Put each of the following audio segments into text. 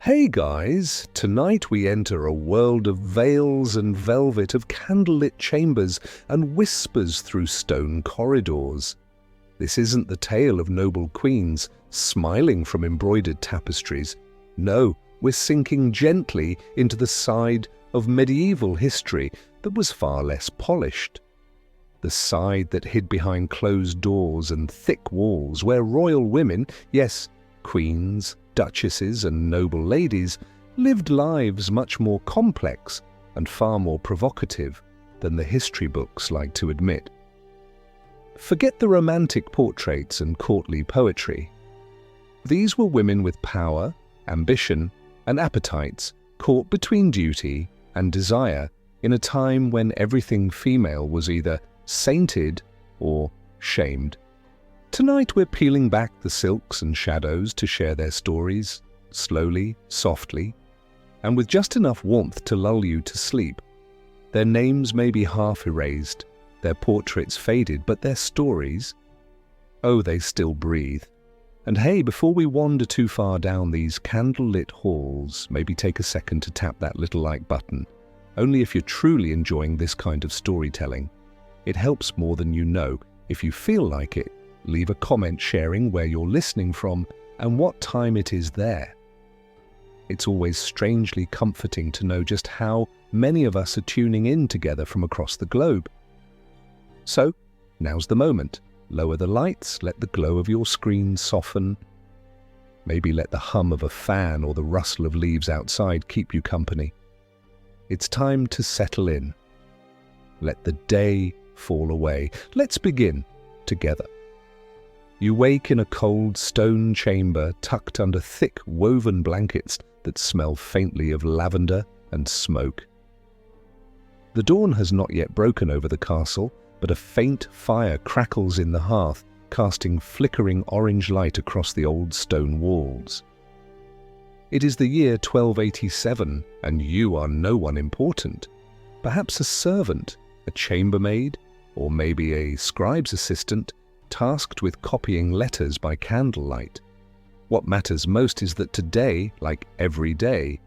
Hey guys, tonight we enter a world of veils and velvet, of candlelit chambers and whispers through stone corridors. This isn't the tale of noble queens smiling from embroidered tapestries. No, we're sinking gently into the side of medieval history that was far less polished. The side that hid behind closed doors and thick walls, where royal women, yes, queens, duchesses and noble ladies, lived lives much more complex and far more provocative than the history books like to admit. Forget the romantic portraits and courtly poetry. These were women with power, ambition, and appetites caught between duty and desire in a time when everything female was either sainted or shamed. Tonight we're peeling back the silks and shadows to share their stories, slowly, softly, and with just enough warmth to lull you to sleep. Their names may be half erased, their portraits faded, but their stories, oh, they still breathe. And hey, before we wander too far down these candlelit halls, maybe take a second to tap that little like button, only if you're truly enjoying this kind of storytelling. It helps more than you know. If you feel like it, leave a comment sharing where you're listening from and what time it is there. It's always strangely comforting to know just how many of us are tuning in together from across the globe. So, now's the moment. Lower the lights, let the glow of your screen soften. Maybe let the hum of a fan or the rustle of leaves outside keep you company. It's time to settle in. Let the day fall away. Let's begin together. You wake in a cold stone chamber tucked under thick woven blankets that smell faintly of lavender and smoke. The dawn has not yet broken over the castle, but a faint fire crackles in the hearth, casting flickering orange light across the old stone walls. It is the year 1287, and you are no one important. Perhaps a servant, a chambermaid, or maybe a scribe's assistant, tasked with copying letters by candlelight. What matters most is that today, like every day,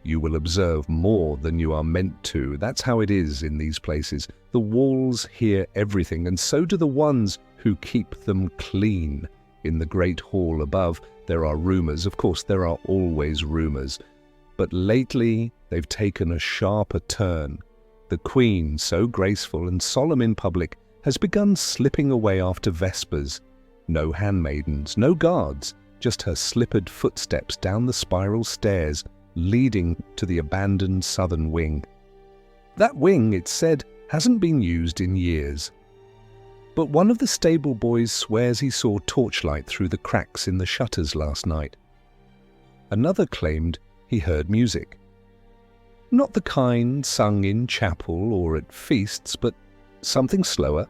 you will observe more than you are meant to. That's how it is in these places. The walls hear everything, and so do the ones who keep them clean. In the great hall above, there are rumors. Of course, there are always rumors. But lately, they've taken a sharper turn. The queen, so graceful and solemn in public, has begun slipping away after vespers. No handmaidens, no guards, just her slippered footsteps down the spiral stairs leading to the abandoned southern wing. That wing, it's said, hasn't been used in years. But one of the stable boys swears he saw torchlight through the cracks in the shutters last night. Another claimed he heard music. Not the kind sung in chapel or at feasts, but something slower,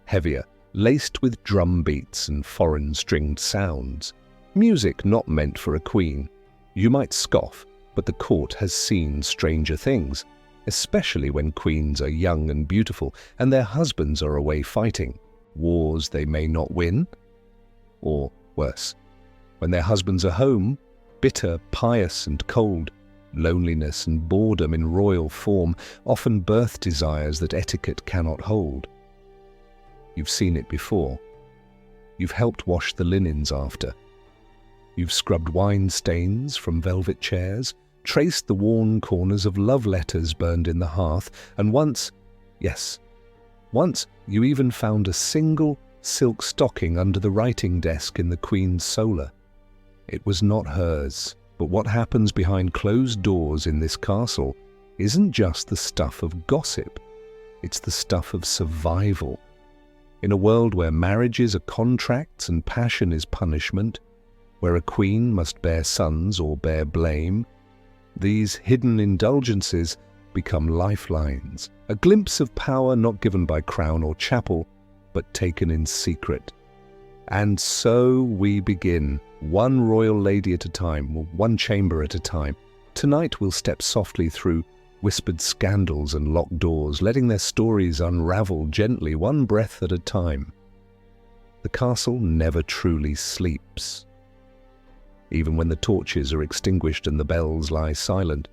heavier, laced with drum beats and foreign stringed sounds. Music not meant for a queen. You might scoff, but the court has seen stranger things, especially when queens are young and beautiful and their husbands are away fighting, wars they may not win. Or worse, when their husbands are home, bitter, pious and cold. Loneliness and boredom in royal form often birth desires that etiquette cannot hold. You've seen it before. You've helped wash the linens after. You've scrubbed wine stains from velvet chairs, traced the worn corners of love letters burned in the hearth, and once, yes, once you even found a single silk stocking under the writing desk in the Queen's solar. It was not hers. But what happens behind closed doors in this castle isn't just the stuff of gossip. It's the stuff of survival. In a world where marriages are contracts and passion is punishment, where a queen must bear sons or bear blame, these hidden indulgences become lifelines, a glimpse of power not given by crown or chapel, but taken in secret. And so we begin, one royal lady at a time, or one chamber at a time. Tonight we'll step softly through whispered scandals and locked doors, letting their stories unravel gently, one breath at a time. The castle never truly sleeps. Even when the torches are extinguished and the bells lie silent,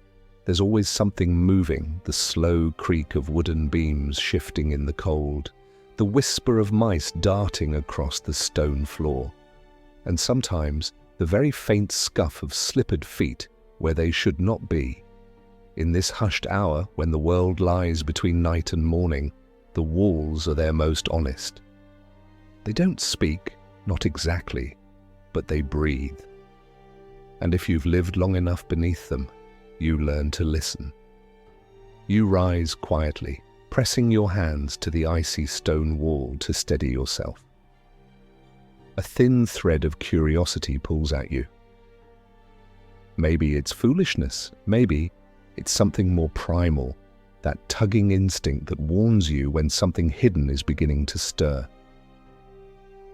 there's always something moving, the slow creak of wooden beams shifting in the cold, the whisper of mice darting across the stone floor, and sometimes the very faint scuff of slippered feet where they should not be. In this hushed hour, when the world lies between night and morning, the walls are their most honest. They don't speak, not exactly, but they breathe. And if you've lived long enough beneath them, you learn to listen. You rise quietly, pressing your hands to the icy stone wall to steady yourself. A thin thread of curiosity pulls at you. Maybe it's foolishness, maybe it's something more primal, that tugging instinct that warns you when something hidden is beginning to stir.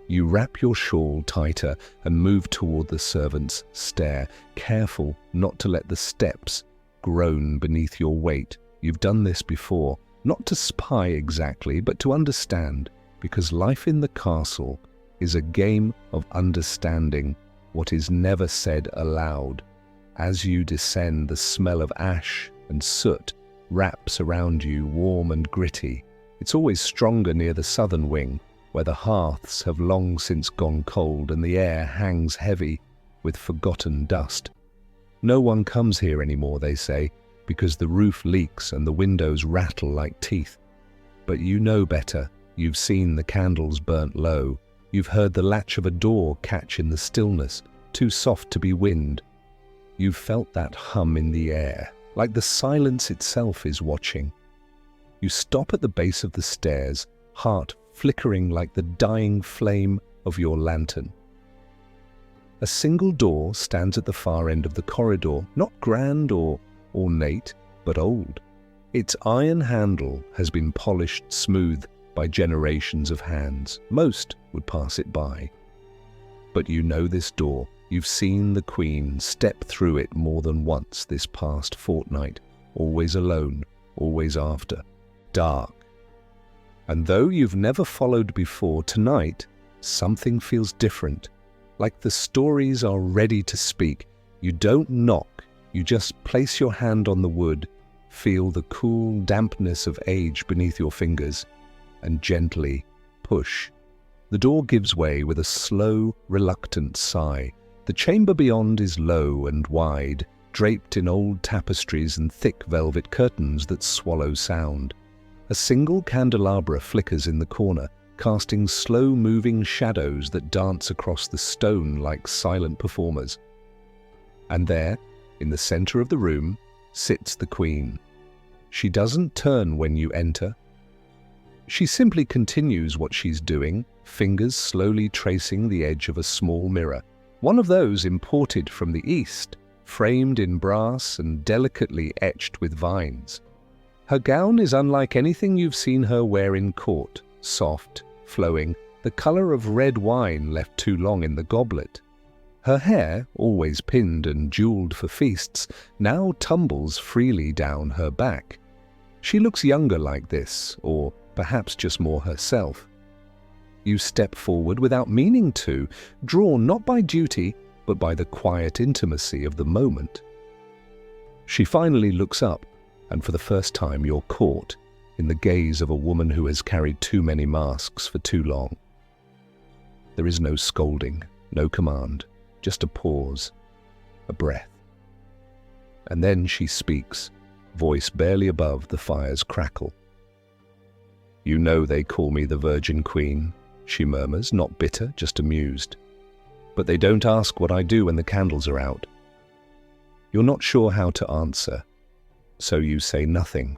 You wrap your shawl tighter and move toward the servant's stair, careful not to let the steps groan beneath your weight. You've done this before, not to spy exactly, but to understand, because life in the castle is a game of understanding what is never said aloud. As you descend, the smell of ash and soot wraps around you, warm and gritty. It's always stronger near the southern wing, where the hearths have long since gone cold and the air hangs heavy with forgotten dust. No one comes here anymore, they say, because the roof leaks and the windows rattle like teeth. But you know better. You've seen the candles burnt low. You've heard the latch of a door catch in the stillness, too soft to be wind. You've felt that hum in the air, like the silence itself is watching. You stop at the base of the stairs, heart flickering like the dying flame of your lantern. A single door stands at the far end of the corridor, not grand or ornate, but old. Its iron handle has been polished smooth by generations of hands. Most would pass it by. But you know this door. You've seen the Queen step through it more than once this past fortnight, always alone, always after. Dark. And though you've never followed before, tonight something feels different. Like the stories are ready to speak. You don't knock, you just place your hand on the wood, feel the cool dampness of age beneath your fingers, and gently push. The door gives way with a slow, reluctant sigh. The chamber beyond is low and wide, draped in old tapestries and thick velvet curtains that swallow sound. A single candelabra flickers in the corner, casting slow-moving shadows that dance across the stone like silent performers. And there, in the center of the room, sits the Queen. She doesn't turn when you enter. She simply continues what she's doing, fingers slowly tracing the edge of a small mirror. One of those imported from the East, framed in brass and delicately etched with vines. Her gown is unlike anything you've seen her wear in court, soft, flowing, the color of red wine left too long in the goblet. Her hair, always pinned and jeweled for feasts, now tumbles freely down her back. She looks younger like this, or perhaps just more herself. You step forward without meaning to, drawn not by duty, but by the quiet intimacy of the moment. She finally looks up, and for the first time you're caught in the gaze of a woman who has carried too many masks for too long. There is no scolding, no command, just a pause, a breath. And then she speaks, voice barely above the fire's crackle. "You know they call me the Virgin Queen," she murmurs, not bitter, just amused. "But they don't ask what I do when the candles are out." You're not sure how to answer, so you say nothing.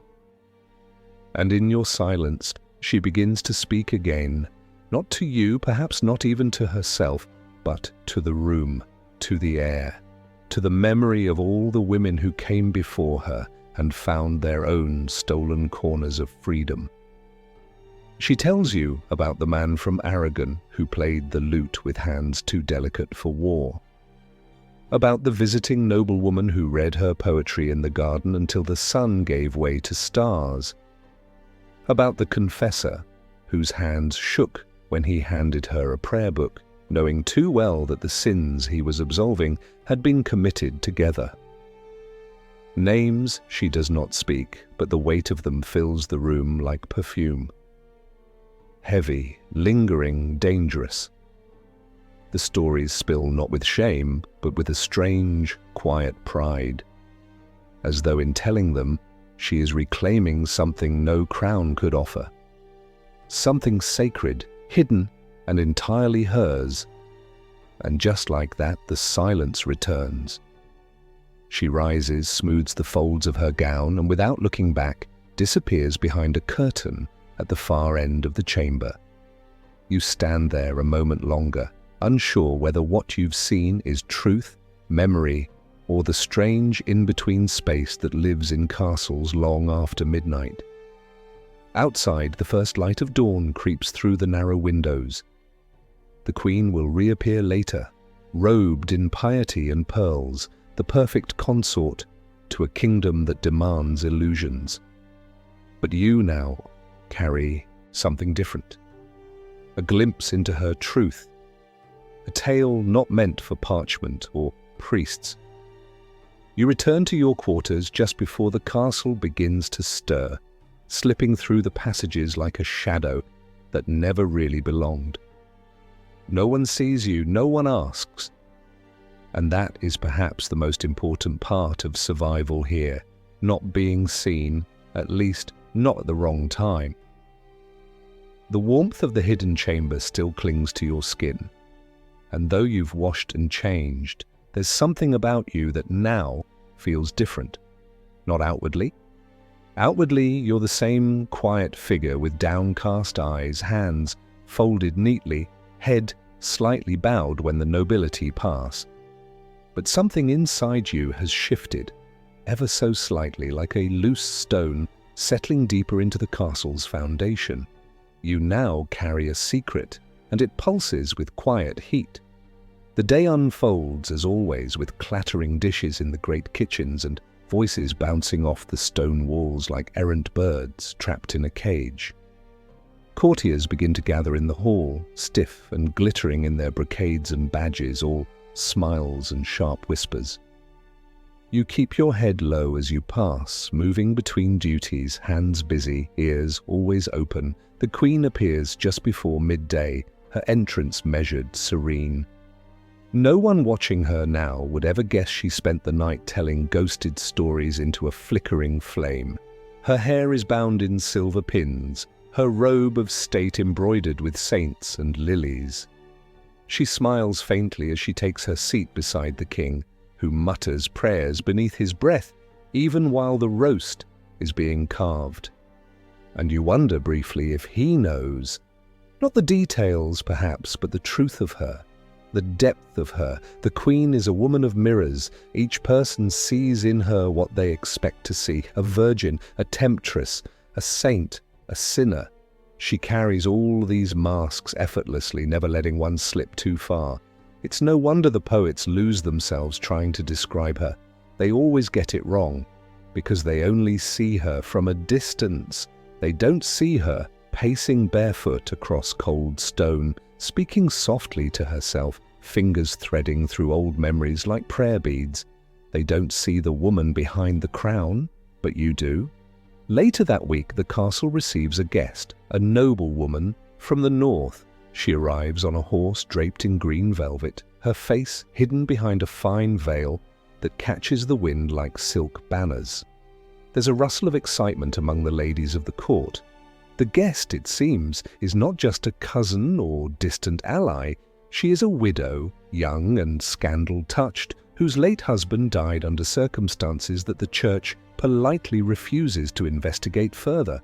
And in your silence, she begins to speak again, not to you, perhaps not even to herself, but to the room, to the air, to the memory of all the women who came before her and found their own stolen corners of freedom. She tells you about the man from Aragon who played the lute with hands too delicate for war, about the visiting noblewoman who read her poetry in the garden until the sun gave way to stars, about the confessor whose hands shook when he handed her a prayer book, knowing too well that the sins he was absolving had been committed together. Names she does not speak, but the weight of them fills the room like perfume. Heavy, lingering, dangerous. The stories spill not with shame, but with a strange, quiet pride, as though in telling them, she is reclaiming something no crown could offer. Something sacred, hidden, and entirely hers. And just like that, the silence returns. She rises, smooths the folds of her gown, and without looking back, disappears behind a curtain at the far end of the chamber. You stand there a moment longer, unsure whether what you've seen is truth, memory, or the strange in-between space that lives in castles long after midnight. Outside, the first light of dawn creeps through the narrow windows. The queen will reappear later, robed in piety and pearls, the perfect consort to a kingdom that demands illusions. But you now carry something different. A glimpse into her truth. A tale not meant for parchment or priests. You return to your quarters just before the castle begins to stir, slipping through the passages like a shadow that never really belonged. No one sees you, no one asks. And that is perhaps the most important part of survival here, not being seen, at least not at the wrong time. The warmth of the hidden chamber still clings to your skin, and though you've washed and changed, there's something about you that now feels different. Not outwardly. Outwardly, you're the same quiet figure with downcast eyes, hands folded neatly, head slightly bowed when the nobility pass. But something inside you has shifted, ever so slightly, like a loose stone settling deeper into the castle's foundation. You now carry a secret, and it pulses with quiet heat. The day unfolds, as always, with clattering dishes in the great kitchens and voices bouncing off the stone walls like errant birds trapped in a cage. Courtiers begin to gather in the hall, stiff and glittering in their brocades and badges, all smiles and sharp whispers. You keep your head low as you pass, moving between duties, hands busy, ears always open. The queen appears just before midday, her entrance measured, serene. No one watching her now would ever guess she spent the night telling ghosted stories into a flickering flame. Her hair is bound in silver pins, her robe of state embroidered with saints and lilies. She smiles faintly as she takes her seat beside the king, who mutters prayers beneath his breath, even while the roast is being carved. And you wonder briefly if he knows, not the details perhaps, but the truth of her. The depth of her. The queen is a woman of mirrors. Each person sees in her what they expect to see. A virgin, a temptress, a saint, a sinner. She carries all these masks effortlessly, never letting one slip too far. It's no wonder the poets lose themselves trying to describe her. They always get it wrong, because they only see her from a distance. They don't see her pacing barefoot across cold stone, speaking softly to herself, fingers threading through old memories like prayer beads. They don't see the woman behind the crown, but you do. Later that week, the castle receives a guest, a noble woman from the north. She arrives on a horse draped in green velvet, her face hidden behind a fine veil that catches the wind like silk banners. There's a rustle of excitement among the ladies of the court. The guest, it seems, is not just a cousin or distant ally. She is a widow, young and scandal-touched, whose late husband died under circumstances that the church politely refuses to investigate further.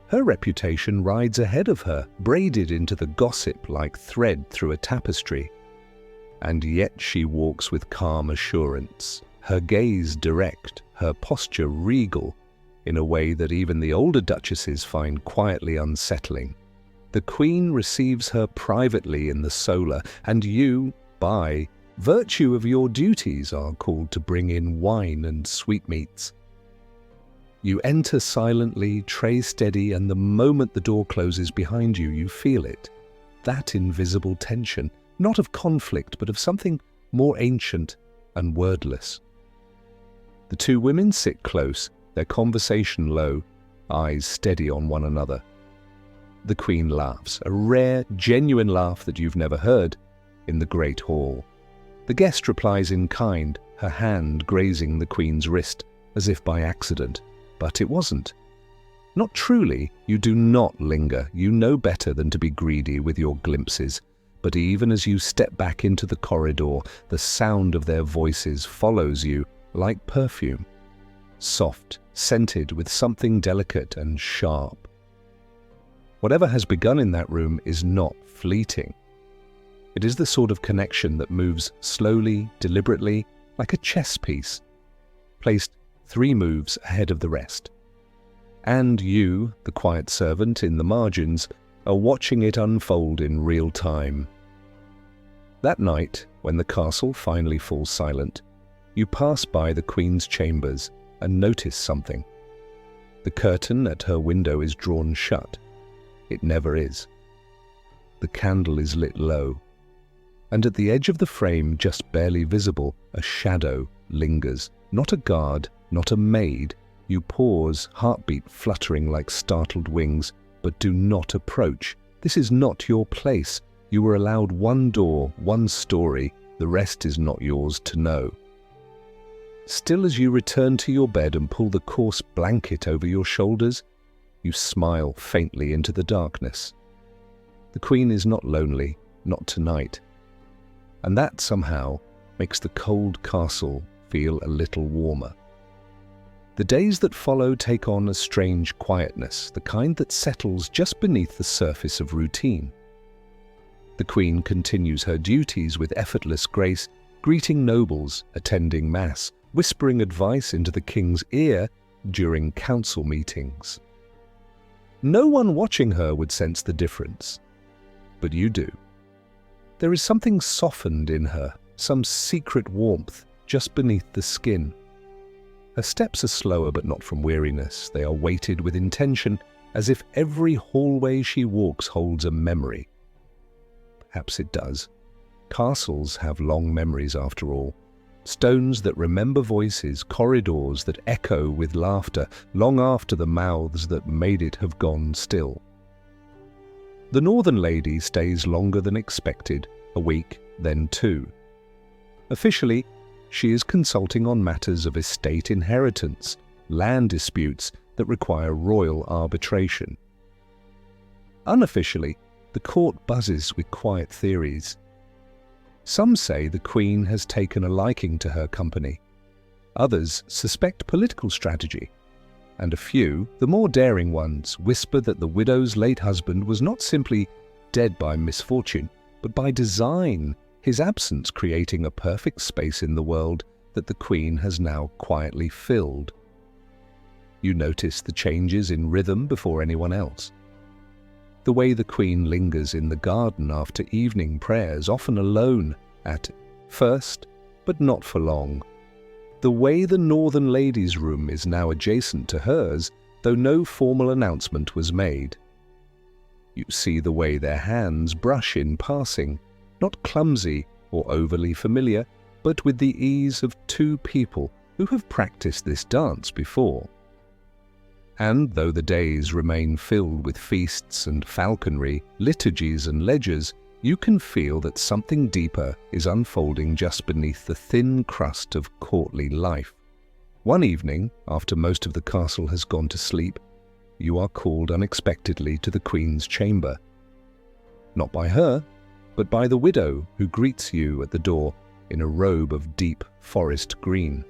Her reputation rides ahead of her, braided into the gossip like thread through a tapestry. And yet she walks with calm assurance, her gaze direct, her posture regal, in a way that even the older duchesses find quietly unsettling. The queen receives her privately in the solar, and you, by virtue of your duties, are called to bring in wine and sweetmeats. You enter silently, tray steady, and the moment the door closes behind you, you feel it. That invisible tension, not of conflict, but of something more ancient and wordless. The two women sit close, their conversation low, eyes steady on one another. The Queen laughs, a rare, genuine laugh that you've never heard, in the great hall. The guest replies in kind, her hand grazing the Queen's wrist, as if by accident. But it wasn't. Not truly, you do not linger. You know better than to be greedy with your glimpses. But even as you step back into the corridor, the sound of their voices follows you like perfume. Soft, scented with something delicate and sharp. Whatever has begun in that room is not fleeting. It is the sort of connection that moves slowly, deliberately, like a chess piece, placed 3 moves ahead of the rest. And you, the quiet servant in the margins, are watching it unfold in real time. That night, when the castle finally falls silent, you pass by the Queen's chambers and notice something. The curtain at her window is drawn shut. It never is. The candle is lit low, and at the edge of the frame, just barely visible, a shadow lingers. Not a guard, not a maid. You pause, heartbeat fluttering like startled wings, but do not approach. This is not your place. You were allowed one door, one story. The rest is not yours to know. Still, as you return to your bed and pull the coarse blanket over your shoulders, you smile faintly into the darkness. The Queen is not lonely, not tonight. And that somehow makes the cold castle feel a little warmer. The days that follow take on a strange quietness, the kind that settles just beneath the surface of routine. The Queen continues her duties with effortless grace, greeting nobles, attending mass, whispering advice into the King's ear during council meetings. No one watching her would sense the difference, but you do. There is something softened in her, some secret warmth just beneath the skin. Her steps are slower, but not from weariness. They are weighted with intention, as if every hallway she walks holds a memory. Perhaps it does. Castles have long memories after all. Stones that remember voices, corridors that echo with laughter, long after the mouths that made it have gone still. The Northern Lady stays longer than expected, a week, then 2. Officially, she is consulting on matters of estate inheritance, land disputes that require royal arbitration. Unofficially, the court buzzes with quiet theories. Some say the Queen has taken a liking to her company. Others suspect political strategy. And a few, the more daring ones, whisper that the widow's late husband was not simply dead by misfortune, but by design, his absence creating a perfect space in the world that the Queen has now quietly filled. You notice the changes in rhythm before anyone else. The way the Queen lingers in the garden after evening prayers, often alone at first, but not for long. The way the Northern Lady's room is now adjacent to hers, though no formal announcement was made. You see the way their hands brush in passing, not clumsy or overly familiar, but with the ease of 2 people who have practiced this dance before. And though the days remain filled with feasts and falconry, liturgies and ledgers, you can feel that something deeper is unfolding just beneath the thin crust of courtly life. One evening, after most of the castle has gone to sleep, you are called unexpectedly to the Queen's chamber. Not by her, but by the widow who greets you at the door in a robe of deep forest green.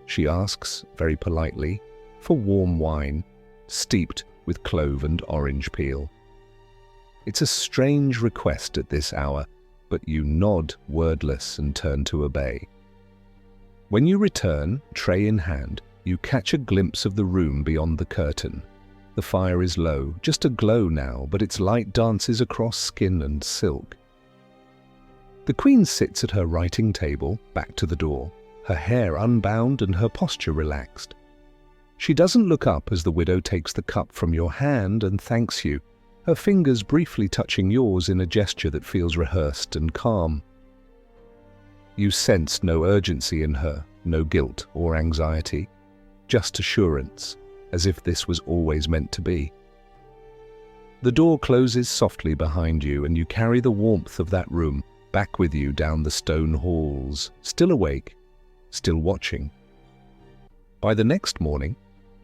She asks, very politely, for warm wine, steeped with clove and orange peel. It's a strange request at this hour, but you nod wordless and turn to obey. When you return, tray in hand, you catch a glimpse of the room beyond the curtain. The fire is low, just a glow now, but its light dances across skin and silk. The Queen sits at her writing table, back to the door, her hair unbound and her posture relaxed. She doesn't look up as the widow takes the cup from your hand and thanks you, her fingers briefly touching yours in a gesture that feels rehearsed and calm. You sense no urgency in her, no guilt or anxiety, just assurance, as if this was always meant to be. The door closes softly behind you, and you carry the warmth of that room back with you down the stone halls, still awake, still watching. By the next morning,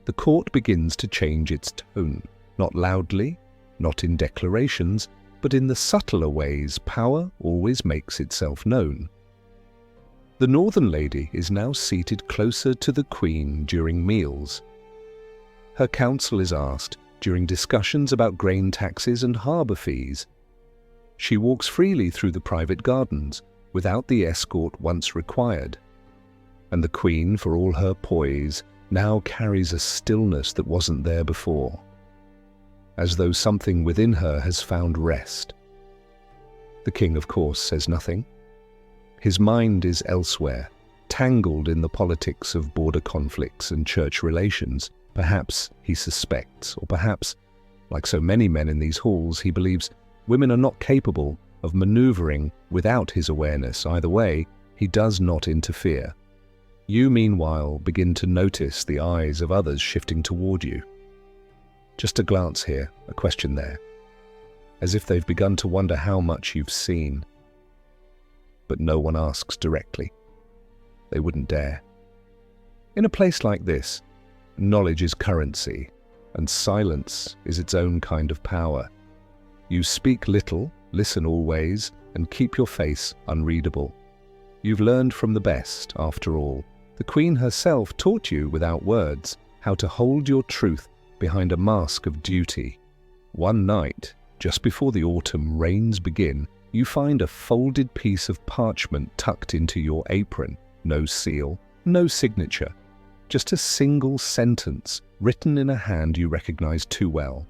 the court begins to change its tone, not loudly, not in declarations, but in the subtler ways power always makes itself known. The northern lady is now seated closer to the Queen during meals. Her counsel is asked during discussions about grain taxes and harbour fees. She walks freely through the private gardens without the escort once required. And the Queen, for all her poise, now carries a stillness that wasn't there before, as though something within her has found rest. The King, of course, says nothing. His mind is elsewhere, tangled in the politics of border conflicts and church relations. Perhaps he suspects, or perhaps, like so many men in these halls, he believes women are not capable of maneuvering without his awareness. Either way, he does not interfere. You, meanwhile, begin to notice the eyes of others shifting toward you. Just a glance here, a question there, as if they've begun to wonder how much you've seen. But no one asks directly. They wouldn't dare. In a place like this, knowledge is currency, and silence is its own kind of power. You speak little, listen always, and keep your face unreadable. You've learned from the best, after all. The Queen herself taught you, without words, how to hold your truth behind a mask of duty. One night, just before the autumn rains begin, you find a folded piece of parchment tucked into your apron. No seal, no signature, just a single sentence written in a hand you recognize too well.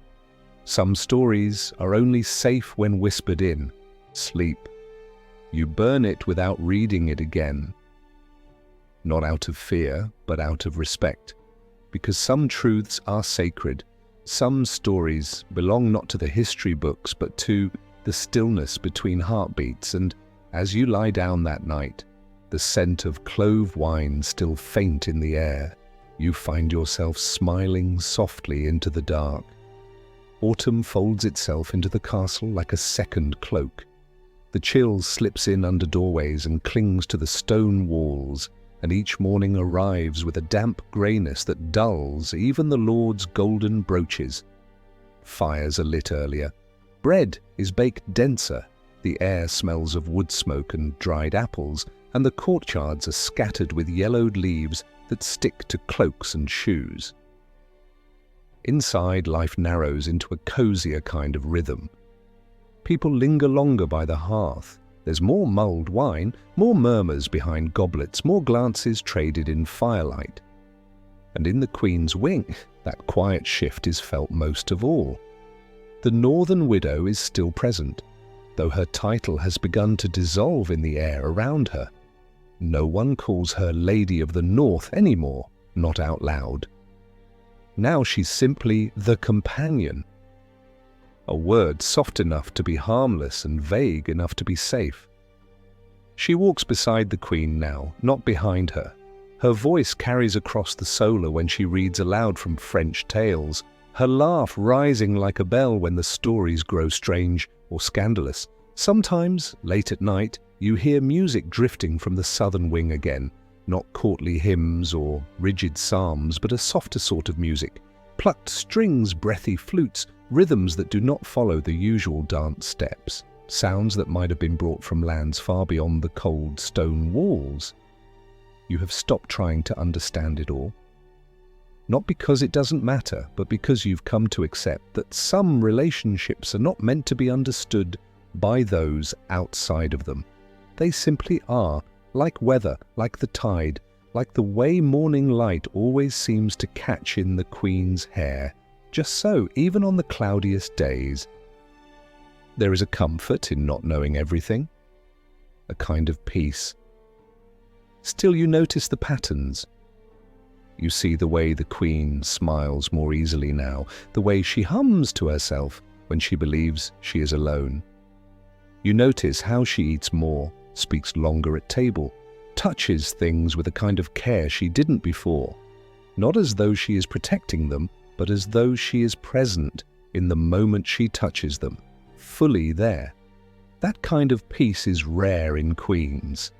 Some stories are only safe when whispered in. Sleep. You burn it without reading it again. Not out of fear, but out of respect. Because some truths are sacred. Some stories belong not to the history books, but to the stillness between heartbeats. And as you lie down that night, the scent of clove wine still faint in the air, you find yourself smiling softly into the dark. Autumn folds itself into the castle like a second cloak. The chill slips in under doorways and clings to the stone walls, and each morning arrives with a damp greyness that dulls even the Lord's golden brooches. Fires are lit earlier. Bread is baked denser. The air smells of wood smoke and dried apples, and the courtyards are scattered with yellowed leaves that stick to cloaks and shoes. Inside, life narrows into a cozier kind of rhythm. People linger longer by the hearth. There's more mulled wine, more murmurs behind goblets, more glances traded in firelight. And in the Queen's wing, that quiet shift is felt most of all. The northern widow is still present, though her title has begun to dissolve in the air around her. No one calls her Lady of the North anymore, not out loud. Now she's simply the companion. A word soft enough to be harmless and vague enough to be safe. She walks beside the Queen now, not behind her. Her voice carries across the solar when she reads aloud from French tales, her laugh rising like a bell when the stories grow strange or scandalous. Sometimes, late at night, you hear music drifting from the southern wing again, not courtly hymns or rigid psalms, but a softer sort of music. Plucked strings, breathy flutes, rhythms that do not follow the usual dance steps, sounds that might have been brought from lands far beyond the cold stone walls. You have stopped trying to understand it all. Not because it doesn't matter, but because you've come to accept that some relationships are not meant to be understood by those outside of them. They simply are, like weather, like the tide, like the way morning light always seems to catch in the Queen's hair. Just so, even on the cloudiest days. There is a comfort in not knowing everything, a kind of peace. Still, you notice the patterns. You see the way the Queen smiles more easily now, the way she hums to herself, when she believes she is alone. You notice how she eats more, speaks longer at table, touches things with a kind of care she didn't before, not as though she is protecting them, but as though she is present in the moment she touches them, fully there. That kind of peace is rare in queens.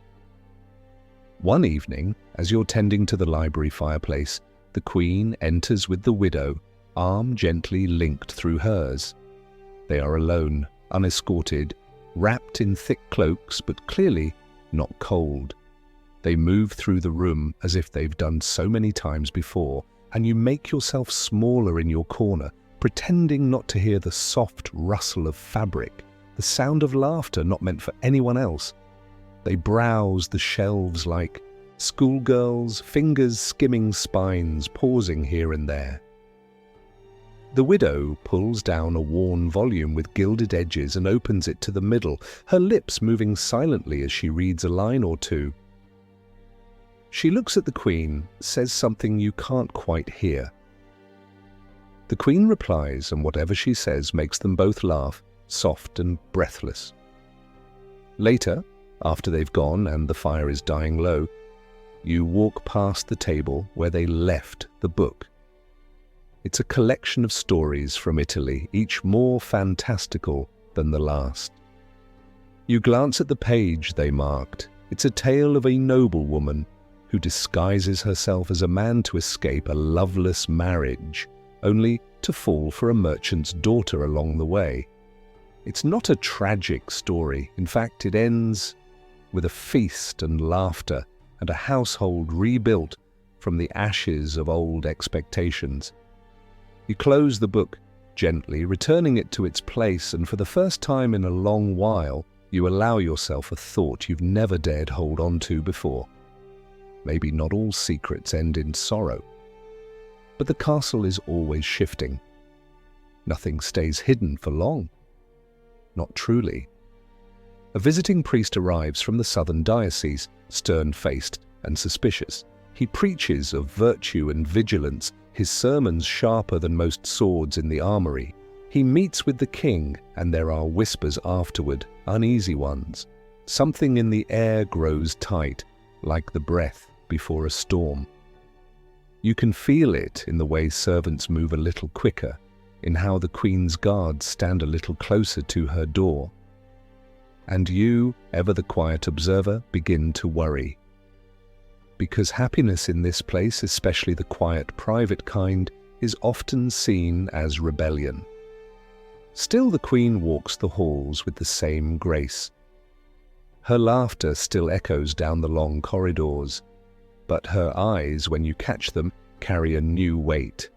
One evening, as you're tending to the library fireplace, the queen enters with the widow, arm gently linked through hers. They are alone, unescorted, wrapped in thick cloaks, but clearly not cold. They move through the room as if they've done so many times before, and you make yourself smaller in your corner, pretending not to hear the soft rustle of fabric, the sound of laughter not meant for anyone else. They browse the shelves like schoolgirls, fingers skimming spines, pausing here and there. The widow pulls down a worn volume with gilded edges and opens it to the middle, her lips moving silently as she reads a line or two. She looks at the queen, says something you can't quite hear. The queen replies, and whatever she says makes them both laugh, soft and breathless. Later, after they've gone and the fire is dying low, you walk past the table where they left the book. It's a collection of stories from Italy, each more fantastical than the last. You glance at the page they marked. It's a tale of a noblewoman who disguises herself as a man to escape a loveless marriage, only to fall for a merchant's daughter along the way. It's not a tragic story. In fact, it ends with a feast and laughter and a household rebuilt from the ashes of old expectations. You close the book gently, returning it to its place, and for the first time in a long while, you allow yourself a thought you've never dared hold on to before. Maybe not all secrets end in sorrow, but the castle is always shifting. Nothing stays hidden for long. Not truly. A visiting priest arrives from the southern diocese, stern-faced and suspicious. He preaches of virtue and vigilance, his sermons sharper than most swords in the armory. He meets with the king, and there are whispers afterward, uneasy ones. Something in the air grows tight, like the breath before a storm. You can feel it in the way servants move a little quicker, in how the queen's guards stand a little closer to her door. And you, ever the quiet observer, begin to worry. Because happiness in this place, especially the quiet, private kind, is often seen as rebellion. Still, the queen walks the halls with the same grace. Her laughter still echoes down the long corridors, but her eyes, when you catch them, carry a new weight,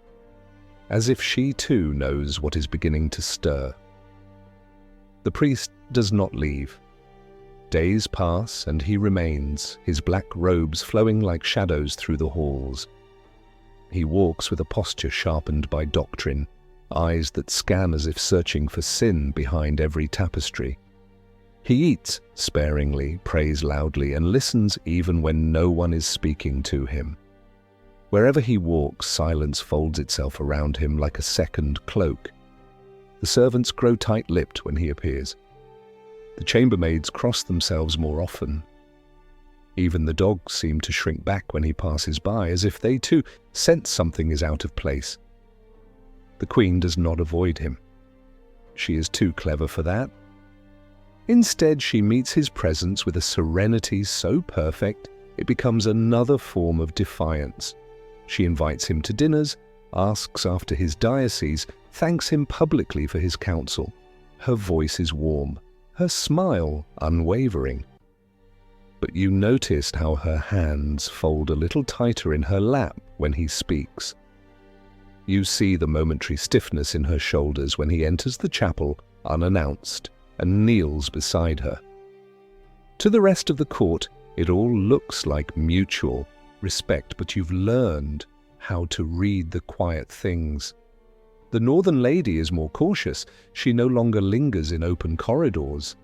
as if she too knows what is beginning to stir. The priest does not leave. Days pass, and he remains, his black robes flowing like shadows through the halls. He walks with a posture sharpened by doctrine, eyes that scan as if searching for sin behind every tapestry. He eats sparingly, prays loudly, and listens even when no one is speaking to him. Wherever he walks, silence folds itself around him like a second cloak. The servants grow tight-lipped when he appears. The chambermaids cross themselves more often. Even the dogs seem to shrink back when he passes by, as if they too sense something is out of place. The queen does not avoid him. She is too clever for that. Instead, she meets his presence with a serenity so perfect it becomes another form of defiance. She invites him to dinners, asks after his diocese, thanks him publicly for his counsel. Her voice is warm, her smile unwavering. But you noticed how her hands fold a little tighter in her lap when he speaks. You see the momentary stiffness in her shoulders when he enters the chapel unannounced and kneels beside her. To the rest of the court, it all looks like mutual respect, but you've learned how to read the quiet things. The northern lady is more cautious. She no longer lingers in open corridors.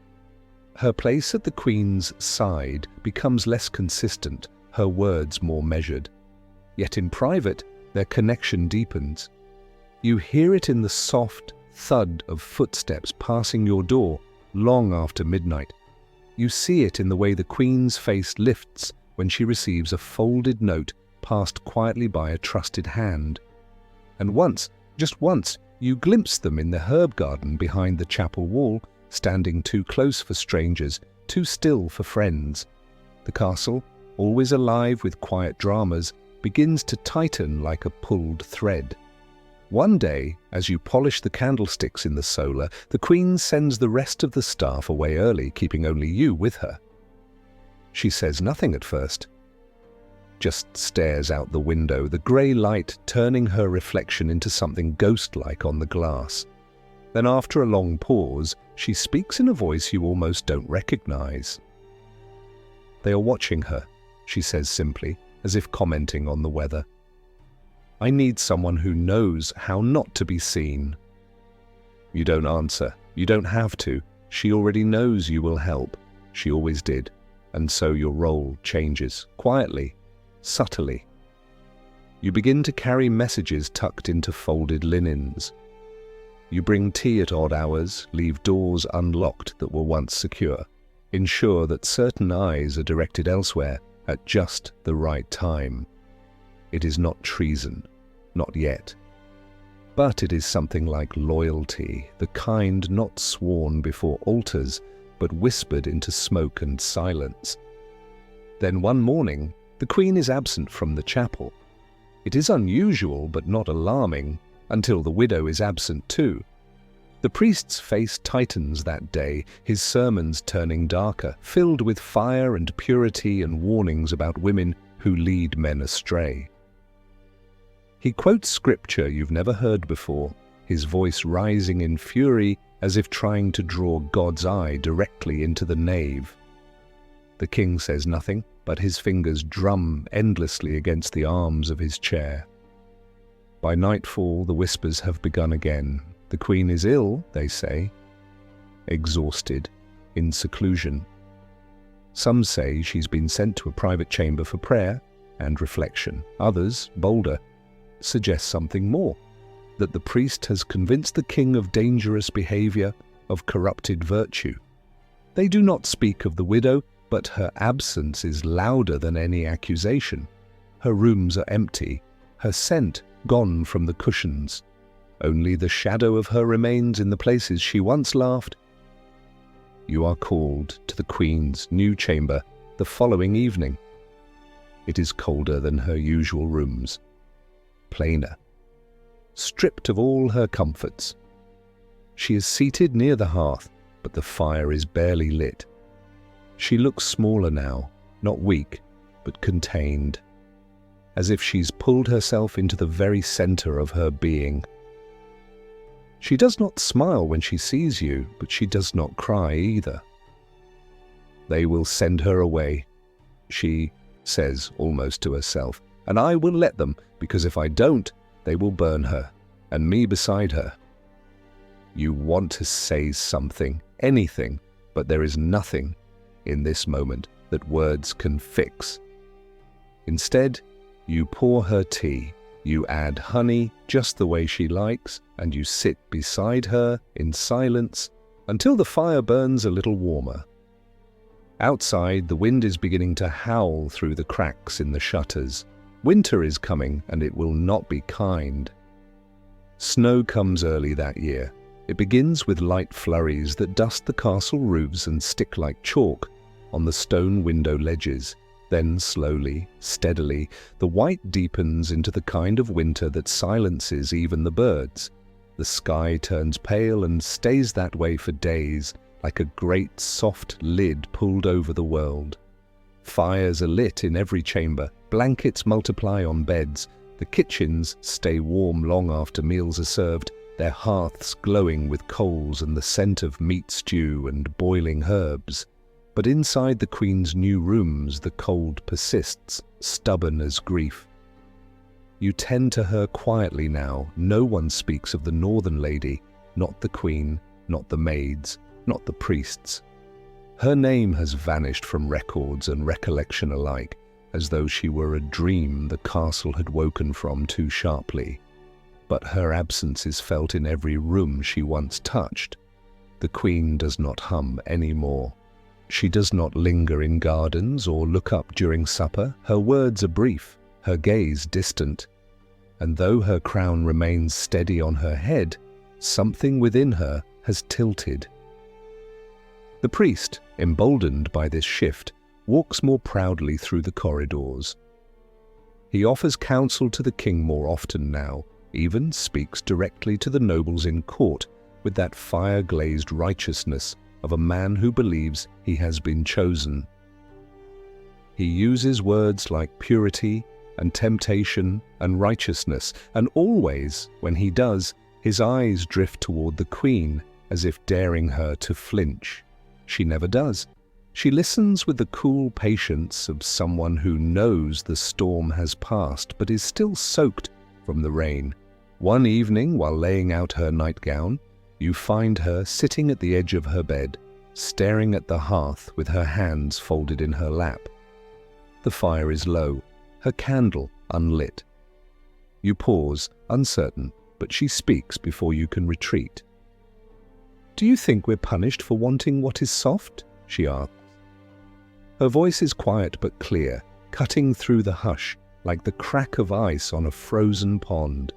Her place at the queen's side becomes less consistent, her words more measured. Yet in private, their connection deepens. You hear it in the soft, thud of footsteps passing your door long after midnight. You see it in the way the Queen's face lifts when she receives a folded note passed quietly by a trusted hand. And once, just once, you glimpse them in the herb garden behind the chapel wall, standing too close for strangers, too still for friends. The castle, always alive with quiet dramas, begins to tighten like a pulled thread. One day, as you polish the candlesticks in the solar, the Queen sends the rest of the staff away early, keeping only you with her. She says nothing at first, just stares out the window, the grey light turning her reflection into something ghost-like on the glass. Then after a long pause, she speaks in a voice you almost don't recognize. "They are watching her," she says simply, as if commenting on the weather. "I need someone who knows how not to be seen." You don't answer. You don't have to. She already knows you will help. She always did. And so your role changes, quietly, subtly. You begin to carry messages tucked into folded linens. You bring tea at odd hours, leave doors unlocked that were once secure, ensure that certain eyes are directed elsewhere at just the right time. It is not treason, not yet. But it is something like loyalty, the kind not sworn before altars, but whispered into smoke and silence. Then one morning, the Queen is absent from the chapel. It is unusual but not alarming, until the widow is absent too. The priest's face tightens that day, his sermons turning darker, filled with fire and purity and warnings about women who lead men astray. He quotes scripture you've never heard before, his voice rising in fury as if trying to draw God's eye directly into the nave. The king says nothing, but his fingers drum endlessly against the arms of his chair. By nightfall, the whispers have begun again. The Queen is ill, they say, exhausted, in seclusion. Some say she's been sent to a private chamber for prayer and reflection. Others, bolder, suggest something more, that the priest has convinced the king of dangerous behavior, of corrupted virtue. They do not speak of the widow, but her absence is louder than any accusation. Her rooms are empty, her scent gone from the cushions. Only the shadow of her remains in the places she once laughed. You are called to the Queen's new chamber the following evening. It is colder than her usual rooms, plainer, stripped of all her comforts. She is seated near the hearth, but the fire is barely lit. She looks smaller now, not weak, but contained, as if she's pulled herself into the very center of her being. She does not smile when she sees you, but she does not cry either. They will send her away, she says almost to herself, and I will let them, because if I don't, they will burn her, and me beside her. You want to say something, anything, but there is nothing in this moment that words can fix. Instead, you pour her tea, you add honey just the way she likes, and you sit beside her in silence until the fire burns a little warmer. Outside, the wind is beginning to howl through the cracks in the shutters. Winter is coming, and it will not be kind. Snow comes early that year. It begins with light flurries that dust the castle roofs and stick like chalk on the stone window ledges. Then slowly, steadily, the white deepens into the kind of winter that silences even the birds. The sky turns pale and stays that way for days, like a great soft lid pulled over the world. Fires are lit in every chamber, blankets multiply on beds, the kitchens stay warm long after meals are served, their hearths glowing with coals and the scent of meat stew and boiling herbs. But inside the Queen's new rooms, the cold persists, stubborn as grief. You tend to her quietly now. No one speaks of the Northern Lady, not the Queen, not the maids, not the priests. Her name has vanished from records and recollection alike, as though she were a dream the castle had woken from too sharply. but her absence is felt in every room she once touched. The queen does not hum anymore. She does not linger in gardens or look up during supper. Her words are brief, her gaze distant, and though her crown remains steady on her head, something within her has tilted. The priest, emboldened by this shift, walks more proudly through the corridors. He offers counsel to the king more often now, even speaks directly to the nobles in court with that fire-glazed righteousness of a man who believes he has been chosen. He uses words like purity and temptation and righteousness, and always, when he does, his eyes drift toward the queen as if daring her to flinch. She never does. She listens with the cool patience of someone who knows the storm has passed but is still soaked from the rain. One evening, while laying out her nightgown, you find her sitting at the edge of her bed, staring at the hearth with her hands folded in her lap. The fire is low, her candle unlit. You pause, uncertain, but she speaks before you can retreat. "Do you think we're punished for wanting what is soft?" she asks. Her voice is quiet but clear, cutting through the hush like the crack of ice on a frozen pond.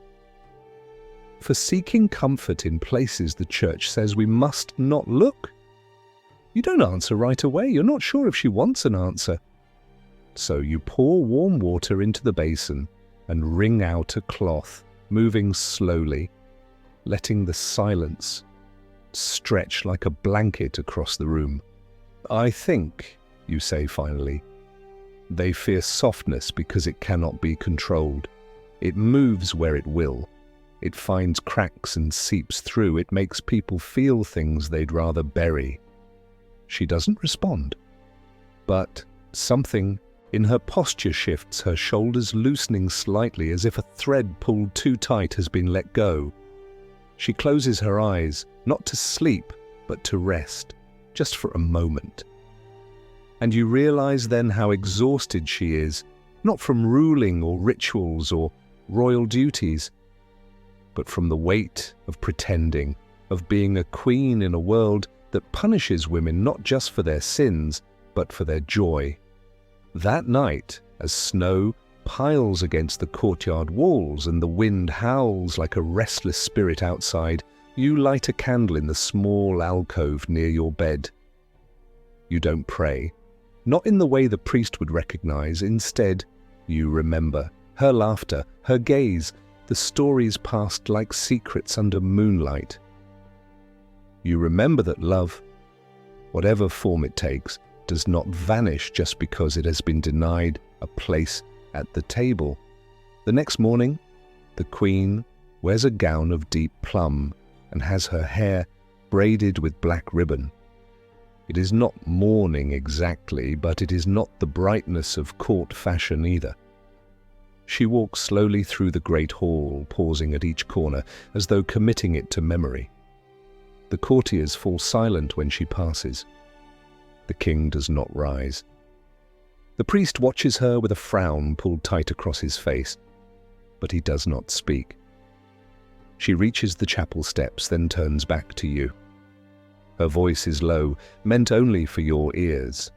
"For seeking comfort in places the church says we must not look." You don't answer right away. You're not sure if she wants an answer. So you pour warm water into the basin and wring out a cloth, moving slowly, letting the silence stretch like a blanket across the room. "I think," you say finally, "they fear softness because it cannot be controlled. It moves where it will. It finds cracks and seeps through. It makes people feel things they'd rather bury." She doesn't respond, but something in her posture shifts, her shoulders loosening slightly as if a thread pulled too tight has been let go. She closes her eyes, not to sleep, but to rest, just for a moment. And you realize then how exhausted she is, not from ruling or rituals or royal duties, but from the weight of pretending, of being a queen in a world that punishes women not just for their sins, but for their joy. That night, as snow piles against the courtyard walls and the wind howls like a restless spirit outside, you light a candle in the small alcove near your bed. You don't pray, not in the way the priest would recognize. Instead, you remember her laughter, her gaze, the stories passed like secrets under moonlight. You remember that love, whatever form it takes, does not vanish just because it has been denied a place at the table. The next morning, the queen wears a gown of deep plum and has her hair braided with black ribbon. It is not mourning exactly, but it is not the brightness of court fashion either. She walks slowly through the great hall, pausing at each corner as though committing it to memory. The courtiers fall silent when she passes. The king does not rise. The priest watches her with a frown pulled tight across his face, but he does not speak. She reaches the chapel steps, then turns back to you. Her voice is low, meant only for your ears.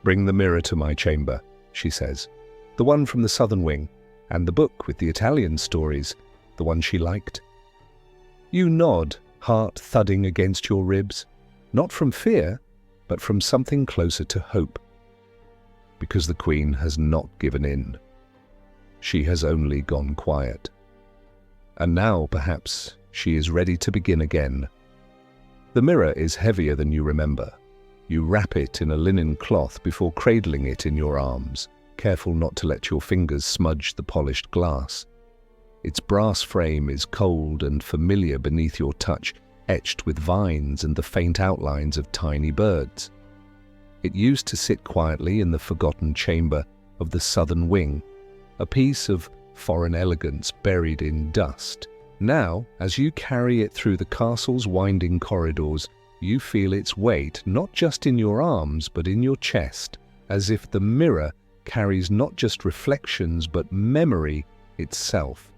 "Bring the mirror to my chamber," she says. "The one from the southern wing, and the book with the Italian stories, the one she liked." You nod, heart thudding against your ribs, not from fear, but from something closer to hope. Because the queen has not given in. She has only gone quiet. And now, perhaps, she is ready to begin again. The mirror is heavier than you remember. You wrap it in a linen cloth before cradling it in your arms, careful not to let your fingers smudge the polished glass. Its brass frame is cold and familiar beneath your touch, etched with vines and the faint outlines of tiny birds. It used to sit quietly in the forgotten chamber of the southern wing, a piece of foreign elegance buried in dust. Now, as you carry it through the castle's winding corridors, you feel its weight not just in your arms but in your chest, as if the mirror carries not just reflections but memory itself.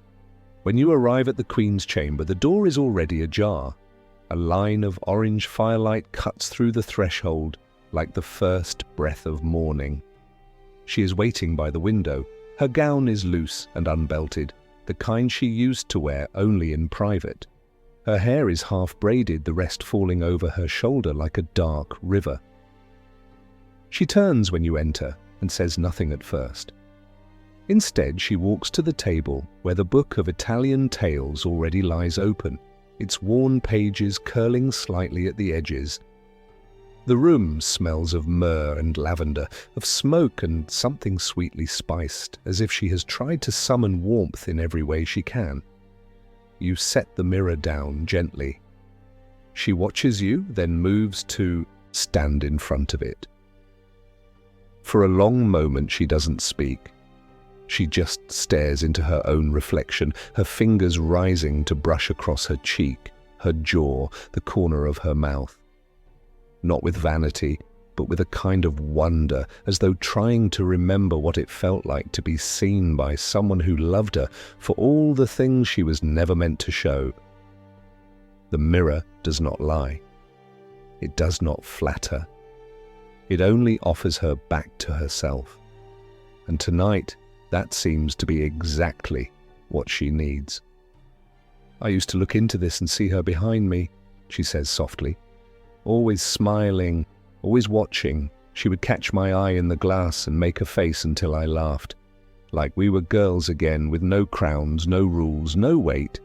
When you arrive at the Queen's chamber, the door is already ajar. A line of orange firelight cuts through the threshold like the first breath of morning. She is waiting by the window. Her gown is loose and unbelted, the kind she used to wear only in private. Her hair is half braided, the rest falling over her shoulder like a dark river. She turns when you enter and says nothing at first. Instead, she walks to the table where the book of Italian tales already lies open, its worn pages curling slightly at the edges. The room smells of myrrh and lavender, of smoke and something sweetly spiced, as if she has tried to summon warmth in every way she can. You set the mirror down gently. She watches you, then moves to stand in front of it. For a long moment she doesn't speak. She just stares into her own reflection, her fingers rising to brush across her cheek, her jaw, the corner of her mouth. Not with vanity, but with a kind of wonder, as though trying to remember what it felt like to be seen by someone who loved her for all the things she was never meant to show. The mirror does not lie. It does not flatter. It only offers her back to herself. And tonight, that seems to be exactly what she needs. "I used to look into this and see her behind me," she says softly. "Always smiling, always watching. She would catch my eye in the glass and make a face until I laughed. Like we were girls again, with no crowns, no rules, no weight."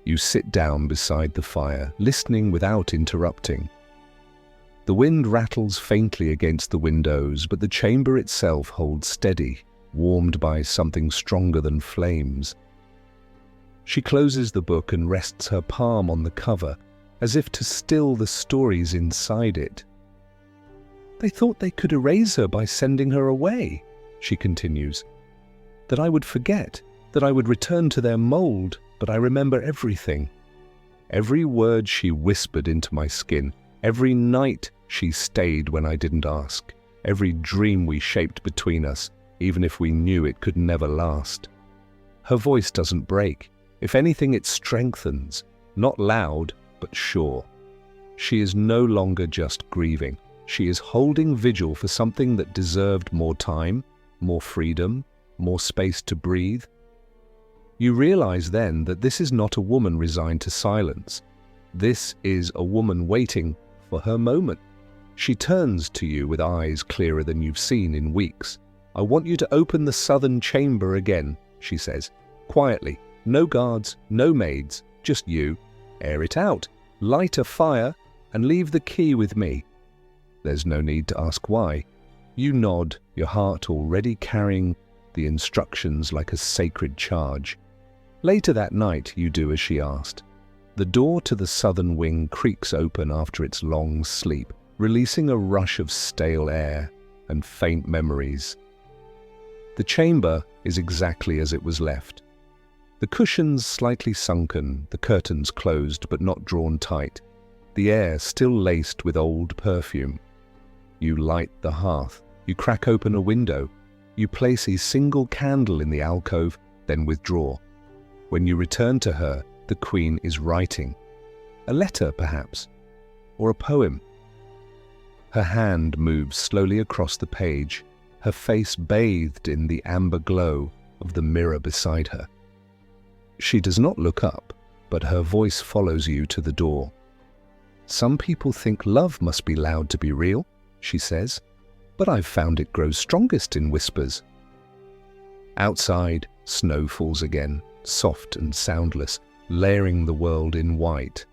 You sit down beside the fire, listening without interrupting. The wind rattles faintly against the windows, but the chamber itself holds steady, warmed by something stronger than flames. She closes the book and rests her palm on the cover, as if to still the stories inside it. "They thought they could erase her by sending her away," she continues. "That I would forget, that I would return to their mold, but I remember everything. Every word she whispered into my skin, every night she stayed when I didn't ask, every dream we shaped between us, even if we knew it could never last. Her voice doesn't break. If anything, it strengthens, not loud, but sure. She is no longer just grieving. She is holding vigil for something that deserved more time, more freedom, more space to breathe. You realize then that this is not a woman resigned to silence. This is a woman waiting for her moment. She turns to you with eyes clearer than you've seen in weeks. "I want you to open the southern chamber again," she says, quietly. "No guards, no maids, just you. Air it out, light a fire, and leave the key with me." There's no need to ask why. You nod, your heart already carrying the instructions like a sacred charge. Later that night, you do as she asked. The door to the southern wing creaks open after its long sleep, releasing a rush of stale air and faint memories. The chamber is exactly as it was left. The cushions slightly sunken, the curtains closed but not drawn tight, the air still laced with old perfume. You light the hearth, you crack open a window, you place a single candle in the alcove, then withdraw. When you return to her, the Queen is writing. A letter, perhaps, or a poem. Her hand moves slowly across the page, her face bathed in the amber glow of the mirror beside her. She does not look up, but her voice follows you to the door. "Some people think love must be loud to be real," she says, "but I've found it grows strongest in whispers." Outside, snow falls again, soft and soundless, layering the world in white.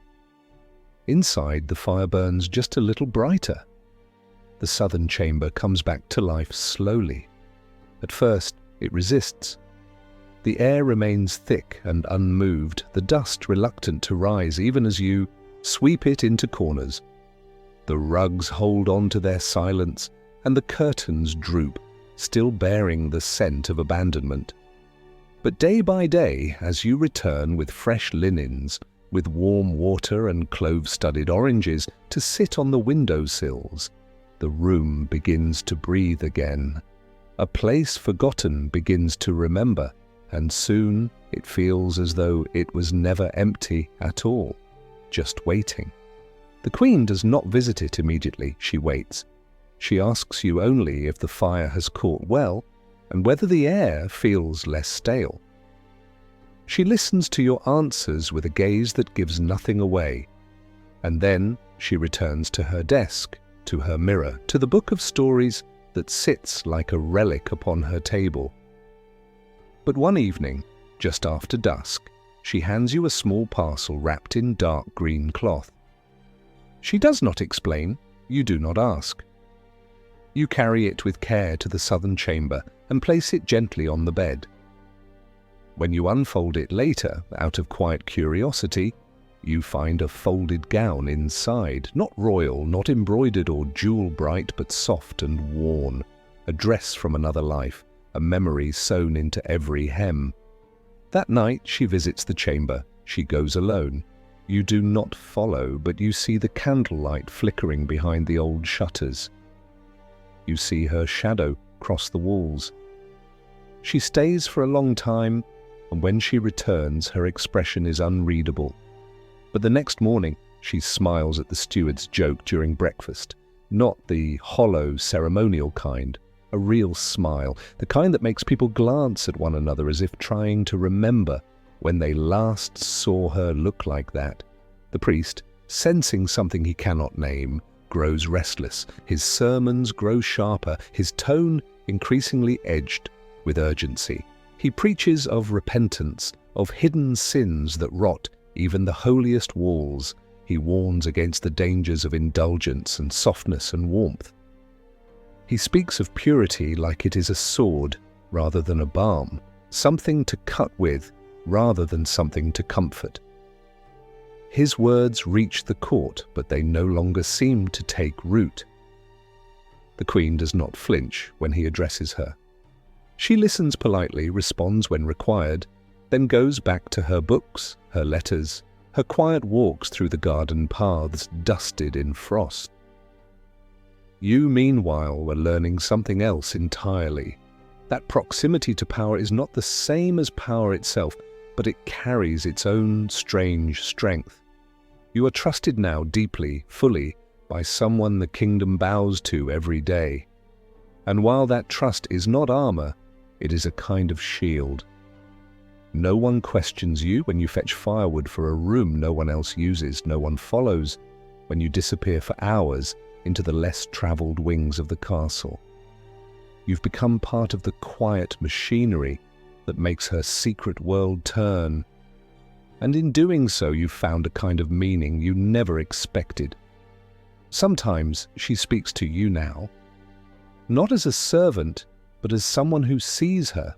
Inside, the fire burns just a little brighter. The southern chamber comes back to life slowly. At first, it resists. The air remains thick and unmoved, the dust reluctant to rise even as you sweep it into corners. The rugs hold on to their silence, and the curtains droop, still bearing the scent of abandonment. But day by day, as you return with fresh linens, with warm water and clove-studded oranges to sit on the windowsills, the room begins to breathe again. A place forgotten begins to remember, and soon it feels as though it was never empty at all, just waiting. The Queen does not visit it immediately, she waits. She asks you only if the fire has caught well and whether the air feels less stale. She listens to your answers with a gaze that gives nothing away, and then she returns to her desk, to her mirror, to the book of stories that sits like a relic upon her table. But one evening, just after dusk, she hands you a small parcel wrapped in dark green cloth. She does not explain, you do not ask. You carry it with care to the southern chamber and place it gently on the bed. When you unfold it later, out of quiet curiosity, you find a folded gown inside, not royal, not embroidered or jewel-bright, but soft and worn, a dress from another life, a memory sewn into every hem. That night she visits the chamber. She goes alone. You do not follow, but you see the candlelight flickering behind the old shutters. You see her shadow cross the walls. She stays for a long time, and when she returns, her expression is unreadable. But the next morning, she smiles at the steward's joke during breakfast, not the hollow, ceremonial kind, a real smile, the kind that makes people glance at one another as if trying to remember when they last saw her look like that. The priest, sensing something he cannot name, grows restless. His sermons grow sharper, his tone increasingly edged with urgency. He preaches of repentance, of hidden sins that rot even the holiest walls. He warns against the dangers of indulgence and softness and warmth. He speaks of purity like it is a sword rather than a balm, something to cut with rather than something to comfort. His words reach the court, but they no longer seem to take root. The Queen does not flinch when he addresses her. She listens politely, responds when required, then goes back to her books, her letters, her quiet walks through the garden paths dusted in frost. You, meanwhile, were learning something else entirely. That proximity to power is not the same as power itself, but it carries its own strange strength. You are trusted now deeply, fully, by someone the kingdom bows to every day. And while that trust is not armor, it is a kind of shield. No one questions you when you fetch firewood for a room no one else uses. No one follows when you disappear for hours into the less traveled wings of the castle. You've become part of the quiet machinery that makes her secret world turn. And in doing so, you've found a kind of meaning you never expected. Sometimes she speaks to you now, not as a servant, but as someone who sees her.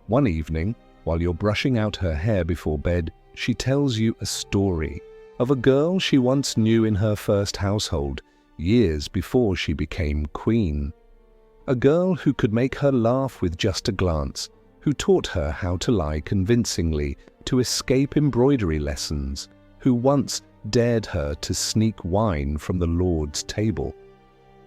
One evening, while you're brushing out her hair before bed, she tells you a story of a girl she once knew in her first household, years before she became queen. A girl who could make her laugh with just a glance, who taught her how to lie convincingly, to escape embroidery lessons, who once dared her to sneak wine from the Lord's table.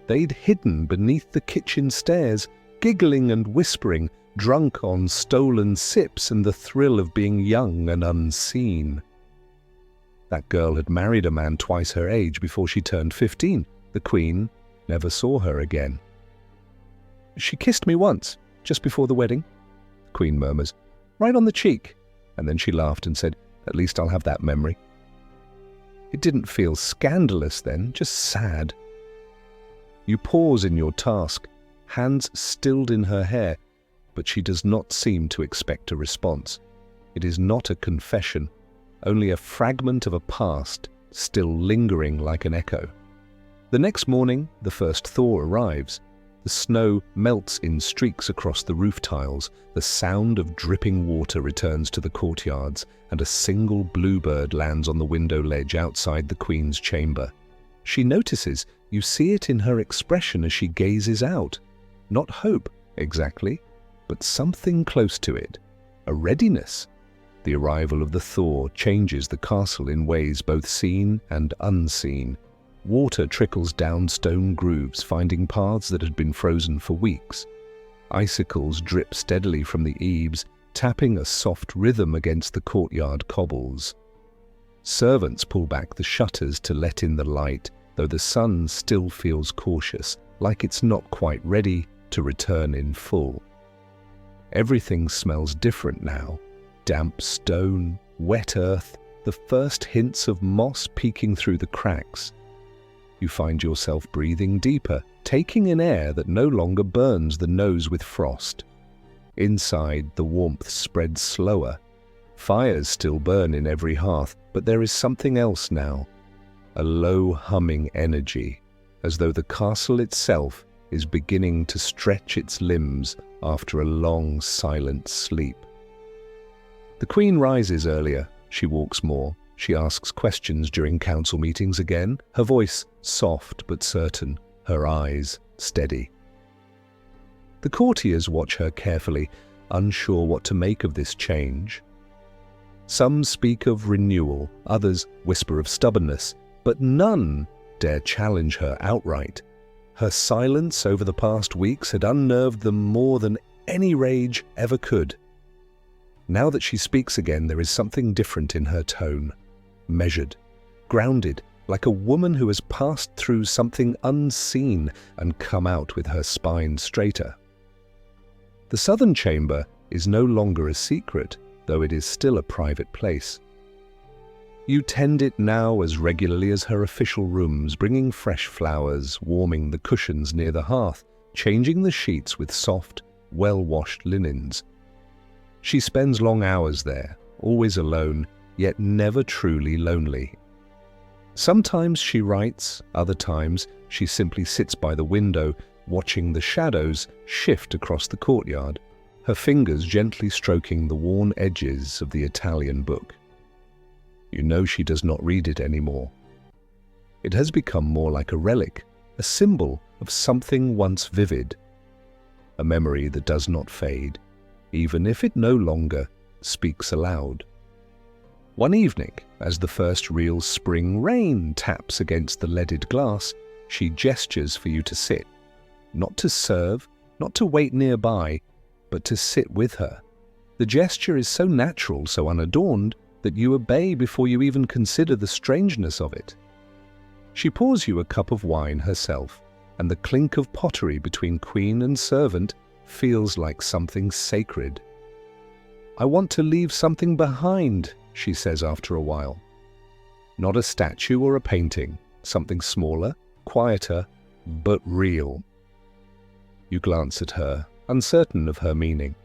They'd hidden beneath the kitchen stairs, giggling and whispering, drunk on stolen sips and the thrill of being young and unseen. That girl had married a man twice her age before she turned 15. The Queen never saw her again. "She kissed me once, just before the wedding," the Queen murmurs, "right on the cheek." And then she laughed and said, "At least I'll have that memory." It didn't feel scandalous then, just sad. You pause in your task, hands stilled in her hair, but she does not seem to expect a response. It is not a confession, only a fragment of a past still lingering like an echo. The next morning, the first thaw arrives. The snow melts in streaks across the roof tiles, the sound of dripping water returns to the courtyards, and a single bluebird lands on the window ledge outside the Queen's chamber. She notices, you see it in her expression as she gazes out. Not hope, exactly, but something close to it. A readiness. The arrival of the thaw changes the castle in ways both seen and unseen. Water trickles down stone grooves, finding paths that had been frozen for weeks. Icicles drip steadily from the eaves, tapping a soft rhythm against the courtyard cobbles. Servants pull back the shutters to let in the light, though the sun still feels cautious, like it's not quite ready to return in full. Everything smells different now. Damp stone, wet earth, the first hints of moss peeking through the cracks. You find yourself breathing deeper, taking in air that no longer burns the nose with frost. Inside, the warmth spreads slower. Fires still burn in every hearth, but there is something else now. A low humming energy, as though the castle itself is beginning to stretch its limbs after a long, silent sleep. The Queen rises earlier. She walks more. She asks questions during council meetings again, her voice soft but certain, her eyes steady. The courtiers watch her carefully, unsure what to make of this change. Some speak of renewal, others whisper of stubbornness, but none dare challenge her outright. Her silence over the past weeks had unnerved them more than any rage ever could. Now that she speaks again, there is something different in her tone. Measured, grounded, like a woman who has passed through something unseen and come out with her spine straighter. The southern chamber is no longer a secret, though it is still a private place. You tend it now as regularly as her official rooms, bringing fresh flowers, warming the cushions near the hearth, changing the sheets with soft, well-washed linens. She spends long hours there, always alone, yet never truly lonely. Sometimes she writes, other times she simply sits by the window, watching the shadows shift across the courtyard, her fingers gently stroking the worn edges of the Italian book. You know she does not read it anymore. It has become more like a relic, a symbol of something once vivid, a memory that does not fade, even if it no longer speaks aloud. One evening, as the first real spring rain taps against the leaded glass, she gestures for you to sit, not to serve, not to wait nearby, but to sit with her. The gesture is so natural, so unadorned, that you obey before you even consider the strangeness of it. She pours you a cup of wine herself, and the clink of pottery between queen and servant feels like something sacred. "I want to leave something behind," she says after a while. Not a statue or a painting, something smaller, quieter, but real. You glance at her, uncertain of her meaning.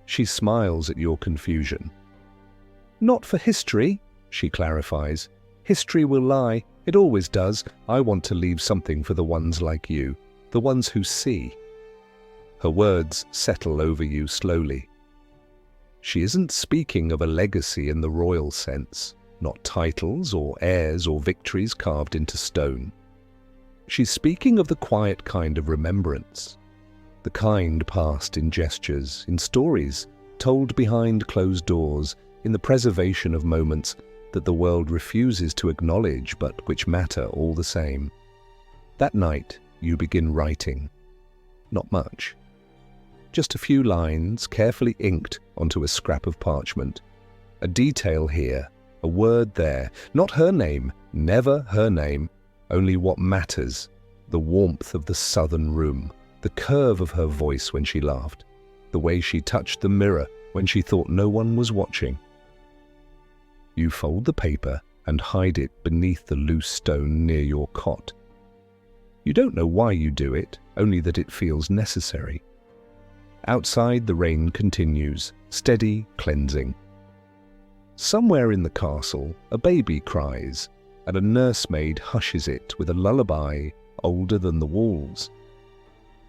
She smiles at your confusion. "Not for history," she clarifies. "History will lie. It always does. I want to leave something for the ones like you, the ones who see." Her words settle over you slowly. She isn't speaking of a legacy in the royal sense, not titles or heirs or victories carved into stone. She's speaking of the quiet kind of remembrance, the kind passed in gestures, in stories, told behind closed doors, in the preservation of moments that the world refuses to acknowledge but which matter all the same. That night, you begin writing. Not much. Just a few lines, carefully inked onto a scrap of parchment. A detail here, a word there, not her name, never her name, only what matters, the warmth of the southern room, the curve of her voice when she laughed, the way she touched the mirror when she thought no one was watching. You fold the paper and hide it beneath the loose stone near your cot. You don't know why you do it, only that it feels necessary. Outside, the rain continues, steady, cleansing. Somewhere in the castle, a baby cries, and a nursemaid hushes it with a lullaby older than the walls.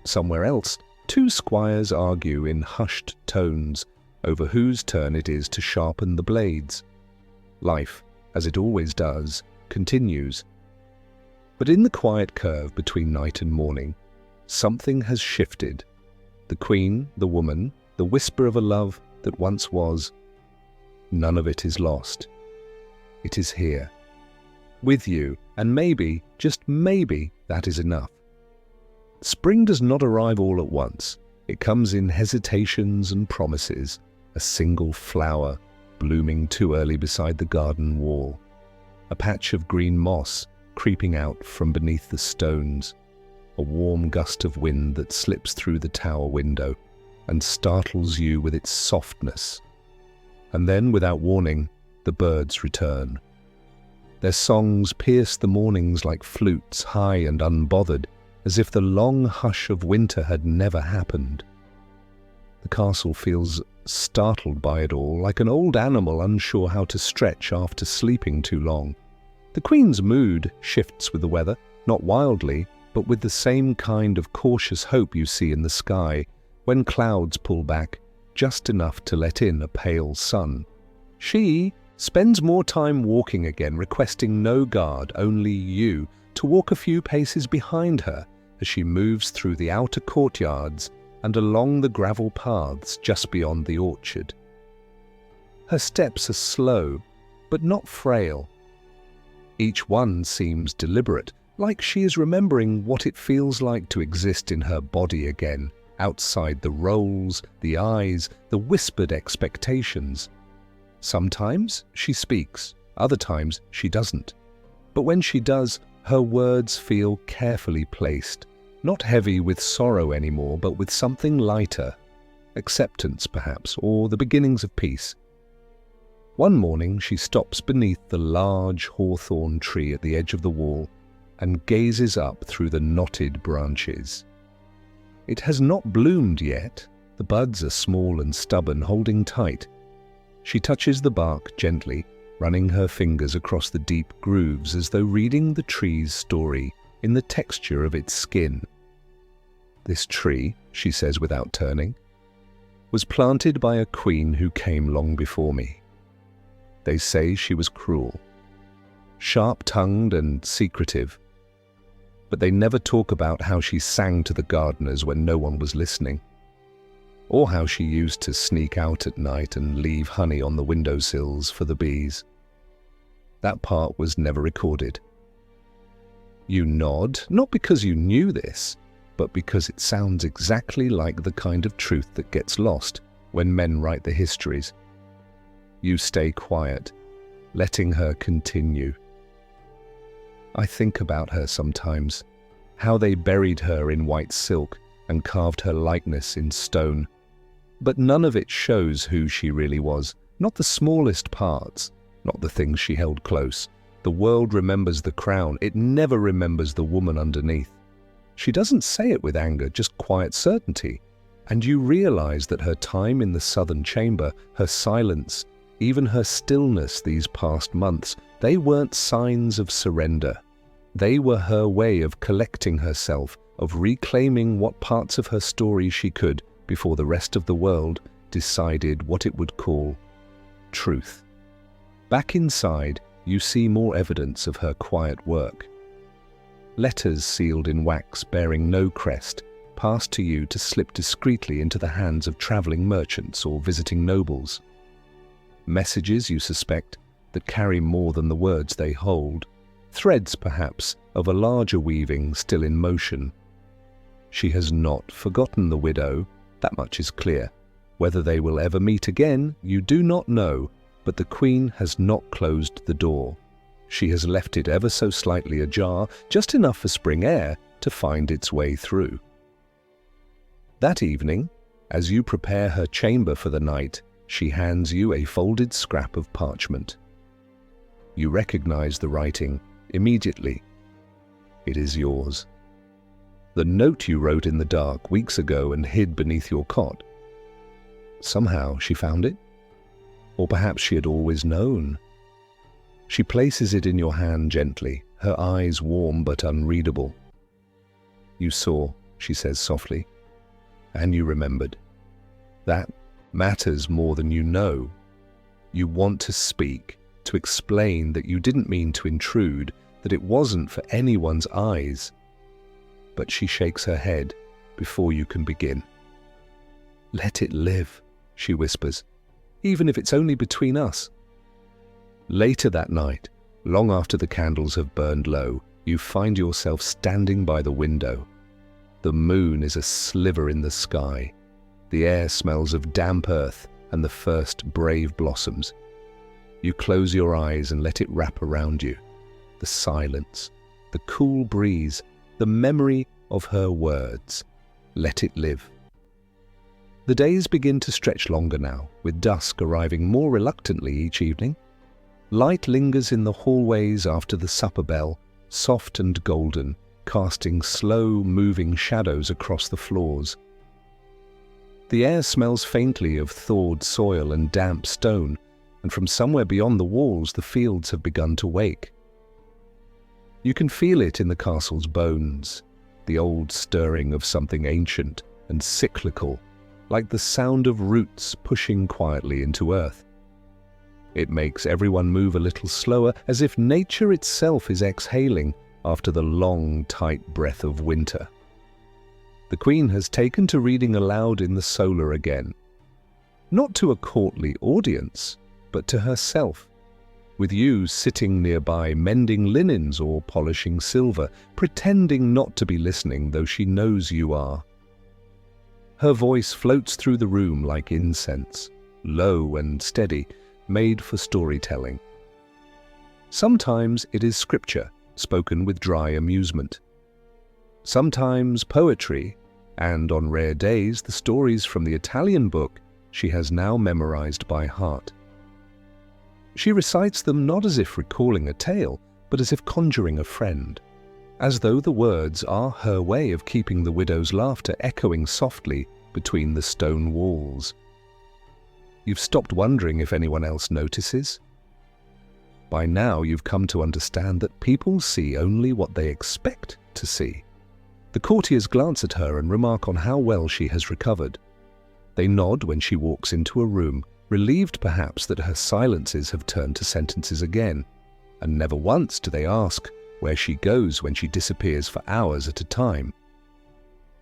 Somewhere else, two squires argue in hushed tones over whose turn it is to sharpen the blades. Life, as it always does, continues. But in the quiet curve between night and morning, something has shifted. The queen, the woman, the whisper of a love that once was. None of it is lost. It is here, with you, and maybe, just maybe, that is enough. Spring does not arrive all at once. It comes in hesitations and promises, a single flower blooming too early beside the garden wall, a patch of green moss creeping out from beneath the stones, a warm gust of wind that slips through the tower window and startles you with its softness. And then, without warning, the birds return. Their songs pierce the mornings like flutes, high and unbothered, as if the long hush of winter had never happened. The castle feels startled by it all, like an old animal unsure how to stretch after sleeping too long. The Queen's mood shifts with the weather, not wildly, but with the same kind of cautious hope you see in the sky when clouds pull back just enough to let in a pale sun. She spends more time walking again, requesting no guard, only you, to walk a few paces behind her as she moves through the outer courtyards and along the gravel paths just beyond the orchard. Her steps are slow, but not frail. Each one seems deliberate, like she is remembering what it feels like to exist in her body again, outside the roles, the eyes, the whispered expectations. Sometimes she speaks, other times she doesn't. But when she does, her words feel carefully placed, not heavy with sorrow anymore, but with something lighter, acceptance perhaps, or the beginnings of peace. One morning she stops beneath the large hawthorn tree at the edge of the wall and gazes up through the knotted branches. It has not bloomed yet. The buds are small and stubborn, holding tight. She touches the bark gently, running her fingers across the deep grooves as though reading the tree's story in the texture of its skin. This tree, she says without turning, was planted by a queen who came long before me. They say she was cruel, sharp-tongued and secretive, but they never talk about how she sang to the gardeners when no one was listening, or how she used to sneak out at night and leave honey on the windowsills for the bees. That part was never recorded. You nod, not because you knew this, but because it sounds exactly like the kind of truth that gets lost when men write the histories. You stay quiet, letting her continue. I think about her sometimes, how they buried her in white silk and carved her likeness in stone. But none of it shows who she really was, not the smallest parts, not the things she held close. The world remembers the crown, it never remembers the woman underneath. She doesn't say it with anger, just quiet certainty. And you realize that her time in the southern chamber, her silence, even her stillness these past months, they weren't signs of surrender. They were her way of collecting herself, of reclaiming what parts of her story she could before the rest of the world decided what it would call truth. Back inside, you see more evidence of her quiet work. Letters sealed in wax bearing no crest, passed to you to slip discreetly into the hands of traveling merchants or visiting nobles. Messages, you suspect, that carry more than the words they hold. Threads, perhaps, of a larger weaving still in motion. She has not forgotten the widow, that much is clear. Whether they will ever meet again, you do not know, but the Queen has not closed the door. She has left it ever so slightly ajar, just enough for spring air to find its way through. That evening, as you prepare her chamber for the night, she hands you a folded scrap of parchment. You recognize the writing immediately. It is yours. The note you wrote in the dark weeks ago and hid beneath your cot. Somehow she found it, or perhaps she had always known. She places it in your hand gently, her eyes warm but unreadable. You saw, she says softly, and you remembered. That matters more than you know. You want to speak, to explain that you didn't mean to intrude, that it wasn't for anyone's eyes. But she shakes her head before you can begin. Let it live, she whispers, even if it's only between us. Later that night, long after the candles have burned low, you find yourself standing by the window. The moon is a sliver in the sky, The air smells of damp earth and the first brave blossoms. You close your eyes and let it wrap around you. The silence, the cool breeze, the memory of her words. Let it live. The days begin to stretch longer now, with dusk arriving more reluctantly each evening. Light lingers in the hallways after the supper bell, soft and golden, casting slow, moving shadows across the floors. The air smells faintly of thawed soil and damp stone, and from somewhere beyond the walls the fields have begun to wake. You can feel it in the castle's bones, the old stirring of something ancient and cyclical, like the sound of roots pushing quietly into earth. It makes everyone move a little slower, as if nature itself is exhaling after the long, tight breath of winter. The Queen has taken to reading aloud in the solar again, not to a courtly audience, but to herself, with you sitting nearby mending linens or polishing silver, pretending not to be listening though she knows you are. Her voice floats through the room like incense, low and steady, made for storytelling. Sometimes it is scripture, spoken with dry amusement. Sometimes poetry, and on rare days the stories from the Italian book she has now memorized by heart. She recites them not as if recalling a tale, but as if conjuring a friend, as though the words are her way of keeping the widow's laughter echoing softly between the stone walls. You've stopped wondering if anyone else notices. By now you've come to understand that people see only what they expect to see. The courtiers glance at her and remark on how well she has recovered. They nod when she walks into a room, relieved perhaps that her silences have turned to sentences again, and never once do they ask where she goes when she disappears for hours at a time.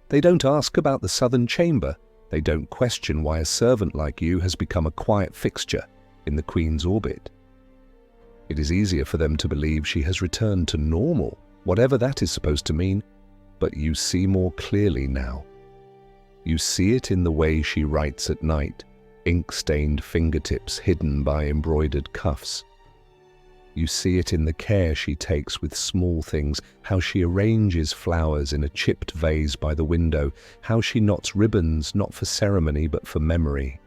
They don't ask about the southern chamber. They don't question why a servant like you has become a quiet fixture in the Queen's orbit. It is easier for them to believe she has returned to normal, whatever that is supposed to mean, but you see more clearly now. You see it in the way she writes at night, ink-stained fingertips hidden by embroidered cuffs. You see it in the care she takes with small things, how she arranges flowers in a chipped vase by the window, how she knots ribbons not for ceremony but for memory.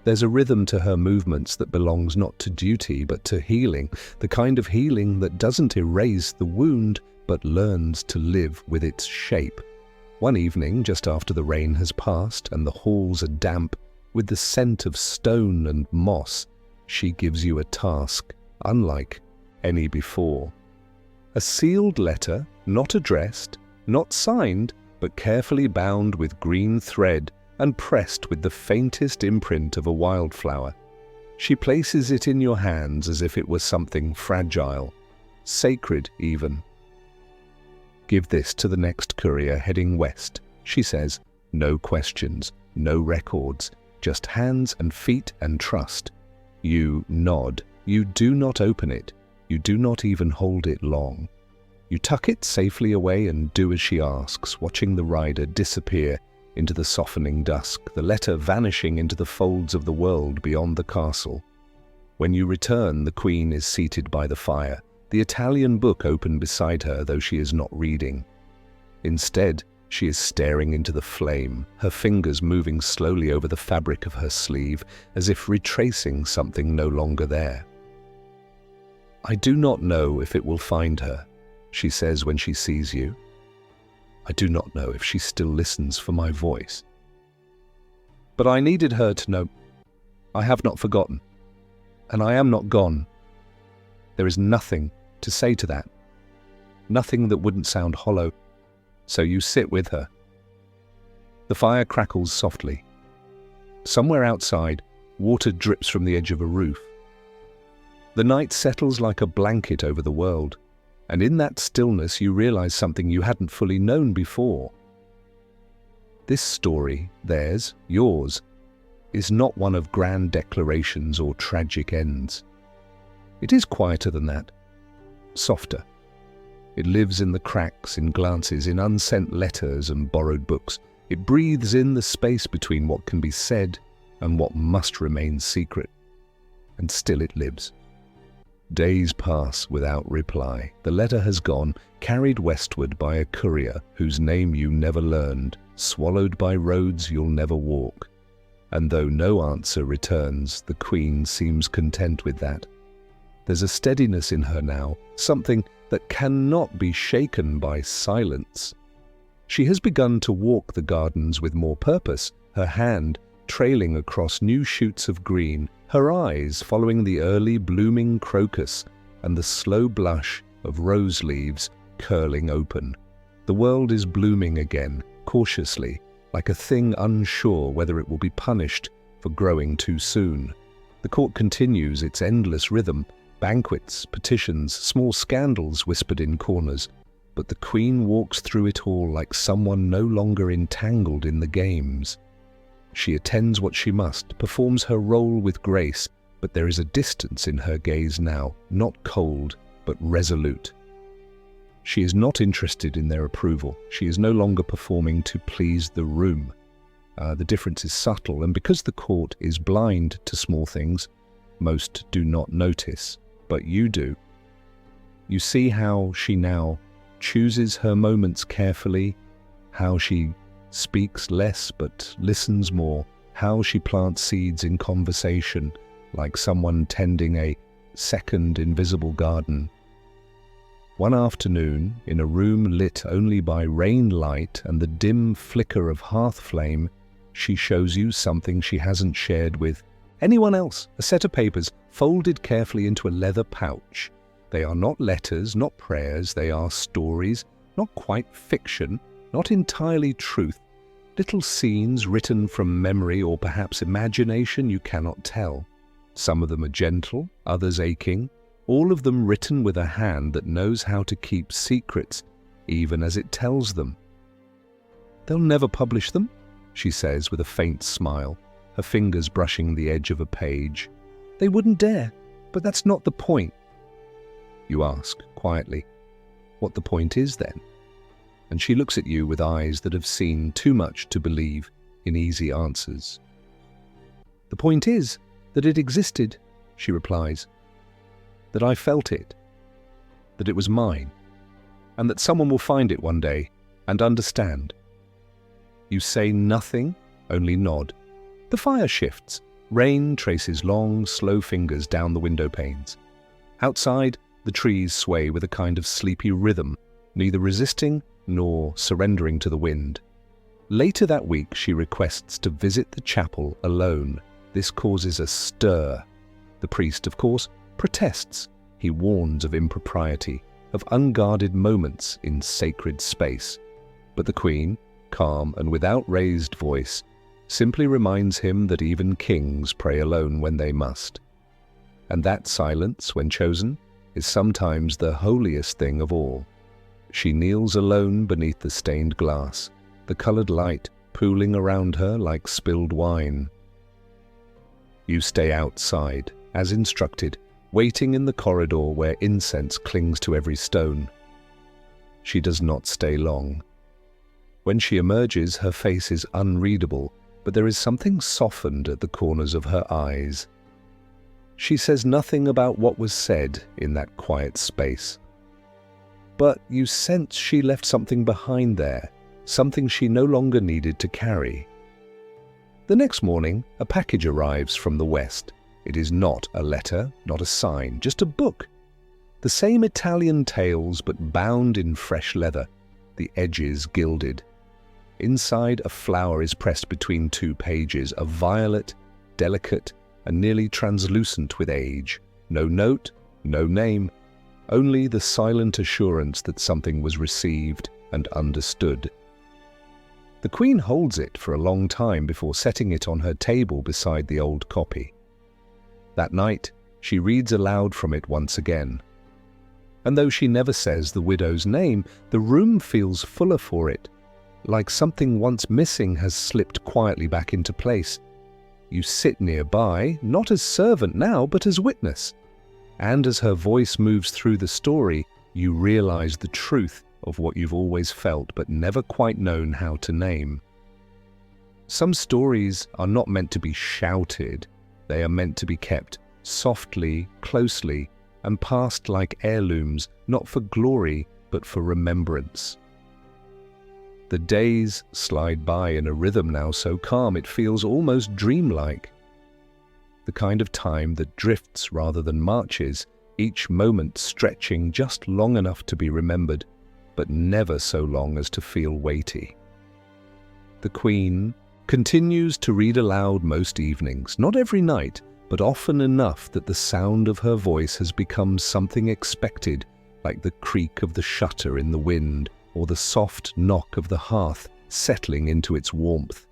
There's a rhythm to her movements that belongs not to duty but to healing, the kind of healing that doesn't erase the wound but learns to live with its shape. One evening, just after the rain has passed and the halls are damp, with the scent of stone and moss, she gives you a task unlike any before. A sealed letter, not addressed, not signed, but carefully bound with green thread and pressed with the faintest imprint of a wildflower. She places it in your hands as if it were something fragile, sacred even. Give this to the next courier heading west, she says. No questions, no records, just hands and feet and trust. You nod. You do not open it. You do not even hold it long. You tuck it safely away and do as she asks, watching the rider disappear into the softening dusk, the letter vanishing into the folds of the world beyond the castle. When you return, the Queen is seated by the fire, the Italian book open beside her, though she is not reading. Instead, she is staring into the flame, her fingers moving slowly over the fabric of her sleeve, as if retracing something no longer there. I do not know if it will find her, she says when she sees you. I do not know if she still listens for my voice. But I needed her to know I have not forgotten, and I am not gone. There is nothing to say to that, nothing that wouldn't sound hollow, so you sit with her. The fire crackles softly. Somewhere outside, water drips from the edge of a roof. The night settles like a blanket over the world, and in that stillness you realize something you hadn't fully known before. This story, theirs, yours, is not one of grand declarations or tragic ends. It is quieter than that, softer. It lives in the cracks, in glances, in unsent letters and borrowed books, It breathes in the space between what can be said and what must remain secret. And still it lives. Days pass without reply. The letter has gone, carried westward by a courier whose name you never learned, swallowed by roads you'll never walk. And though no answer returns, the Queen seems content with that. There's a steadiness in her now, something that cannot be shaken by silence. She has begun to walk the gardens with more purpose, her hand trailing across new shoots of green, her eyes following the early blooming crocus and the slow blush of rose leaves curling open. The world is blooming again, cautiously, like a thing unsure whether it will be punished for growing too soon. The court continues its endless rhythm, banquets, petitions, small scandals whispered in corners, but the Queen walks through it all like someone no longer entangled in the games. She attends what she must, performs her role with grace, but there is a distance in her gaze now, not cold, but resolute. She is not interested in their approval. She is no longer performing to please the room. The difference is subtle, and because the court is blind to small things, most do not notice, but you do. You see how she now chooses her moments carefully, how she speaks less but listens more, how she plants seeds in conversation like someone tending a second invisible garden. One afternoon, in a room lit only by rain light and the dim flicker of hearth flame, she shows you something she hasn't shared with anyone else, a set of papers folded carefully into a leather pouch. They are not letters, not prayers, they are stories, not quite fiction, not entirely truth, little scenes written from memory or perhaps imagination you cannot tell. Some of them are gentle, others aching, all of them written with a hand that knows how to keep secrets, even as it tells them. "They'll never publish them," she says with a faint smile, her fingers brushing the edge of a page. "They wouldn't dare, but that's not the point." You ask, quietly, what the point is then? And she looks at you with eyes that have seen too much to believe in easy answers. "The point is that it existed," she replies, "that I felt it, that it was mine, and that someone will find it one day and understand." You say nothing, only nod. The fire shifts. Rain traces long, slow fingers down the window panes. Outside, the trees sway with a kind of sleepy rhythm, neither resisting nor surrendering to the wind. Later that week, she requests to visit the chapel alone. This causes a stir. The priest, of course, protests. He warns of impropriety, of unguarded moments in sacred space. But the Queen, calm and without raised voice, simply reminds him that even kings pray alone when they must. And that silence, when chosen, is sometimes the holiest thing of all. She kneels alone beneath the stained glass, the colored light pooling around her like spilled wine. You stay outside, as instructed, waiting in the corridor where incense clings to every stone. She does not stay long. When she emerges, her face is unreadable, but there is something softened at the corners of her eyes. She says nothing about what was said in that quiet space. But you sense she left something behind there, something she no longer needed to carry. The next morning, a package arrives from the west. It is not a letter, not a sign, just a book. The same Italian tales, but bound in fresh leather, the edges gilded. Inside, a flower is pressed between two pages, a violet, delicate, and nearly translucent with age. No note, no name, only the silent assurance that something was received and understood. The Queen holds it for a long time before setting it on her table beside the old copy. That night, she reads aloud from it once again. And though she never says the widow's name, the room feels fuller for it, like something once missing has slipped quietly back into place. You sit nearby, not as servant now, but as witness. And as her voice moves through the story, you realize the truth of what you've always felt but never quite known how to name. Some stories are not meant to be shouted. They are meant to be kept softly, closely, and passed like heirlooms, not for glory, but for remembrance. The days slide by in a rhythm now so calm it feels almost dreamlike. The kind of time that drifts rather than marches, each moment stretching just long enough to be remembered, but never so long as to feel weighty. The Queen continues to read aloud most evenings, not every night, but often enough that the sound of her voice has become something expected, like the creak of the shutter in the wind or the soft knock of the hearth settling into its warmth.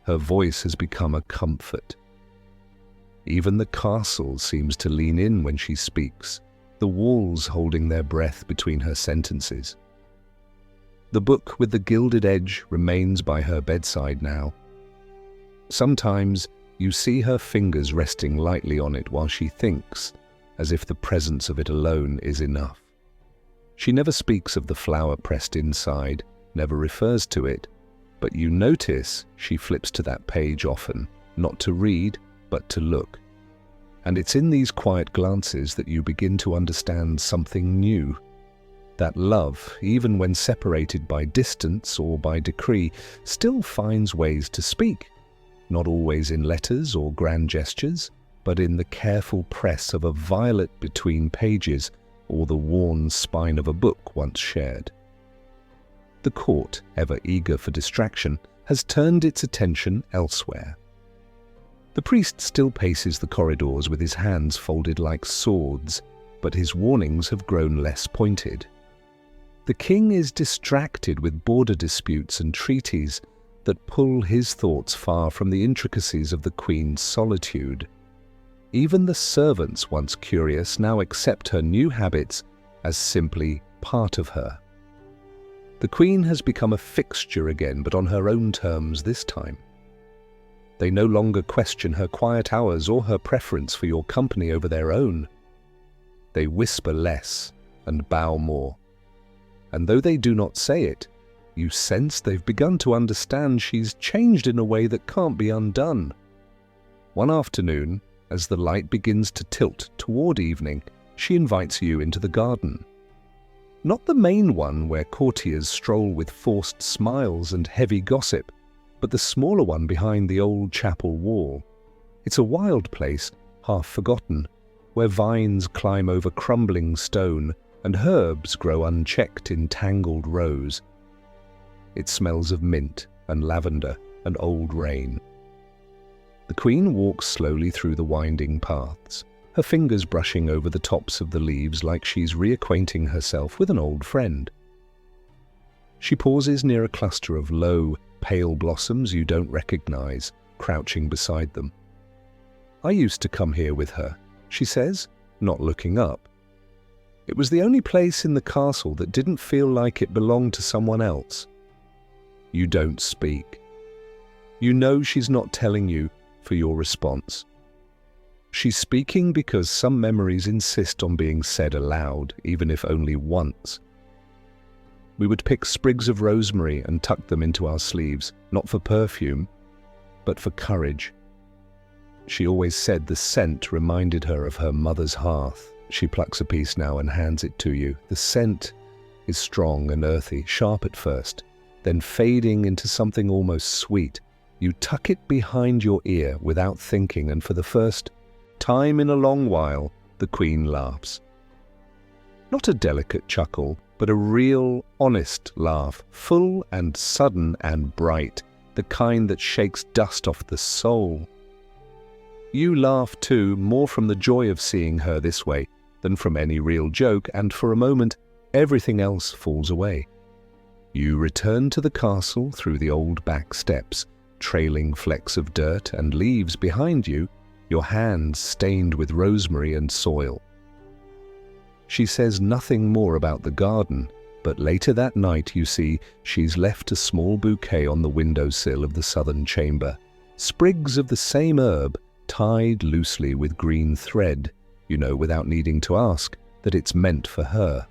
Her voice has become a comfort. Even the castle seems to lean in when she speaks, the walls holding their breath between her sentences. The book with the gilded edge remains by her bedside now. Sometimes you see her fingers resting lightly on it while she thinks, as if the presence of it alone is enough. She never speaks of the flower pressed inside, never refers to it, but you notice she flips to that page often, not to read, but to look. And it's in these quiet glances that you begin to understand something new. That love, even when separated by distance or by decree, still finds ways to speak, not always in letters or grand gestures, but in the careful press of a violet between pages or the worn spine of a book once shared. The court, ever eager for distraction, has turned its attention elsewhere. The priest still paces the corridors with his hands folded like swords, but his warnings have grown less pointed. The king is distracted with border disputes and treaties that pull his thoughts far from the intricacies of the queen's solitude. Even the servants, once curious, now accept her new habits as simply part of her. The queen has become a fixture again, but on her own terms this time. They no longer question her quiet hours or her preference for your company over their own. They whisper less and bow more. And though they do not say it, you sense they've begun to understand she's changed in a way that can't be undone. One afternoon, as the light begins to tilt toward evening, she invites you into the garden. Not the main one where courtiers stroll with forced smiles and heavy gossip, but the smaller one behind the old chapel wall. It's a wild place, half forgotten, where vines climb over crumbling stone and herbs grow unchecked in tangled rows. It smells of mint and lavender and old rain. The queen walks slowly through the winding paths, her fingers brushing over the tops of the leaves like she's reacquainting herself with an old friend. She pauses near a cluster of low, pale blossoms you don't recognize, crouching beside them. "I used to come here with her," she says, not looking up. "It was the only place in the castle that didn't feel like it belonged to someone else." You don't speak. You know she's not telling you for your response. She's speaking because some memories insist on being said aloud, even if only once. We would pick sprigs of rosemary and tuck them into our sleeves, not for perfume, but for courage. She always said the scent reminded her of her mother's hearth. She plucks a piece now and hands it to you. The scent is strong and earthy, sharp at first, then fading into something almost sweet. You tuck it behind your ear without thinking, and for the first time in a long while, the queen laughs. Not a delicate chuckle, but a real, honest laugh, full and sudden and bright, the kind that shakes dust off the soul. You laugh too, more from the joy of seeing her this way than from any real joke, and for a moment, everything else falls away. You return to the castle through the old back steps, trailing flecks of dirt and leaves behind you, your hands stained with rosemary and soil. She says nothing more about the garden, but later that night you see she's left a small bouquet on the windowsill of the southern chamber, sprigs of the same herb tied loosely with green thread. You know without needing to ask that it's meant for her.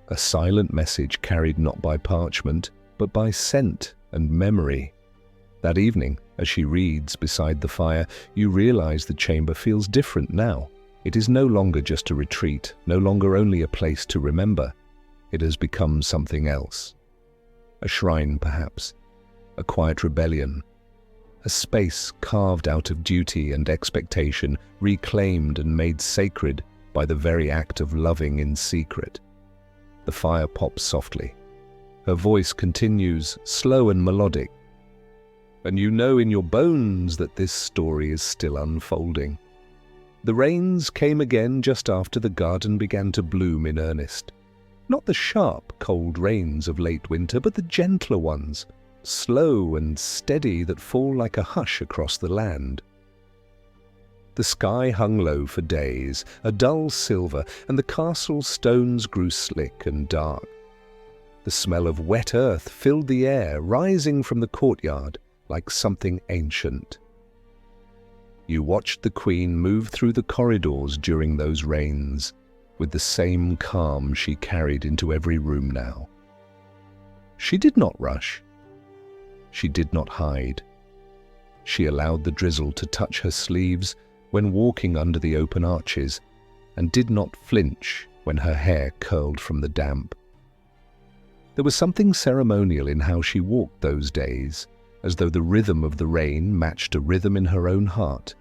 A silent message carried not by parchment, but by scent and memory. That evening, as she reads beside the fire, you realize the chamber feels different now. It is no longer just a retreat, no longer only a place to remember. It has become something else. A shrine, perhaps. A quiet rebellion. A space carved out of duty and expectation, reclaimed and made sacred by the very act of loving in secret. The fire pops softly. Her voice continues, slow and melodic. And you know in your bones that this story is still unfolding. The rains came again just after the garden began to bloom in earnest. Not the sharp, cold rains of late winter, but the gentler ones, slow and steady, that fall like a hush across the land. The sky hung low for days, a dull silver, and the castle's stones grew slick and dark. The smell of wet earth filled the air, rising from the courtyard like something ancient. You watched the Queen move through the corridors during those rains, with the same calm she carried into every room now. She did not rush. She did not hide. She allowed the drizzle to touch her sleeves when walking under the open arches, and did not flinch when her hair curled from the damp. There was something ceremonial in how she walked those days, as though the rhythm of the rain matched a rhythm in her own heart,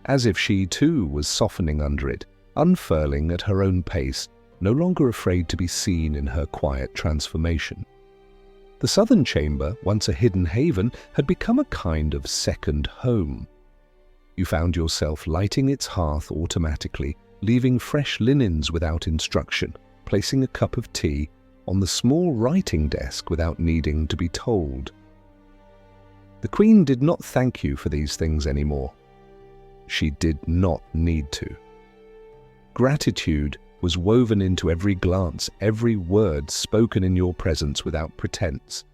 as if she too was softening under it, unfurling at her own pace, no longer afraid to be seen in her quiet transformation. The southern chamber, once a hidden haven, had become a kind of second home. You found yourself lighting its hearth automatically, leaving fresh linens without instruction, placing a cup of tea on the small writing desk without needing to be told. The Queen did not thank you for these things anymore. She did not need to. Gratitude was woven into every glance, every word spoken in your presence without pretense.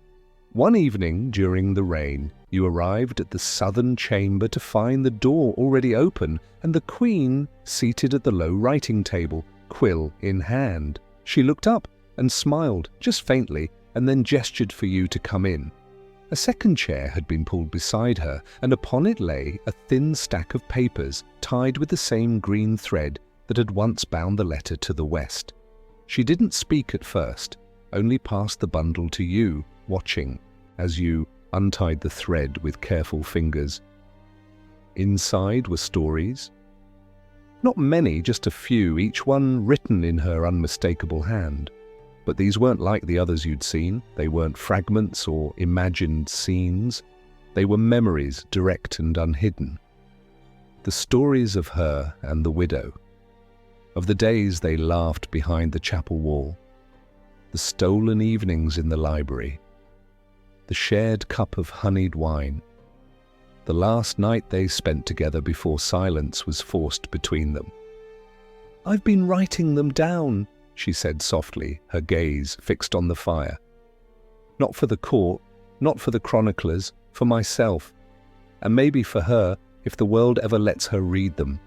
One evening during the rain, you arrived at the southern chamber to find the door already open and the Queen seated at the low writing table, quill in hand. She looked up and smiled, just faintly, and then gestured for you to come in. A second chair had been pulled beside her, and upon it lay a thin stack of papers tied with the same green thread that had once bound the letter to the west. She didn't speak at first, only passed the bundle to you, watching, as you untied the thread with careful fingers. Inside were stories. Not many, just a few, each one written in her unmistakable hand. But these weren't like the others you'd seen. They weren't fragments or imagined scenes. They were memories, direct and unhidden. The stories of her and the widow, of the days they laughed behind the chapel wall, the stolen evenings in the library, the shared cup of honeyed wine, the last night they spent together before silence was forced between them. "I've been writing them down," she said softly, her gaze fixed on the fire. "Not for the court, not for the chroniclers, for myself, and maybe for her, if the world ever lets her read them."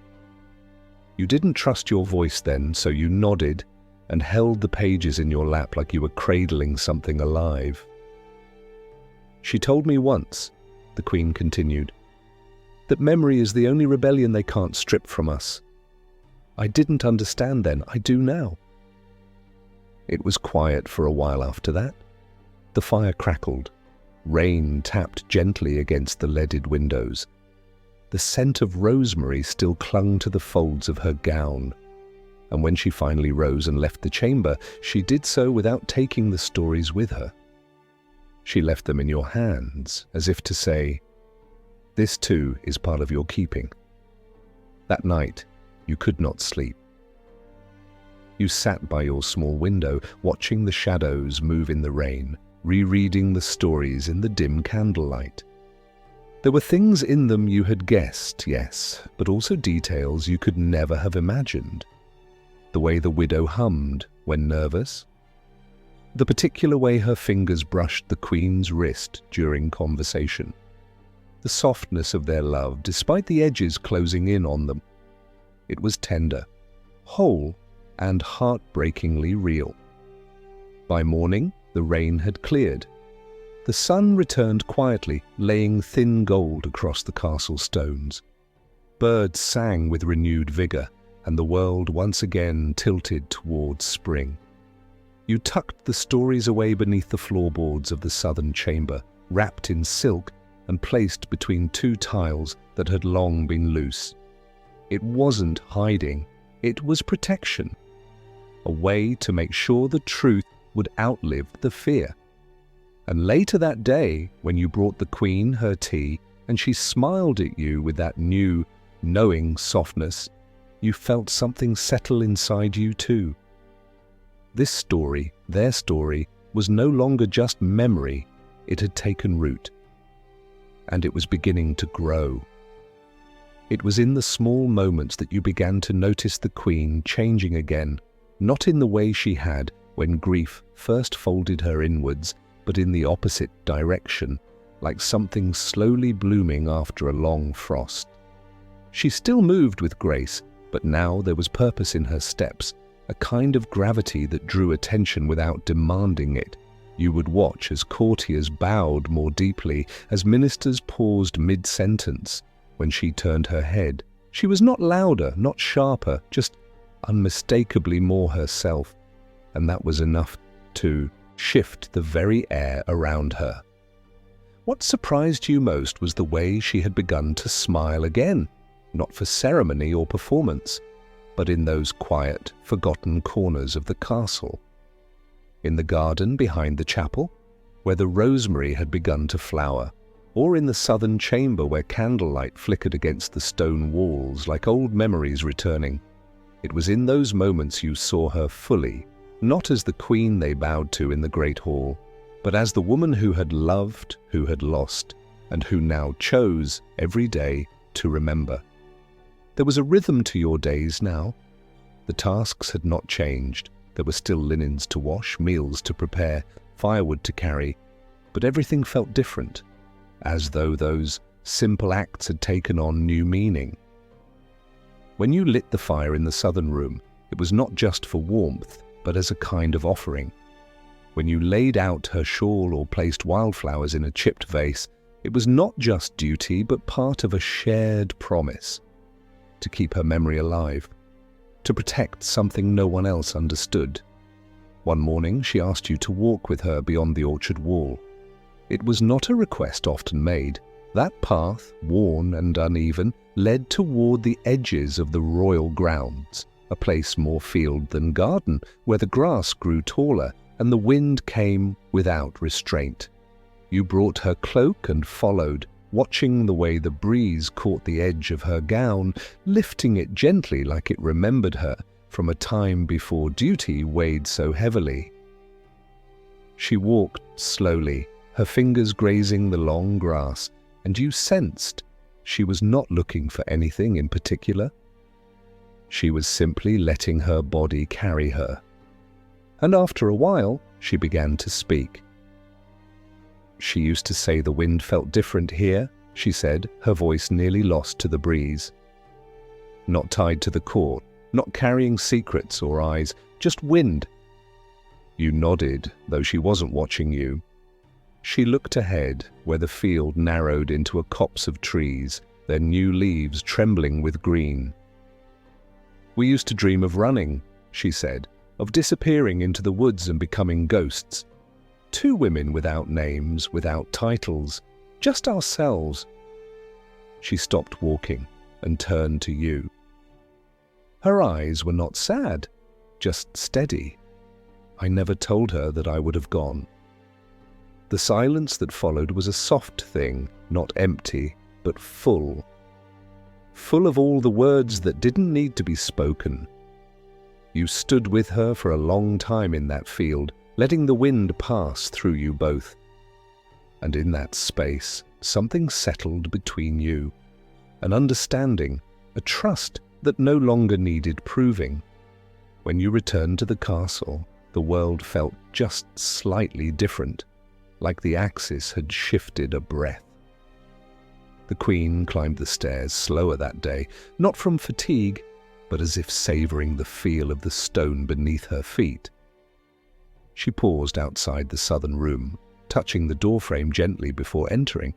You didn't trust your voice then, so you nodded and held the pages in your lap like you were cradling something alive. "She told me once," the Queen continued, "that memory is the only rebellion they can't strip from us. I didn't understand then, I do now." It was quiet for a while after that. The fire crackled. Rain tapped gently against the leaded windows. The scent of rosemary still clung to the folds of her gown. And when she finally rose and left the chamber, she did so without taking the stories with her. She left them in your hands, as if to say, "This too is part of your keeping." That night, you could not sleep. You sat by your small window, watching the shadows move in the rain, rereading the stories in the dim candlelight. There were things in them you had guessed, yes, but also details you could never have imagined. The way the widow hummed when nervous. The particular way her fingers brushed the Queen's wrist during conversation. The softness of their love, despite the edges closing in on them. It was tender, whole, and heartbreakingly real. By morning, the rain had cleared. The sun returned quietly, laying thin gold across the castle stones. Birds sang with renewed vigor, and the world once again tilted towards spring. You tucked the stories away beneath the floorboards of the southern chamber, wrapped in silk and placed between two tiles that had long been loose. It wasn't hiding, it was protection. A way to make sure the truth would outlive the fear. And later that day, when you brought the Queen her tea and she smiled at you with that new, knowing softness, you felt something settle inside you too. This story, their story, was no longer just memory, it had taken root. And it was beginning to grow. It was in the small moments that you began to notice the Queen changing again, not in the way she had when grief first folded her inwards, but in the opposite direction, like something slowly blooming after a long frost. She still moved with grace, but now there was purpose in her steps, a kind of gravity that drew attention without demanding it. You would watch as courtiers bowed more deeply, as ministers paused mid-sentence. When she turned her head, she was not louder, not sharper, just unmistakably more herself, and that was enough to shift the very air around her. What surprised you most was the way she had begun to smile again, not for ceremony or performance, but in those quiet, forgotten corners of the castle. In the garden behind the chapel, where the rosemary had begun to flower, or in the southern chamber where candlelight flickered against the stone walls like old memories returning. It was in those moments you saw her fully, not as the Queen they bowed to in the great hall, but as the woman who had loved, who had lost, and who now chose, every day, to remember. There was a rhythm to your days now. The tasks had not changed. There were still linens to wash, meals to prepare, firewood to carry, but everything felt different, as though those simple acts had taken on new meaning. When you lit the fire in the southern room, it was not just for warmth, but as a kind of offering. When you laid out her shawl or placed wildflowers in a chipped vase, it was not just duty, but part of a shared promise. To keep her memory alive, to protect something no one else understood. One morning she asked you to walk with her beyond the orchard wall. It was not a request often made. That path, worn and uneven, led toward the edges of the royal grounds, a place more field than garden, where the grass grew taller and the wind came without restraint. You brought her cloak and followed, watching the way the breeze caught the edge of her gown, lifting it gently like it remembered her from a time before duty weighed so heavily. She walked slowly, her fingers grazing the long grass, and you sensed she was not looking for anything in particular. She was simply letting her body carry her. And after a while, she began to speak. She used to say the wind felt different here, she said, her voice nearly lost to the breeze. Not tied to the court, not carrying secrets or eyes, just wind. You nodded, though she wasn't watching you. She looked ahead, where the field narrowed into a copse of trees, their new leaves trembling with green. We used to dream of running, she said, of disappearing into the woods and becoming ghosts. Two women without names, without titles, just ourselves. She stopped walking and turned to you. Her eyes were not sad, just steady. I never told her that I would have gone. The silence that followed was a soft thing, not empty, but full. Full of all the words that didn't need to be spoken. You stood with her for a long time in that field, letting the wind pass through you both. And in that space, something settled between you. An understanding, a trust that no longer needed proving. When you returned to the castle, the world felt just slightly different, like the axis had shifted a breath. The Queen climbed the stairs slower that day, not from fatigue, but as if savouring the feel of the stone beneath her feet. She paused outside the southern room, touching the doorframe gently before entering,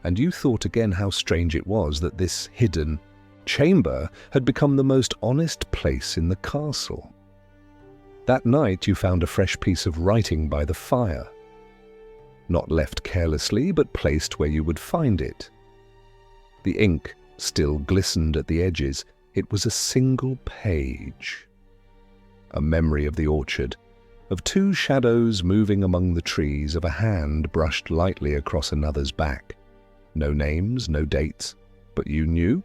and you thought again how strange it was that this hidden chamber had become the most honest place in the castle. That night you found a fresh piece of writing by the fire, not left carelessly but placed where you would find it. The ink still glistened at the edges. It was a single page. A memory of the orchard, of two shadows moving among the trees, of a hand brushed lightly across another's back. No names, no dates, but you knew.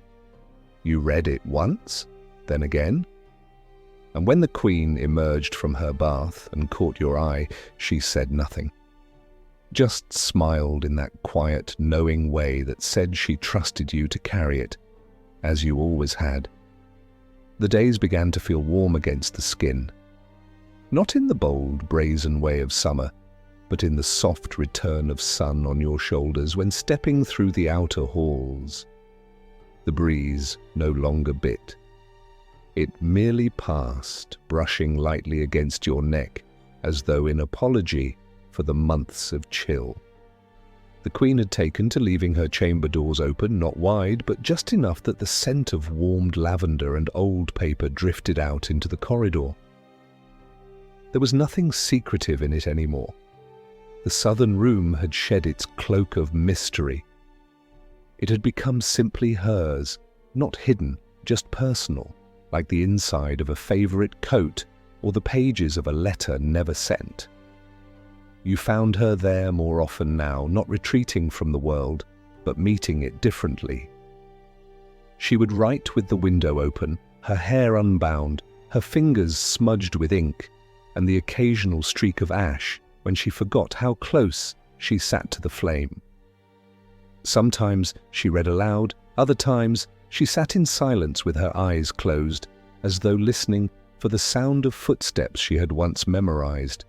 You read it once, then again. And when the Queen emerged from her bath and caught your eye, she said nothing. Just smiled in that quiet, knowing way that said she trusted you to carry it, as you always had. The days began to feel warm against the skin. Not in the bold, brazen way of summer, but in the soft return of sun on your shoulders when stepping through the outer halls. The breeze no longer bit. It merely passed, brushing lightly against your neck, as though in apology for the months of chill. The Queen had taken to leaving her chamber doors open, not wide, but just enough that the scent of warmed lavender and old paper drifted out into the corridor. There was nothing secretive in it anymore. The southern room had shed its cloak of mystery. It had become simply hers, not hidden, just personal, like the inside of a favorite coat or the pages of a letter never sent. You found her there more often now, not retreating from the world, but meeting it differently. She would write with the window open, her hair unbound, her fingers smudged with ink, and the occasional streak of ash when she forgot how close she sat to the flame. Sometimes she read aloud, other times she sat in silence with her eyes closed, as though listening for the sound of footsteps she had once memorized.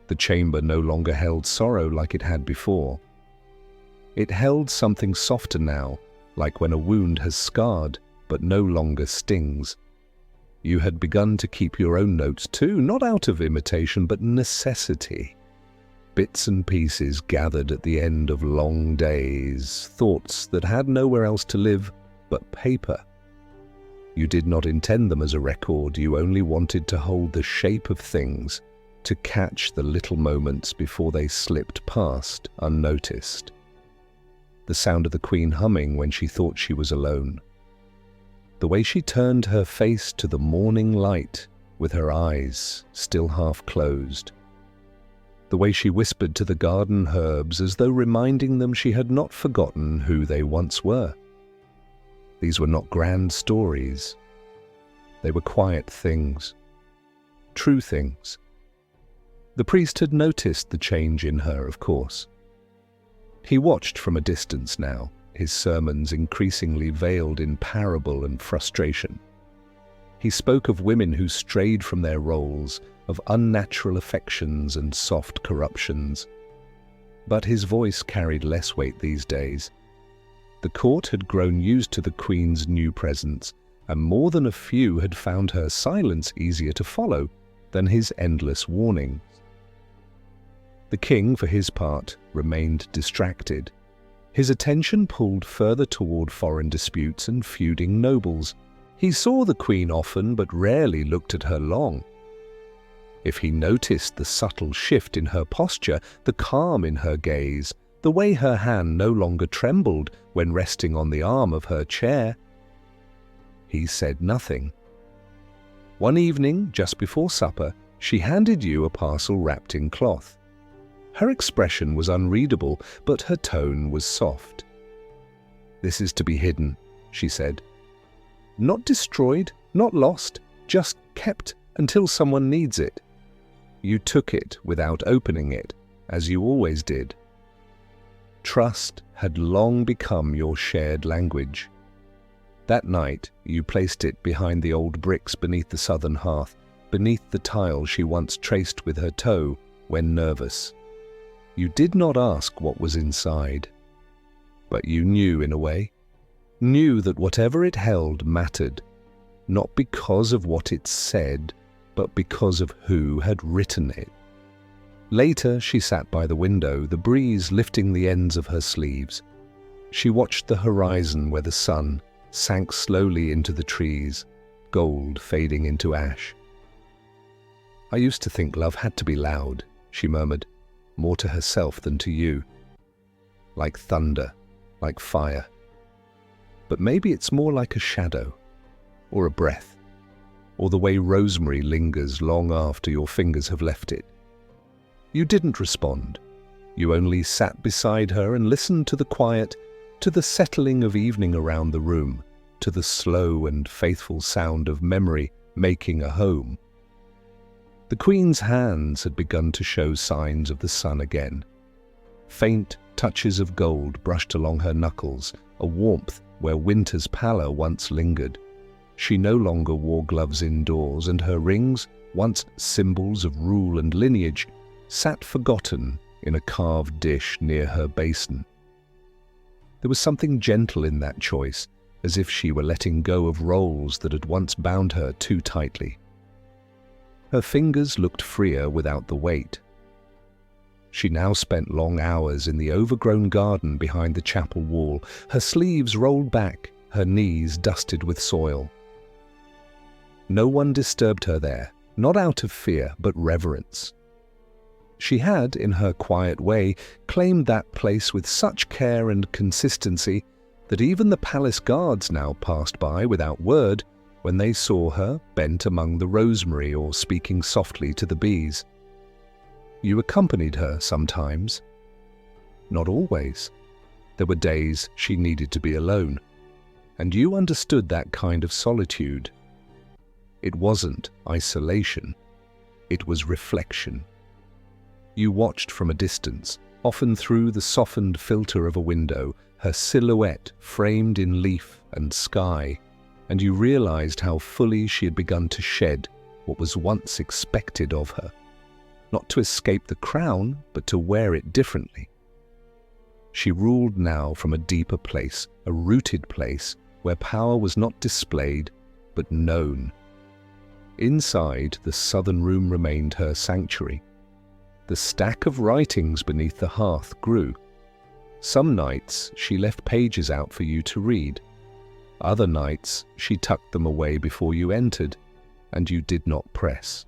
The chamber no longer held sorrow like it had before. It held something softer now, like when a wound has scarred but no longer stings. You had begun to keep your own notes too, not out of imitation but necessity. Bits and pieces gathered at the end of long days, thoughts that had nowhere else to live but paper. You did not intend them as a record, you only wanted to hold the shape of things, to catch the little moments before they slipped past unnoticed. The sound of the Queen humming when she thought she was alone. The way she turned her face to the morning light with her eyes still half closed. The way she whispered to the garden herbs as though reminding them she had not forgotten who they once were. These were not grand stories. They were quiet things, true things. The priest had noticed the change in her, of course. He watched from a distance now, his sermons increasingly veiled in parable and frustration. He spoke of women who strayed from their roles, of unnatural affections and soft corruptions. But his voice carried less weight these days. The court had grown used to the Queen's new presence, and more than a few had found her silence easier to follow than his endless warnings. The king, for his part, remained distracted. His attention pulled further toward foreign disputes and feuding nobles. He saw the Queen often, but rarely looked at her long. If he noticed the subtle shift in her posture, the calm in her gaze, the way her hand no longer trembled when resting on the arm of her chair, he said nothing. One evening, just before supper, she handed you a parcel wrapped in cloth. Her expression was unreadable, but her tone was soft. "This is to be hidden," she said. "Not destroyed, not lost, just kept until someone needs it." You took it without opening it, as you always did. Trust had long become your shared language. That night, you placed it behind the old bricks beneath the southern hearth, beneath the tile she once traced with her toe when nervous. You did not ask what was inside, but you knew in a way, knew that whatever it held mattered, not because of what it said, but because of who had written it. Later, she sat by the window, the breeze lifting the ends of her sleeves. She watched the horizon where the sun sank slowly into the trees, gold fading into ash. "I used to think love had to be loud," she murmured, more to herself than to you. "Like thunder, like fire. But maybe it's more like a shadow, or a breath, or the way rosemary lingers long after your fingers have left it." You didn't respond. You only sat beside her and listened to the quiet, to the settling of evening around the room, to the slow and faithful sound of memory making a home. The Queen's hands had begun to show signs of the sun again. Faint touches of gold brushed along her knuckles, a warmth where winter's pallor once lingered. She no longer wore gloves indoors, and her rings, once symbols of rule and lineage, sat forgotten in a carved dish near her basin. There was something gentle in that choice, as if she were letting go of roles that had once bound her too tightly. Her fingers looked freer without the weight. She now spent long hours in the overgrown garden behind the chapel wall, her sleeves rolled back, her knees dusted with soil. No one disturbed her there, not out of fear, but reverence. She had, in her quiet way, claimed that place with such care and consistency that even the palace guards now passed by without word when they saw her bent among the rosemary or speaking softly to the bees. You accompanied her sometimes. Not always. There were days she needed to be alone, and you understood that kind of solitude. It wasn't isolation. It was reflection. You watched from a distance, often through the softened filter of a window, her silhouette framed in leaf and sky, and you realized how fully she had begun to shed what was once expected of her. Not to escape the crown, but to wear it differently. She ruled now from a deeper place, a rooted place, where power was not displayed, but known. Inside, the southern room remained her sanctuary. The stack of writings beneath the hearth grew. Some nights she left pages out for you to read. Other nights she tucked them away before you entered, and you did not press.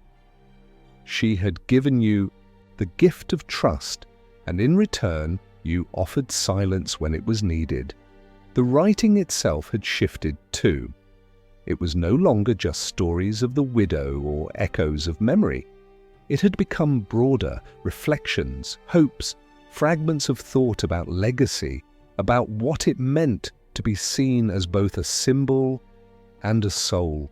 She had given you the gift of trust, and in return you offered silence when it was needed. The writing itself had shifted too. It was no longer just stories of the widow or echoes of memory. It had become broader, reflections, hopes, fragments of thought about legacy, about what it meant to be seen as both a symbol and a soul.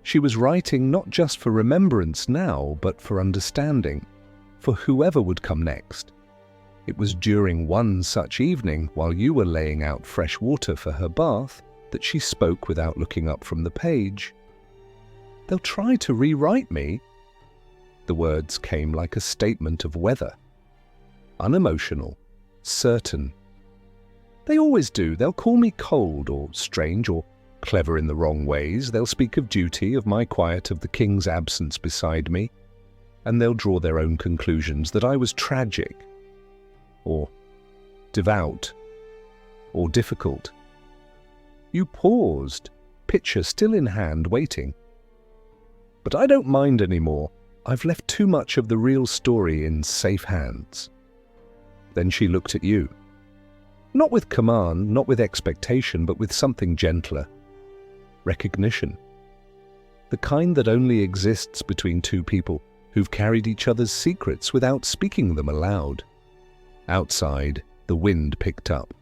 She was writing not just for remembrance now, but for understanding, for whoever would come next. It was during one such evening, while you were laying out fresh water for her bath, that she spoke without looking up from the page. "They'll try to rewrite me." The words came like a statement of weather. Unemotional, certain. "They always do. They'll call me cold or strange or clever in the wrong ways. They'll speak of duty, of my quiet, of the king's absence beside me. And they'll draw their own conclusions that I was tragic, or devout, or difficult." You paused, pitcher still in hand, waiting. "But I don't mind anymore. I've left too much of the real story in safe hands." Then she looked at you. Not with command, not with expectation, but with something gentler. Recognition. The kind that only exists between two people who've carried each other's secrets without speaking them aloud. Outside, the wind picked up.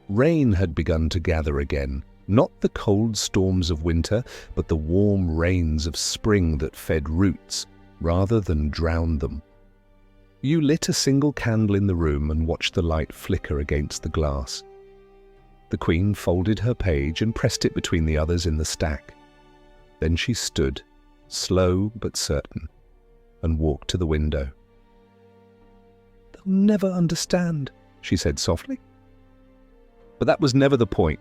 Rain had begun to gather again, not the cold storms of winter, but the warm rains of spring that fed roots rather than drowned them. You lit a single candle in the room and watched the light flicker against the glass. The Queen folded her page and pressed it between the others in the stack. Then she stood, slow but certain, and walked to the window. "They'll never understand," she said softly. "But that was never the point."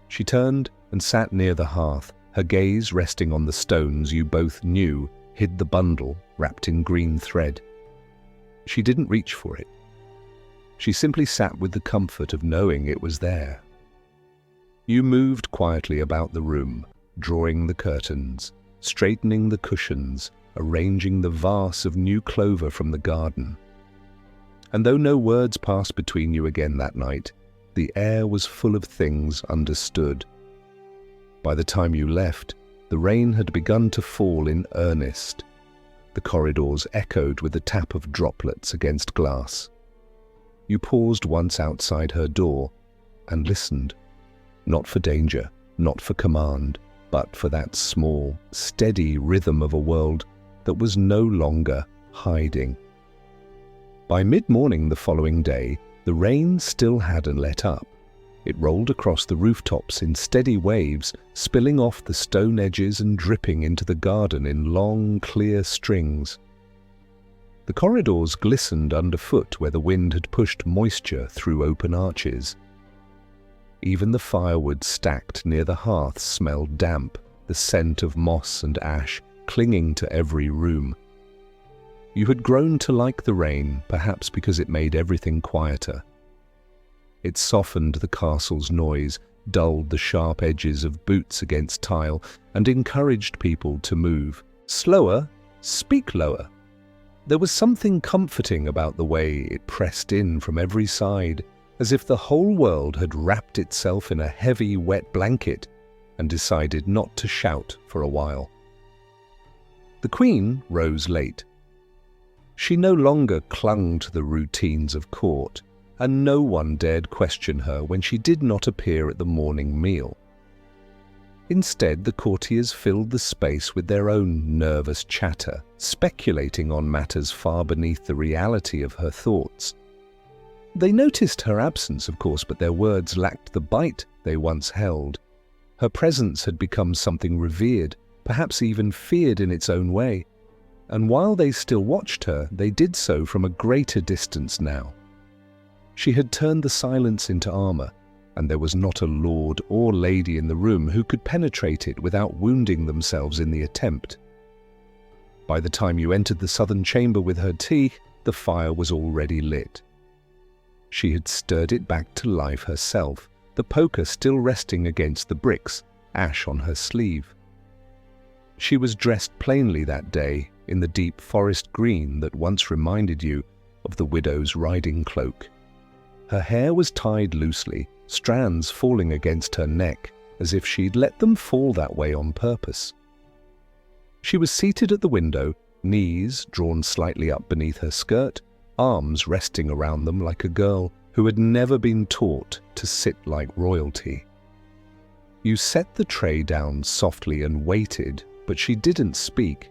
She turned and sat near the hearth, her gaze resting on the stones you both knew hid the bundle wrapped in green thread. She didn't reach for it. She simply sat with the comfort of knowing it was there. You moved quietly about the room, drawing the curtains, straightening the cushions, arranging the vase of new clover from the garden. And though no words passed between you again that night, the air was full of things understood. By the time you left, the rain had begun to fall in earnest. The corridors echoed with the tap of droplets against glass. You paused once outside her door and listened, not for danger, not for command, but for that small, steady rhythm of a world that was no longer hiding. By mid-morning the following day, the rain still hadn't let up. It rolled across the rooftops in steady waves, spilling off the stone edges and dripping into the garden in long, clear strings. The corridors glistened underfoot where the wind had pushed moisture through open arches. Even the firewood stacked near the hearth smelled damp, the scent of moss and ash clinging to every room. You had grown to like the rain, perhaps because it made everything quieter. It softened the castle's noise, dulled the sharp edges of boots against tile, and encouraged people to move. Slower, speak lower. There was something comforting about the way it pressed in from every side, as if the whole world had wrapped itself in a heavy, wet blanket and decided not to shout for a while. The Queen rose late. She no longer clung to the routines of court, and no one dared question her when she did not appear at the morning meal. Instead, the courtiers filled the space with their own nervous chatter, speculating on matters far beneath the reality of her thoughts. They noticed her absence, of course, but their words lacked the bite they once held. Her presence had become something revered, perhaps even feared in its own way, and while they still watched her, they did so from a greater distance now. She had turned the silence into armor, and there was not a lord or lady in the room who could penetrate it without wounding themselves in the attempt. By the time you entered the southern chamber with her tea, the fire was already lit. She had stirred it back to life herself, the poker still resting against the bricks, ash on her sleeve. She was dressed plainly that day in the deep forest green that once reminded you of the widow's riding cloak. Her hair was tied loosely, strands falling against her neck, as if she'd let them fall that way on purpose. She was seated at the window, knees drawn slightly up beneath her skirt, arms resting around them like a girl who had never been taught to sit like royalty. You set the tray down softly and waited, but she didn't speak.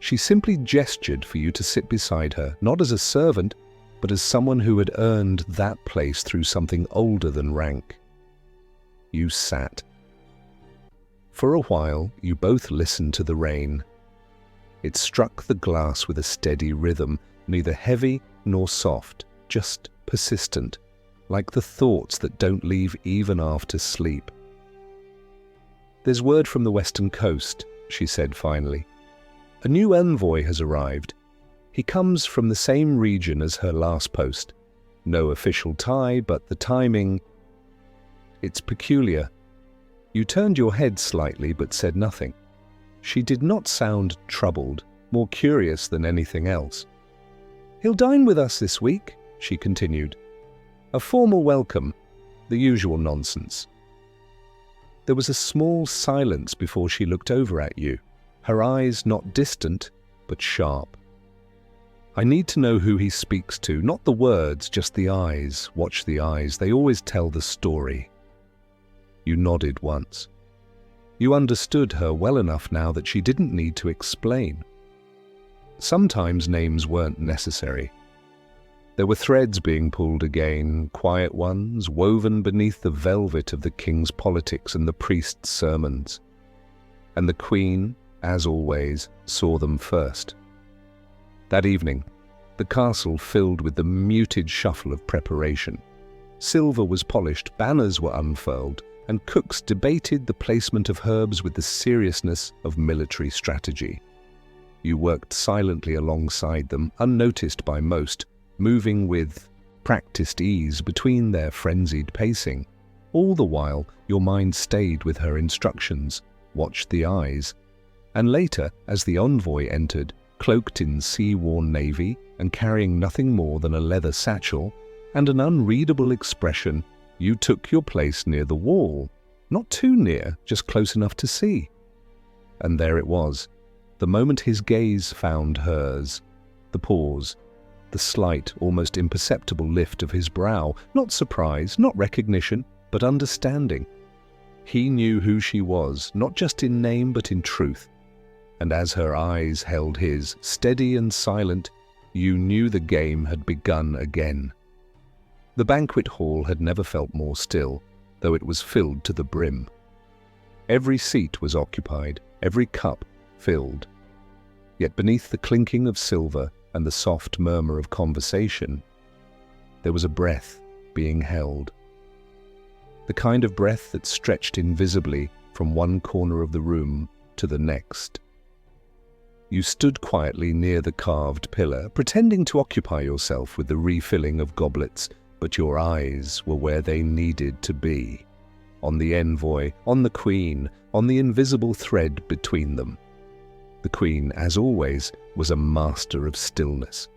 She simply gestured for you to sit beside her, not as a servant, but as someone who had earned that place through something older than rank. You sat. For a while, you both listened to the rain. It struck the glass with a steady rhythm, neither heavy nor soft, just persistent, like the thoughts that don't leave even after sleep. "There's word from the western coast," she said finally. "A new envoy has arrived. He comes from the same region as her last post. No official tie, but the timing... It's peculiar." You turned your head slightly but said nothing. She did not sound troubled, more curious than anything else. "He'll dine with us this week," she continued. "A formal welcome, the usual nonsense." There was a small silence before she looked over at you, her eyes not distant, but sharp. "I need to know who he speaks to, not the words, just the eyes. Watch the eyes, they always tell the story." You nodded once. You understood her well enough now that she didn't need to explain. Sometimes names weren't necessary. There were threads being pulled again, quiet ones, woven beneath the velvet of the king's politics and the priest's sermons. And the Queen, as always, saw them first. That evening, the castle filled with the muted shuffle of preparation. Silver was polished, banners were unfurled, and cooks debated the placement of herbs with the seriousness of military strategy. You worked silently alongside them, unnoticed by most, moving with practiced ease between their frenzied pacing. All the while, your mind stayed with her instructions, watched the eyes, and later, as the envoy entered, cloaked in sea-worn navy and carrying nothing more than a leather satchel and an unreadable expression, you took your place near the wall, not too near, just close enough to see. And there it was, the moment his gaze found hers, the pause, the slight, almost imperceptible lift of his brow, not surprise, not recognition, but understanding. He knew who she was, not just in name but in truth. And as her eyes held his, steady and silent, you knew the game had begun again. The banquet hall had never felt more still, though it was filled to the brim. Every seat was occupied, every cup filled. Yet beneath the clinking of silver and the soft murmur of conversation, there was a breath being held. The kind of breath that stretched invisibly from one corner of the room to the next. You stood quietly near the carved pillar, pretending to occupy yourself with the refilling of goblets, but your eyes were where they needed to be. On the envoy, on the queen, on the invisible thread between them. The queen, as always, was a master of stillness.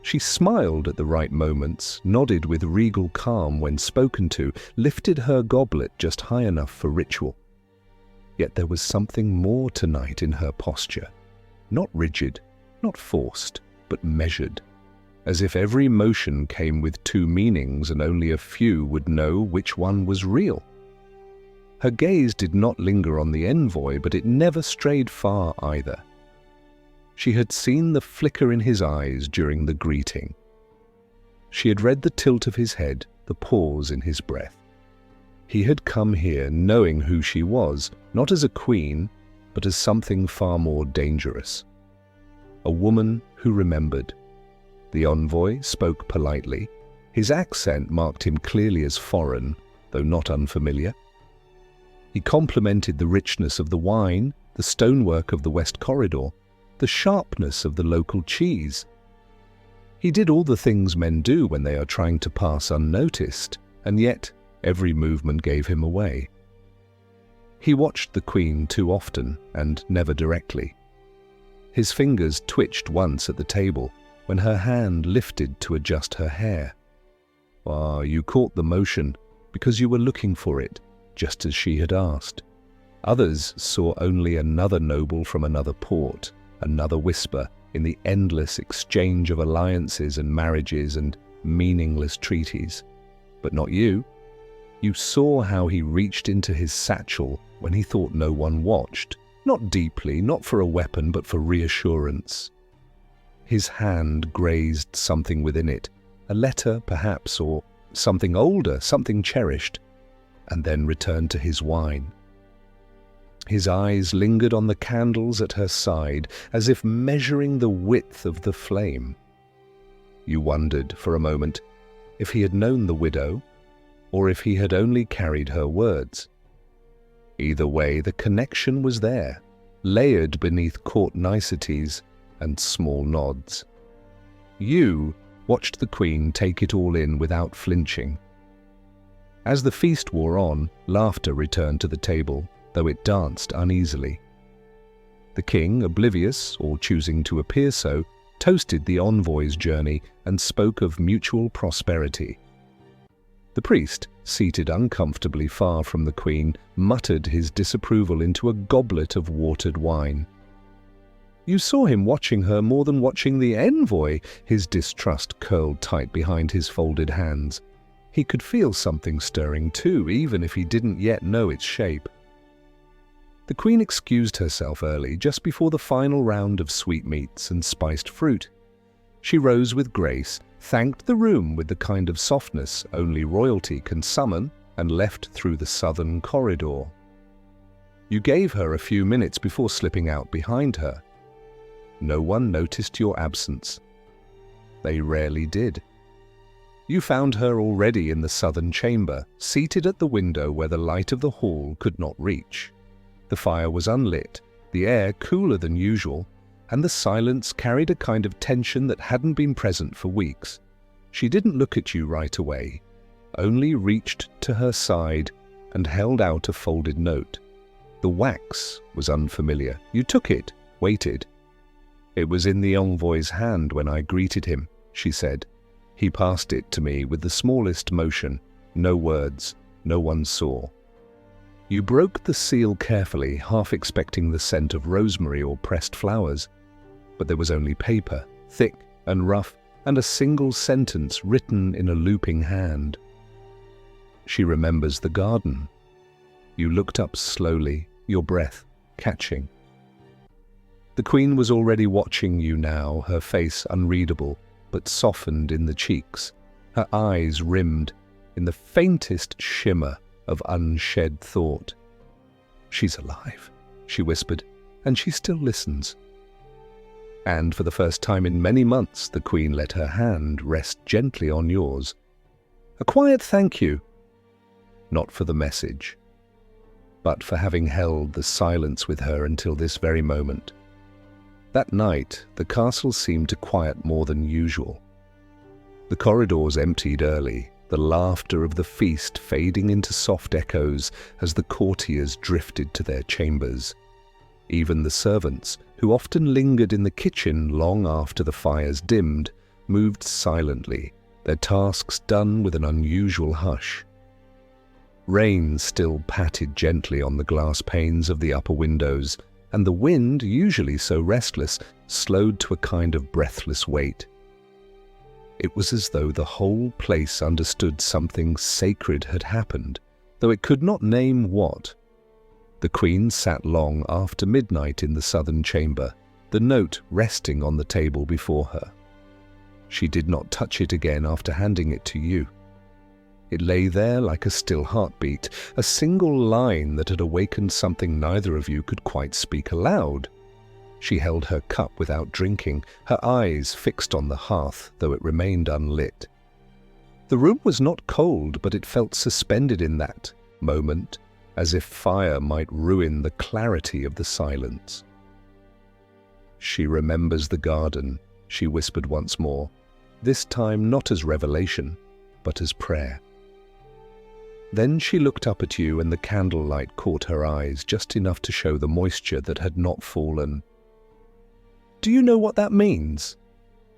She smiled at the right moments, nodded with regal calm when spoken to, lifted her goblet just high enough for ritual. Yet there was something more tonight in her posture. Not rigid, not forced, but measured, as if every motion came with two meanings and only a few would know which one was real. Her gaze did not linger on the envoy, but it never strayed far either. She had seen the flicker in his eyes during the greeting. She had read the tilt of his head, the pause in his breath. He had come here knowing who she was, not as a queen, but as something far more dangerous. A woman who remembered. The envoy spoke politely. His accent marked him clearly as foreign, though not unfamiliar. He complimented the richness of the wine, the stonework of the west corridor, the sharpness of the local cheese. He did all the things men do when they are trying to pass unnoticed, and yet every movement gave him away. He watched the queen too often, and never directly. His fingers twitched once at the table, when her hand lifted to adjust her hair. You caught the motion, because you were looking for it, just as she had asked. Others saw only another noble from another port, another whisper in the endless exchange of alliances and marriages and meaningless treaties. But not you. You saw how he reached into his satchel when he thought no one watched, not deeply, not for a weapon, but for reassurance. His hand grazed something within it, a letter perhaps, or something older, something cherished, and then returned to his wine. His eyes lingered on the candles at her side, as if measuring the width of the flame. You wondered for a moment if he had known the widow, or if he had only carried her words. Either way, the connection was there, layered beneath court niceties and small nods. You watched the queen take it all in without flinching. As the feast wore on, laughter returned to the table, though it danced uneasily. The king, oblivious, or choosing to appear so, toasted the envoy's journey and spoke of mutual prosperity. The priest, seated uncomfortably far from the queen, muttered his disapproval into a goblet of watered wine. You saw him watching her more than watching the envoy. His distrust curled tight behind his folded hands. He could feel something stirring too, even if he didn't yet know its shape. The queen excused herself early, just before the final round of sweetmeats and spiced fruit. She rose with grace, thanked the room with the kind of softness only royalty can summon, and left through the southern corridor. You gave her a few minutes before slipping out behind her. No one noticed your absence. They rarely did. You found her already in the southern chamber, seated at the window where the light of the hall could not reach. The fire was unlit, the air cooler than usual, and the silence carried a kind of tension that hadn't been present for weeks. She didn't look at you right away, only reached to her side and held out a folded note. The wax was unfamiliar. You took it, waited. "It was in the envoy's hand when I greeted him," she said. "He passed it to me with the smallest motion. No words. No one saw." You broke the seal carefully, half expecting the scent of rosemary or pressed flowers. But there was only paper, thick and rough, and a single sentence written in a looping hand. "She remembers the garden." You looked up slowly, your breath catching. The Queen was already watching you now, her face unreadable, but softened in the cheeks, her eyes rimmed in the faintest shimmer of unshed thought. "She's alive," she whispered, "and she still listens." And for the first time in many months, the Queen let her hand rest gently on yours. A quiet thank you, not for the message, but for having held the silence with her until this very moment. That night, the castle seemed to quiet more than usual. The corridors emptied early, the laughter of the feast fading into soft echoes as the courtiers drifted to their chambers. Even the servants, who often lingered in the kitchen long after the fires dimmed, moved silently, their tasks done with an unusual hush. Rain still patted gently on the glass panes of the upper windows, and the wind, usually so restless, slowed to a kind of breathless wait. It was as though the whole place understood something sacred had happened, though it could not name what. The Queen sat long after midnight in the southern chamber, the note resting on the table before her. She did not touch it again after handing it to you. It lay there like a still heartbeat, a single line that had awakened something neither of you could quite speak aloud. She held her cup without drinking, her eyes fixed on the hearth, though it remained unlit. The room was not cold, but it felt suspended in that moment, as if fire might ruin the clarity of the silence. "She remembers the garden," she whispered once more, this time not as revelation, but as prayer. Then she looked up at you, and the candlelight caught her eyes just enough to show the moisture that had not fallen. "Do you know what that means?"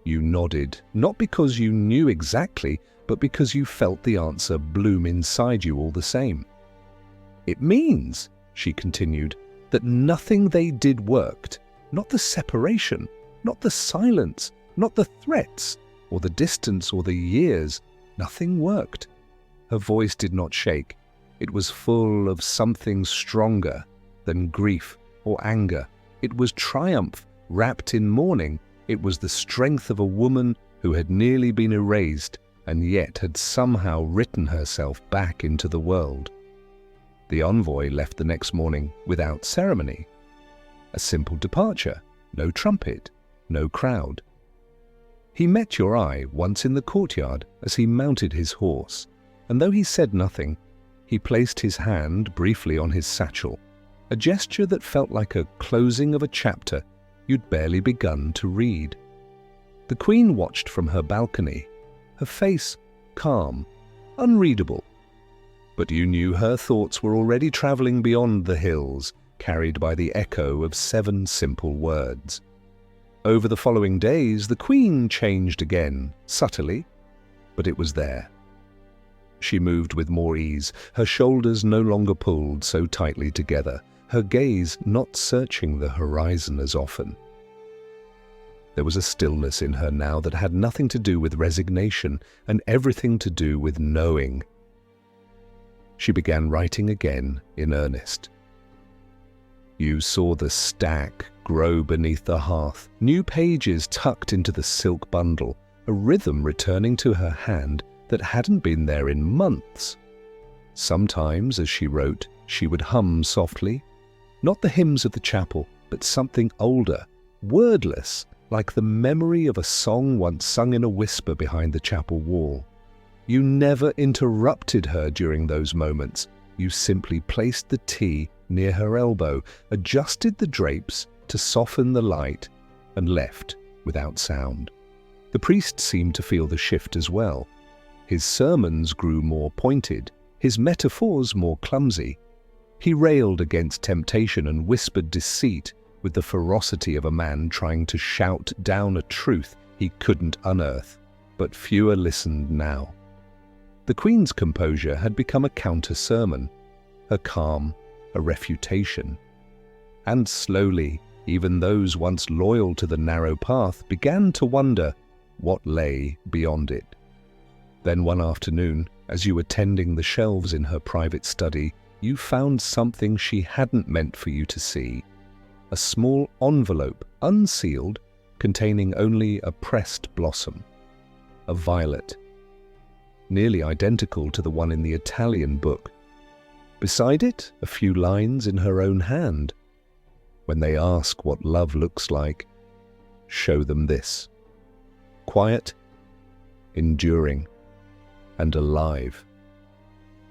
You nodded, not because you knew exactly, but because you felt the answer bloom inside you all the same. "It means," she continued, "that nothing they did worked. Not the separation, not the silence, not the threats, or the distance or the years. Nothing worked." Her voice did not shake. It was full of something stronger than grief or anger. It was triumph wrapped in mourning. It was the strength of a woman who had nearly been erased and yet had somehow written herself back into the world. The envoy left the next morning without ceremony. A simple departure, no trumpet, no crowd. He met your eye once in the courtyard as he mounted his horse, and though he said nothing, he placed his hand briefly on his satchel, a gesture that felt like a closing of a chapter you'd barely begun to read. The Queen watched from her balcony, her face calm, unreadable. But you knew her thoughts were already travelling beyond the hills, carried by the echo of 7 simple words. Over the following days, the Queen changed again, subtly, but it was there. She moved with more ease, her shoulders no longer pulled so tightly together, her gaze not searching the horizon as often. There was a stillness in her now that had nothing to do with resignation and everything to do with knowing. She began writing again in earnest. You saw the stack grow beneath the hearth, new pages tucked into the silk bundle, a rhythm returning to her hand that hadn't been there in months. Sometimes, as she wrote, she would hum softly, not the hymns of the chapel, but something older, wordless, like the memory of a song once sung in a whisper behind the chapel wall. You never interrupted her during those moments. You simply placed the tea near her elbow, adjusted the drapes to soften the light, and left without sound. The priest seemed to feel the shift as well. His sermons grew more pointed, his metaphors more clumsy. He railed against temptation and whispered deceit with the ferocity of a man trying to shout down a truth he couldn't unearth. But fewer listened now. The Queen's composure had become a counter-sermon, her calm a refutation. And slowly, even those once loyal to the narrow path began to wonder what lay beyond it. Then one afternoon, as you were tending the shelves in her private study, you found something she hadn't meant for you to see. A small envelope, unsealed, containing only a pressed blossom. A violet, nearly identical to the one in the Italian book. Beside it, a few lines in her own hand. When they ask what love looks like, show them this. Quiet, enduring, and alive.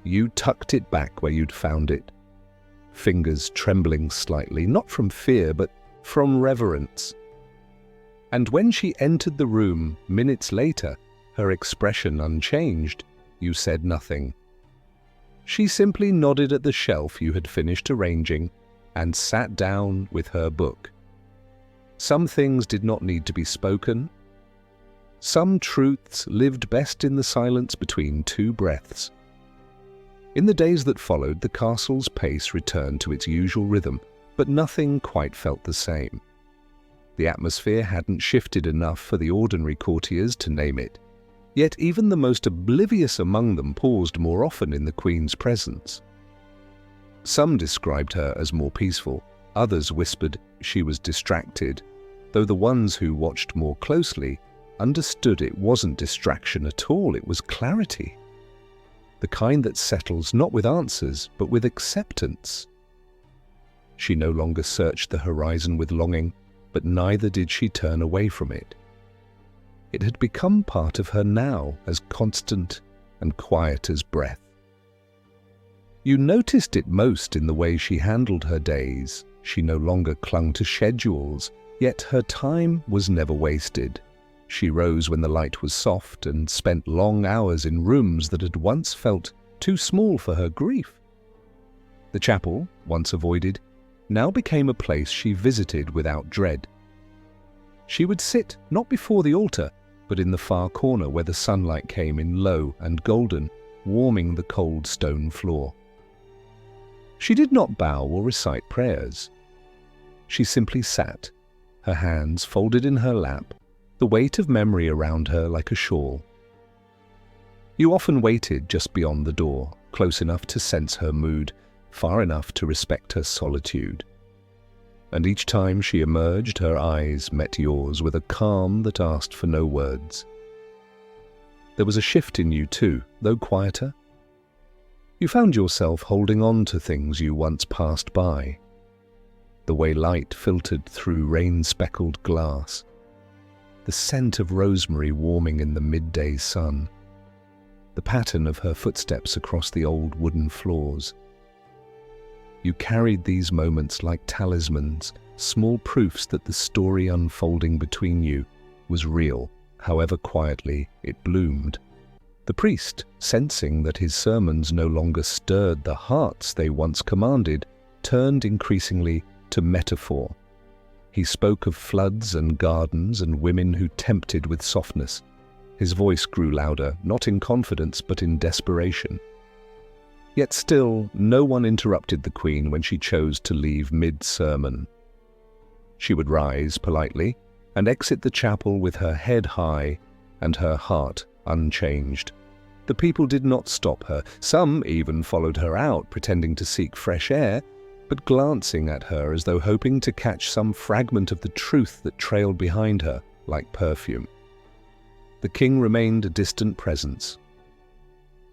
You tucked it back where you'd found it, fingers trembling slightly, not from fear, but from reverence. And when she entered the room minutes later, her expression unchanged, you said nothing. She simply nodded at the shelf you had finished arranging and sat down with her book. Some things did not need to be spoken. Some truths lived best in the silence between two breaths. In the days that followed, the castle's pace returned to its usual rhythm, but nothing quite felt the same. The atmosphere hadn't shifted enough for the ordinary courtiers to name it. Yet even the most oblivious among them paused more often in the Queen's presence. Some described her as more peaceful, others whispered she was distracted, though the ones who watched more closely understood it wasn't distraction at all, it was clarity. The kind that settles not with answers, but with acceptance. She no longer searched the horizon with longing, but neither did she turn away from it. It had become part of her now, as constant and quiet as breath. You noticed it most in the way she handled her days. She no longer clung to schedules, yet her time was never wasted. She rose when the light was soft and spent long hours in rooms that had once felt too small for her grief. The chapel, once avoided, now became a place she visited without dread. She would sit not before the altar, but in the far corner where the sunlight came in low and golden, warming the cold stone floor. She did not bow or recite prayers. She simply sat, her hands folded in her lap, the weight of memory around her like a shawl. You often waited just beyond the door, close enough to sense her mood, far enough to respect her solitude. And each time she emerged, her eyes met yours with a calm that asked for no words. There was a shift in you too, though quieter. You found yourself holding on to things you once passed by. The way light filtered through rain-speckled glass. The scent of rosemary warming in the midday sun. The pattern of her footsteps across the old wooden floors. You carried these moments like talismans, small proofs that the story unfolding between you was real, however quietly it bloomed. The priest, sensing that his sermons no longer stirred the hearts they once commanded, turned increasingly to metaphor. He spoke of floods and gardens and women who tempted with softness. His voice grew louder, not in confidence but in desperation. Yet still, no one interrupted the Queen when she chose to leave mid-sermon. She would rise politely and exit the chapel with her head high and her heart unchanged. The people did not stop her. Some even followed her out, pretending to seek fresh air, but glancing at her as though hoping to catch some fragment of the truth that trailed behind her like perfume. The king remained a distant presence.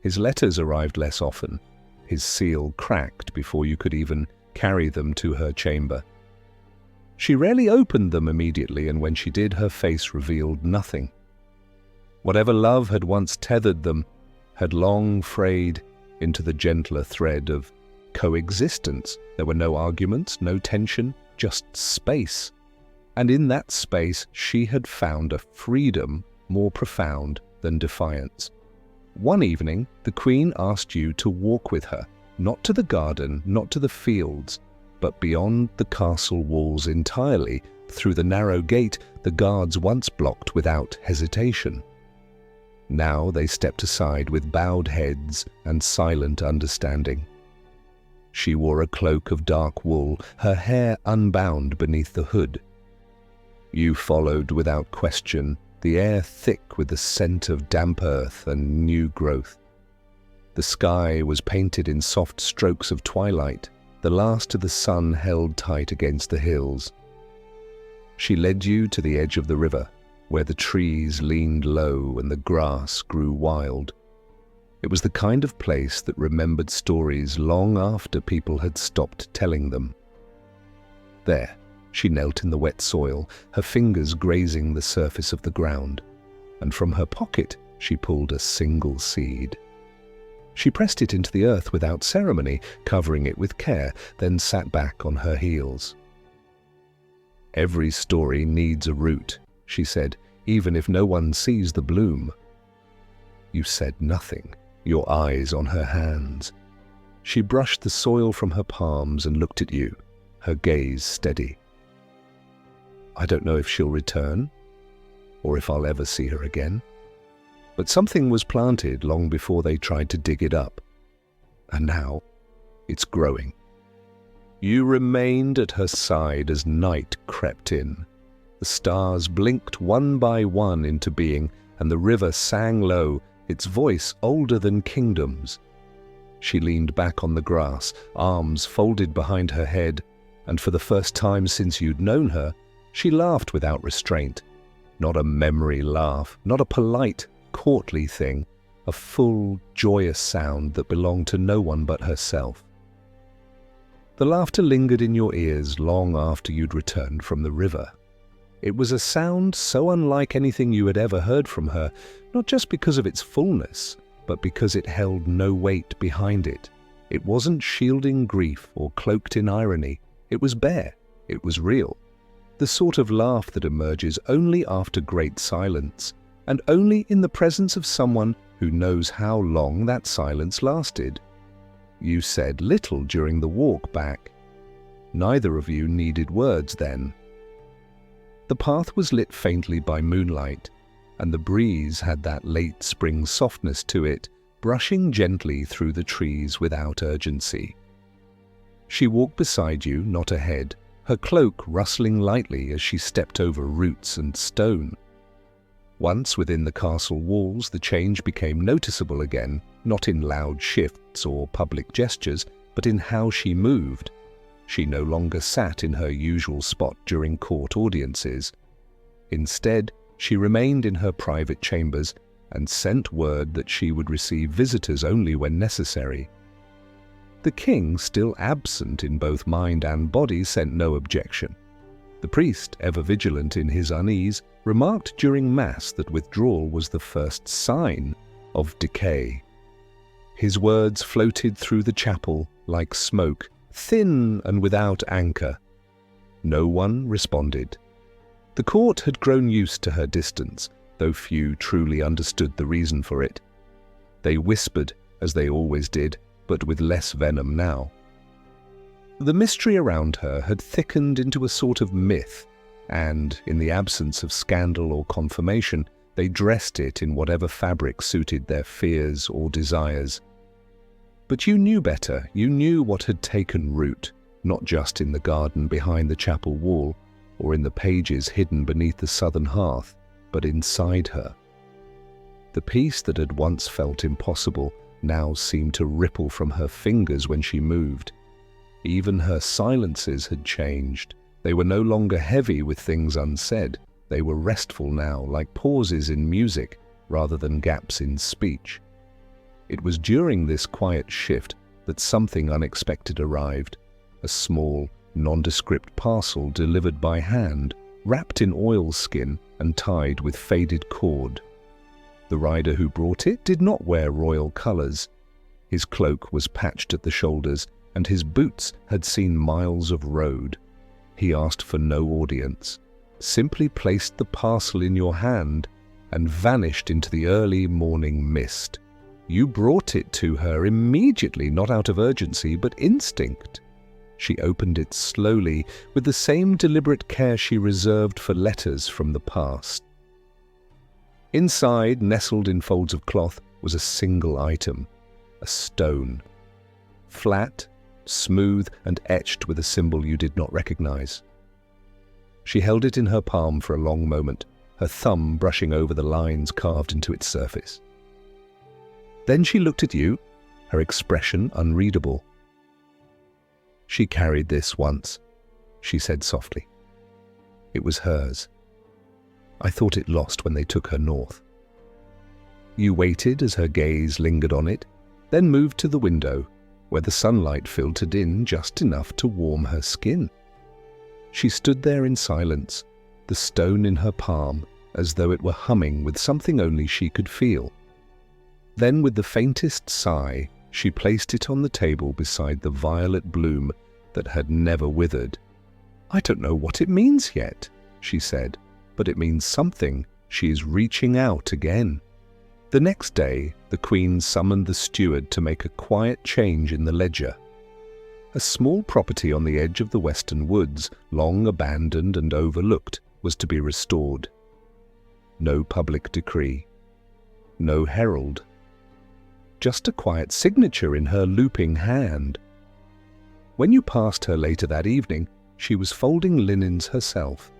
His letters arrived less often. His seal cracked before you could even carry them to her chamber. She rarely opened them immediately, and when she did, her face revealed nothing. Whatever love had once tethered them had long frayed into the gentler thread of coexistence. There were no arguments, no tension, just space. And in that space she had found a freedom more profound than defiance. One evening, the Queen asked you to walk with her, not to the garden, not to the fields, but beyond the castle walls entirely, through the narrow gate the guards once blocked without hesitation. Now they stepped aside with bowed heads and silent understanding. She wore a cloak of dark wool, her hair unbound beneath the hood. You followed without question, the air thick with the scent of damp earth and new growth. The sky was painted in soft strokes of twilight, the last of the sun held tight against the hills. She led you to the edge of the river, where the trees leaned low and the grass grew wild. It was the kind of place that remembered stories long after people had stopped telling them. There, she knelt in the wet soil, her fingers grazing the surface of the ground, and from her pocket she pulled a single seed. She pressed it into the earth without ceremony, covering it with care, then sat back on her heels. "Every story needs a root," she said, "even if no one sees the bloom." You said nothing, your eyes on her hands. She brushed the soil from her palms and looked at you, her gaze steady. "I don't know if she'll return, or if I'll ever see her again. But something was planted long before they tried to dig it up. And now, it's growing." You remained at her side as night crept in. The stars blinked one by one into being, and the river sang low, its voice older than kingdoms. She leaned back on the grass, arms folded behind her head, and for the first time since you'd known her, she laughed without restraint. Not a memory laugh, not a polite, courtly thing, a full, joyous sound that belonged to no one but herself. The laughter lingered in your ears long after you'd returned from the river. It was a sound so unlike anything you had ever heard from her, not just because of its fullness, but because it held no weight behind it. It wasn't shielding grief or cloaked in irony. It was bare. It was real. The sort of laugh that emerges only after great silence, and only in the presence of someone who knows how long that silence lasted. You said little during the walk back. Neither of you needed words then. The path was lit faintly by moonlight, and the breeze had that late spring softness to it, brushing gently through the trees without urgency. She walked beside you, not ahead, her cloak rustling lightly as she stepped over roots and stone. Once within the castle walls, the change became noticeable again, not in loud shifts or public gestures, but in how she moved. She no longer sat in her usual spot during court audiences. Instead, she remained in her private chambers and sent word that she would receive visitors only when necessary. The king, still absent in both mind and body, sent no objection. The priest, ever vigilant in his unease, remarked during Mass that withdrawal was the first sign of decay. His words floated through the chapel like smoke, thin and without anchor. No one responded. The court had grown used to her distance, though few truly understood the reason for it. They whispered, as they always did, but with less venom now. The mystery around her had thickened into a sort of myth, and, in the absence of scandal or confirmation, they dressed it in whatever fabric suited their fears or desires. But you knew better. You knew what had taken root, not just in the garden behind the chapel wall, or in the pages hidden beneath the southern hearth, but inside her. The peace that had once felt impossible now seemed to ripple from her fingers when she moved. Even her silences had changed. They were no longer heavy with things unsaid. They were restful now, like pauses in music rather than gaps in speech. It was during this quiet shift that something unexpected arrived, a small, nondescript parcel delivered by hand, wrapped in oilskin and tied with faded cord. The rider who brought it did not wear royal colors. His cloak was patched at the shoulders, and his boots had seen miles of road. He asked for no audience. simply placed the parcel in your hand and vanished into the early morning mist. You brought it to her immediately, not out of urgency, but instinct. She opened it slowly, with the same deliberate care she reserved for letters from the past. Inside, nestled in folds of cloth, was a single item, a stone. Flat, smooth, and etched with a symbol you did not recognize. She held it in her palm for a long moment, her thumb brushing over the lines carved into its surface. Then she looked at you, her expression unreadable. "She carried this once," she said softly. "It was hers. I thought it lost when they took her north." You waited as her gaze lingered on it, then moved to the window, where the sunlight filtered in just enough to warm her skin. She stood there in silence, the stone in her palm, as though it were humming with something only she could feel. Then, with the faintest sigh, she placed it on the table beside the violet bloom that had never withered. "I don't know what it means yet," she said, "but it means something. She is reaching out again." The next day, the Queen summoned the steward to make a quiet change in the ledger. A small property on the edge of the western woods, long abandoned and overlooked, was to be restored. No public decree. No herald. Just a quiet signature in her looping hand. When you passed her later that evening, she was folding linens herself,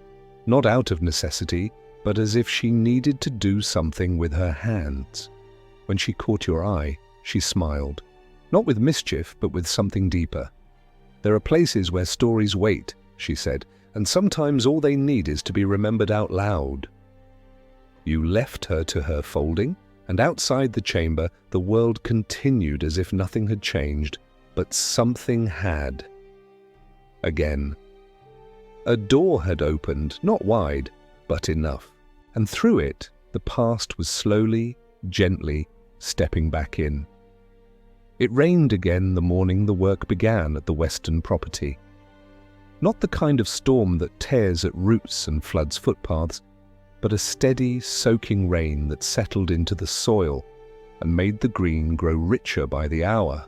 not out of necessity, but as if she needed to do something with her hands. When she caught your eye, she smiled, not with mischief, but with something deeper. "There are places where stories wait," she said, "and sometimes all they need is to be remembered out loud." You left her to her folding, and outside the chamber, the world continued as if nothing had changed, but something had. Again. A door had opened, not wide, but enough, and through it the past was slowly, gently stepping back in. It rained again the morning the work began at the western property. Not the kind of storm that tears at roots and floods footpaths, but a steady, soaking rain that settled into the soil and made the green grow richer by the hour.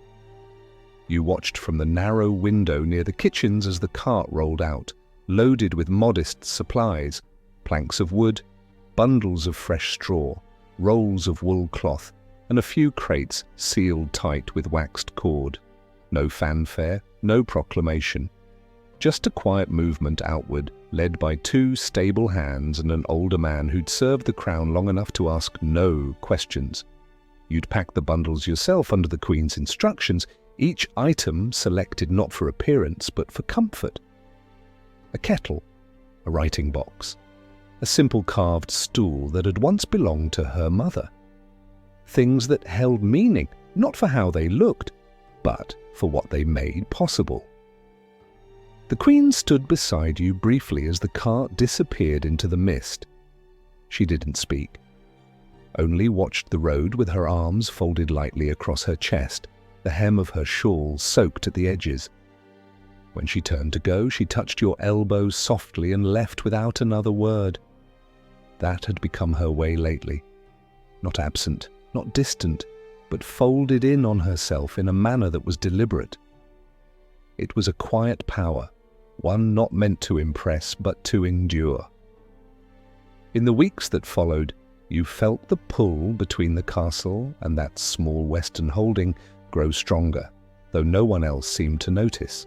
You watched from the narrow window near the kitchens as the cart rolled out, loaded with modest supplies, planks of wood, bundles of fresh straw, rolls of wool cloth, and a few crates sealed tight with waxed cord. No fanfare, no proclamation. Just a quiet movement outward, led by two stable hands and an older man who'd served the crown long enough to ask no questions. You'd pack the bundles yourself under the Queen's instructions, each item selected not for appearance but for comfort. A kettle, a writing box, a simple carved stool that had once belonged to her mother. Things that held meaning, not for how they looked, but for what they made possible. The Queen stood beside you briefly as the cart disappeared into the mist. She didn't speak, only watched the road with her arms folded lightly across her chest, the hem of her shawl soaked at the edges. When she turned to go, she touched your elbow softly and left without another word. That had become her way lately. Not absent, not distant, but folded in on herself in a manner that was deliberate. It was a quiet power, one not meant to impress but to endure. In the weeks that followed, you felt the pull between the castle and that small western holding grow stronger, though no one else seemed to notice.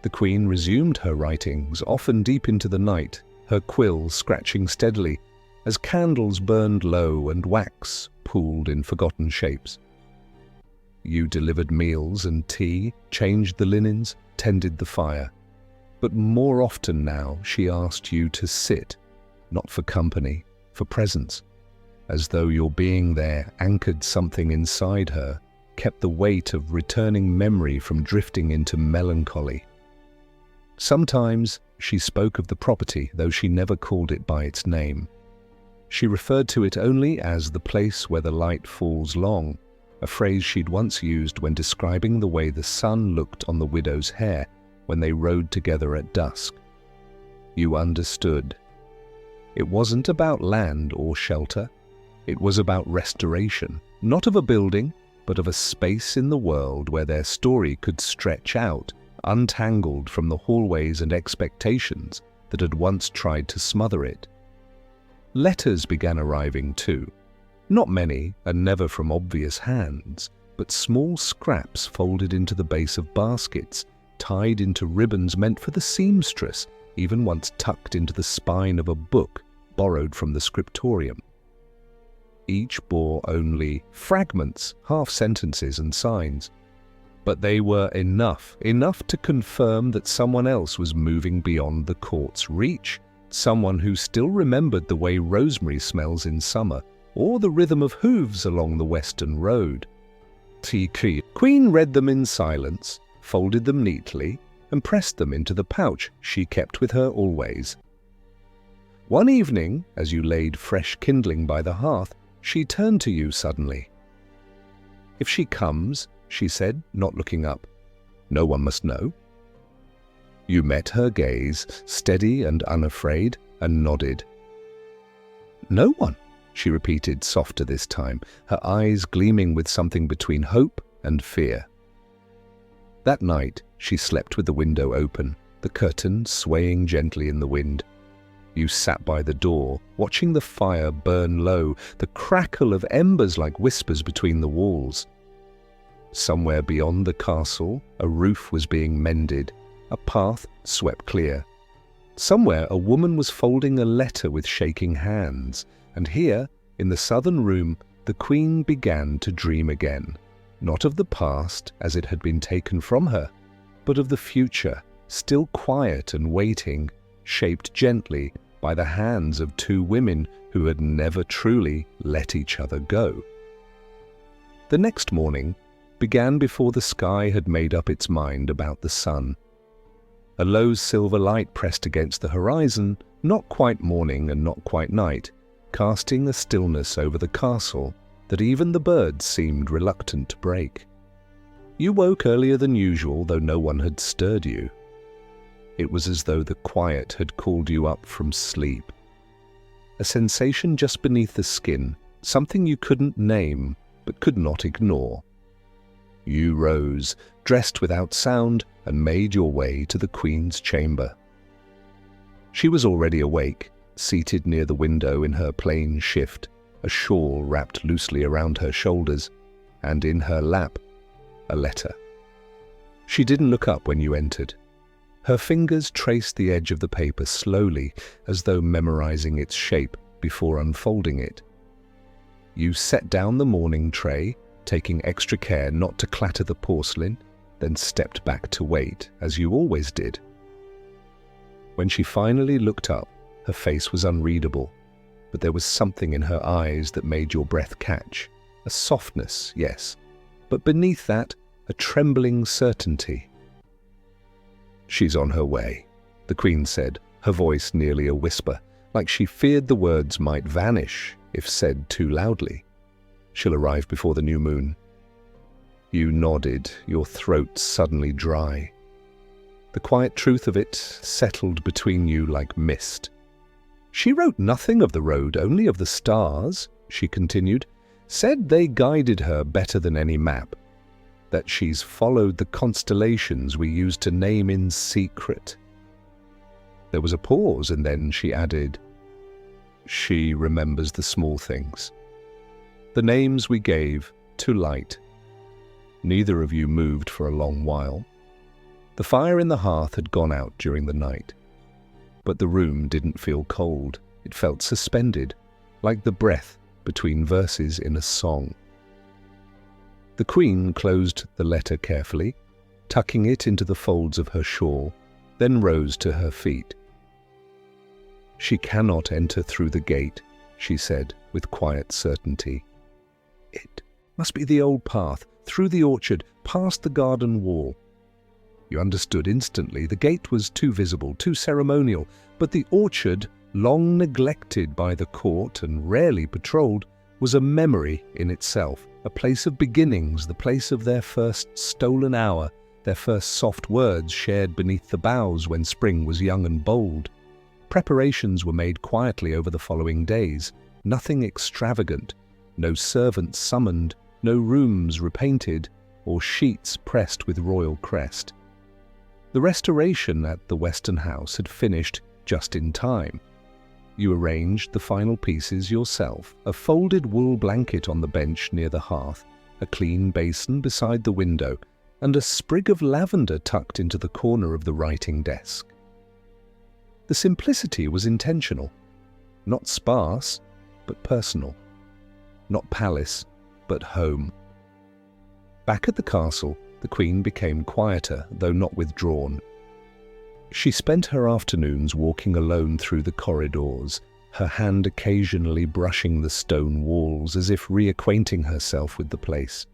The Queen resumed her writings, often deep into the night, her quill scratching steadily as candles burned low and wax pooled in forgotten shapes. You delivered meals and tea, changed the linens, tended the fire. But more often now she asked you to sit, not for company, for presence, as though your being there anchored something inside her, kept the weight of returning memory from drifting into melancholy. Sometimes she spoke of the property, though she never called it by its name. She referred to it only as the place where the light falls long, a phrase she'd once used when describing the way the sun looked on the widow's hair when they rode together at dusk. You understood. It wasn't about land or shelter. It was about restoration, not of a building, but of a space in the world where their story could stretch out, untangled from the hallways and expectations that had once tried to smother it. Letters began arriving too. Not many, and never from obvious hands, but small scraps folded into the base of baskets, tied into ribbons meant for the seamstress, even once tucked into the spine of a book borrowed from the scriptorium. Each bore only fragments, half-sentences and signs, but they were enough to confirm that someone else was moving beyond the court's reach, someone who still remembered the way rosemary smells in summer, or the rhythm of hooves along the western road. Queen read them in silence, folded them neatly, and pressed them into the pouch she kept with her always. One evening, as you laid fresh kindling by the hearth, she turned to you suddenly. "If she comes," she said, not looking up, "no one must know." You met her gaze, steady and unafraid, and nodded. "No one," she repeated, softer this time, her eyes gleaming with something between hope and fear. That night, she slept with the window open, the curtain swaying gently in the wind. You sat by the door, watching the fire burn low, the crackle of embers like whispers between the walls. Somewhere beyond the castle, a roof was being mended, a path swept clear. Somewhere a woman was folding a letter with shaking hands, and here, in the southern room, the Queen began to dream again, not of the past as it had been taken from her, but of the future, still quiet and waiting, shaped gently by the hands of two women who had never truly let each other go. The next morning began before the sky had made up its mind about the sun. A low silver light pressed against the horizon, not quite morning and not quite night, casting a stillness over the castle that even the birds seemed reluctant to break. You woke earlier than usual, though no one had stirred you. It was as though the quiet had called you up from sleep. A sensation just beneath the skin, something you couldn't name, but could not ignore. You rose, dressed without sound, and made your way to the Queen's chamber. She was already awake, seated near the window in her plain shift, a shawl wrapped loosely around her shoulders, and in her lap, a letter. She didn't look up when you entered. Her fingers traced the edge of the paper slowly, as though memorizing its shape before unfolding it. You set down the morning tray, taking extra care not to clatter the porcelain, then stepped back to wait, as you always did. When she finally looked up, her face was unreadable, but there was something in her eyes that made your breath catch. A softness, yes, but beneath that, a trembling certainty. "She's on her way," the Queen said, her voice nearly a whisper, like she feared the words might vanish if said too loudly. "She'll arrive before the new moon." You nodded, your throat suddenly dry. The quiet truth of it settled between you like mist. "She wrote nothing of the road, only of the stars," she continued, "said they guided her better than any map, that she's followed the constellations we used to name in secret." There was a pause, and then she added, "She remembers the small things. The names we gave to light." Neither of you moved for a long while. The fire in the hearth had gone out during the night, but the room didn't feel cold. It felt suspended, like the breath between verses in a song. The Queen closed the letter carefully, tucking it into the folds of her shawl, then rose to her feet. "She cannot enter through the gate," she said with quiet certainty. "It must be the old path, through the orchard, past the garden wall." You understood instantly. The gate was too visible, too ceremonial, but the orchard, long neglected by the court and rarely patrolled, was a memory in itself, a place of beginnings, the place of their first stolen hour, their first soft words shared beneath the boughs when spring was young and bold. Preparations were made quietly over the following days, nothing extravagant, no servants summoned, no rooms repainted, or sheets pressed with royal crest. The restoration at the Western House had finished just in time. You arranged the final pieces yourself, a folded wool blanket on the bench near the hearth, a clean basin beside the window, and a sprig of lavender tucked into the corner of the writing desk. The simplicity was intentional, not sparse, but personal, not palace, but home. Back at the castle, the Queen became quieter, though not withdrawn. She spent her afternoons walking alone through the corridors, her hand occasionally brushing the stone walls as if reacquainting herself with the place.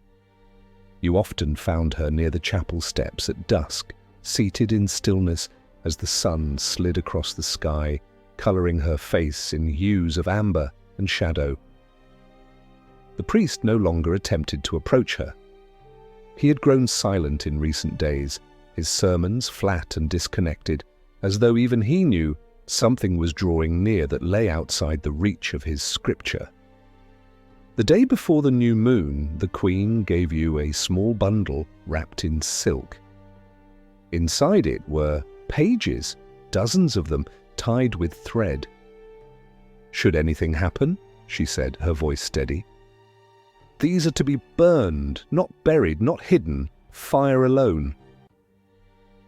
You often found her near the chapel steps at dusk, seated in stillness as the sun slid across the sky, colouring her face in hues of amber and shadow. The priest no longer attempted to approach her. He had grown silent in recent days, his sermons flat and disconnected, as though even he knew something was drawing near that lay outside the reach of his scripture. The day before the new moon, the Queen gave you a small bundle wrapped in silk. Inside it were pages, dozens of them, tied with thread. "Should anything happen," she said, her voice steady, "these are to be burned, not buried, not hidden, fire alone."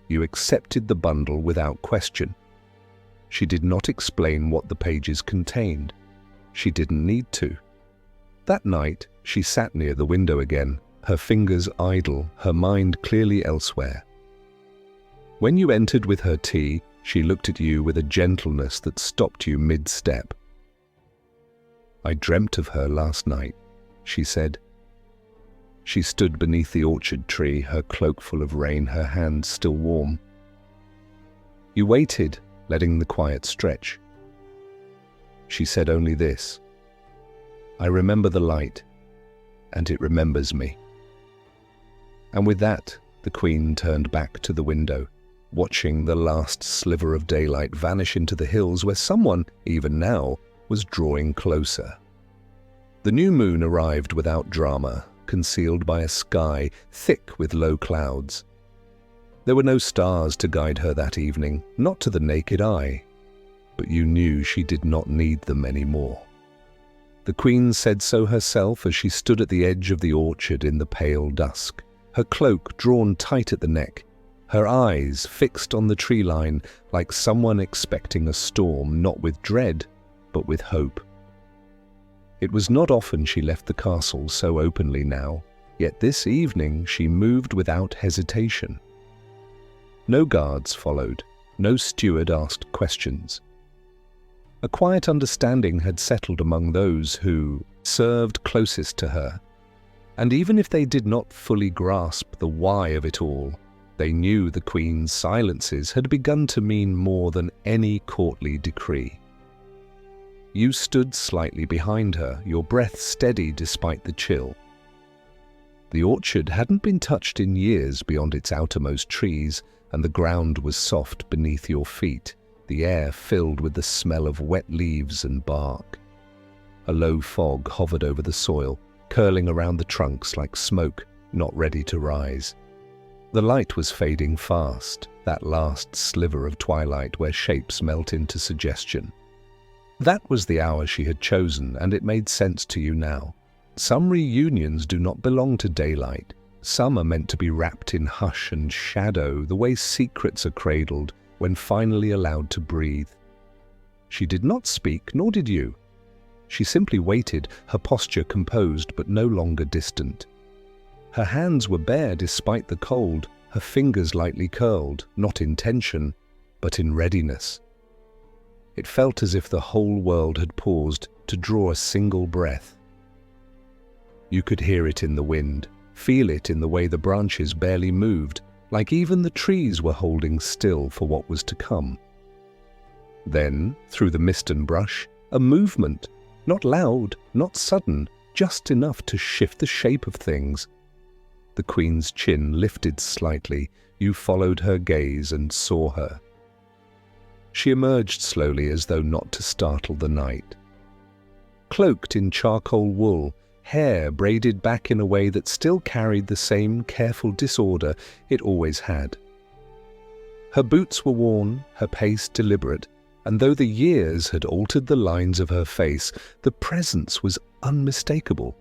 You accepted the bundle without question. She did not explain what the pages contained. She didn't need to. That night, she sat near the window again, her fingers idle, her mind clearly elsewhere. When you entered with her tea, she looked at you with a gentleness that stopped you mid-step. "I dreamt of her last night," she said. She stood beneath the orchard tree, her cloak full of rain, her hands still warm. You waited, letting the quiet stretch. She said only this: "I remember the light, and it remembers me." And with that, the Queen turned back to the window, watching the last sliver of daylight vanish into the hills where someone, even now, was drawing closer. The new moon arrived without drama, concealed by a sky thick with low clouds. There were no stars to guide her that evening, not to the naked eye, but you knew she did not need them anymore. The Queen said so herself as she stood at the edge of the orchard in the pale dusk, her cloak drawn tight at the neck, her eyes fixed on the tree line like someone expecting a storm, not with dread, but with hope. It was not often she left the castle so openly now, yet this evening she moved without hesitation. No guards followed, no steward asked questions. A quiet understanding had settled among those who served closest to her, and even if they did not fully grasp the why of it all, they knew the Queen's silences had begun to mean more than any courtly decree. You stood slightly behind her, your breath steady despite the chill. The orchard hadn't been touched in years beyond its outermost trees, and the ground was soft beneath your feet, the air filled with the smell of wet leaves and bark. A low fog hovered over the soil, curling around the trunks like smoke, not ready to rise. The light was fading fast, that last sliver of twilight where shapes melt into suggestion. That was the hour she had chosen, and it made sense to you now. Some reunions do not belong to daylight. Some are meant to be wrapped in hush and shadow, the way secrets are cradled when finally allowed to breathe. She did not speak, nor did you. She simply waited, her posture composed but no longer distant. Her hands were bare despite the cold, her fingers lightly curled, not in tension, but in readiness. It felt as if the whole world had paused to draw a single breath. You could hear it in the wind, feel it in the way the branches barely moved, like even the trees were holding still for what was to come. Then, through the mist and brush, a movement, not loud, not sudden, just enough to shift the shape of things. The Queen's chin lifted slightly. You followed her gaze and saw her. She emerged slowly as though not to startle the night. Cloaked in charcoal wool, hair braided back in a way that still carried the same careful disorder it always had. Her boots were worn, her pace deliberate, and though the years had altered the lines of her face, the presence was unmistakable.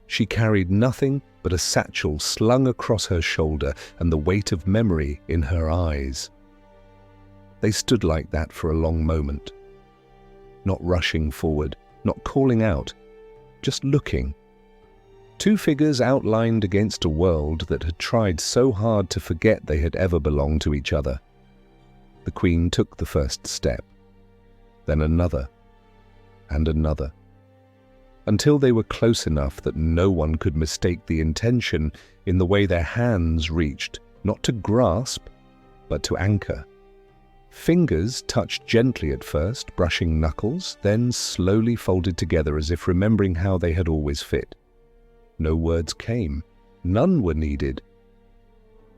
She carried nothing but a satchel slung across her shoulder and the weight of memory in her eyes. They stood like that for a long moment, not rushing forward, not calling out, just looking. Two figures outlined against a world that had tried so hard to forget they had ever belonged to each other. The Queen took the first step, then another, and another, until they were close enough that no one could mistake the intention in the way their hands reached, not to grasp, but to anchor. Fingers touched gently at first, brushing knuckles, then slowly folded together as if remembering how they had always fit. No words came. None were needed.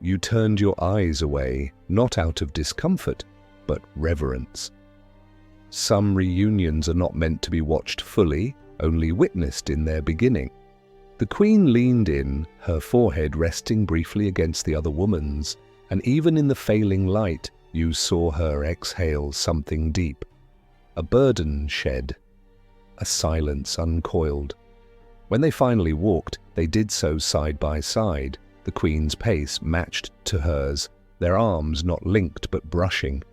You turned your eyes away, not out of discomfort, but reverence. Some reunions are not meant to be watched fully, only witnessed in their beginning. The Queen leaned in, her forehead resting briefly against the other woman's, and even in the failing light, you saw her exhale something deep. A burden shed, a silence uncoiled. When they finally walked, they did so side by side, the Queen's pace matched to hers, their arms not linked but brushing.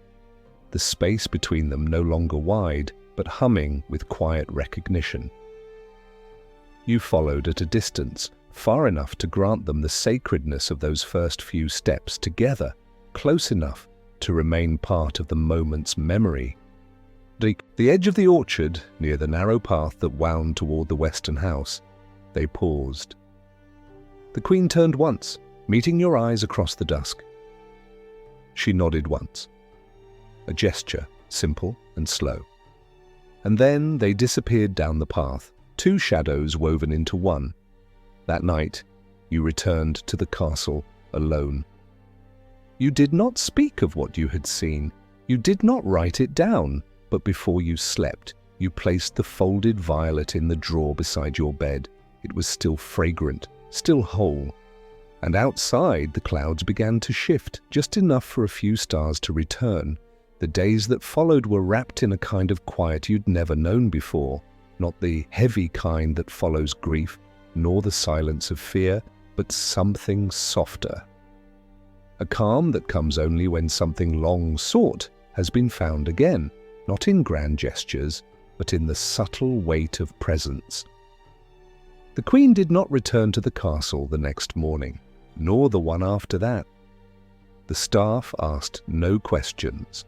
The space between them no longer wide, but humming with quiet recognition. You followed at a distance, far enough to grant them the sacredness of those first few steps together, close enough to remain part of the moment's memory. The edge of the orchard, near the narrow path that wound toward the western house, they paused. The Queen turned once, meeting your eyes across the dusk. She nodded once. A gesture, simple and slow. And then they disappeared down the path, two shadows woven into one. That night, you returned to the castle alone. You did not speak of what you had seen. You did not write it down, but before you slept, you placed the folded violet in the drawer beside your bed. It was still fragrant, still whole. And outside, the clouds began to shift, just enough for a few stars to return. The days that followed were wrapped in a kind of quiet you'd never known before, not the heavy kind that follows grief, nor the silence of fear, but something softer. A calm that comes only when something long sought has been found again, not in grand gestures, but in the subtle weight of presence. The Queen did not return to the castle the next morning, nor the one after that. The staff asked no questions.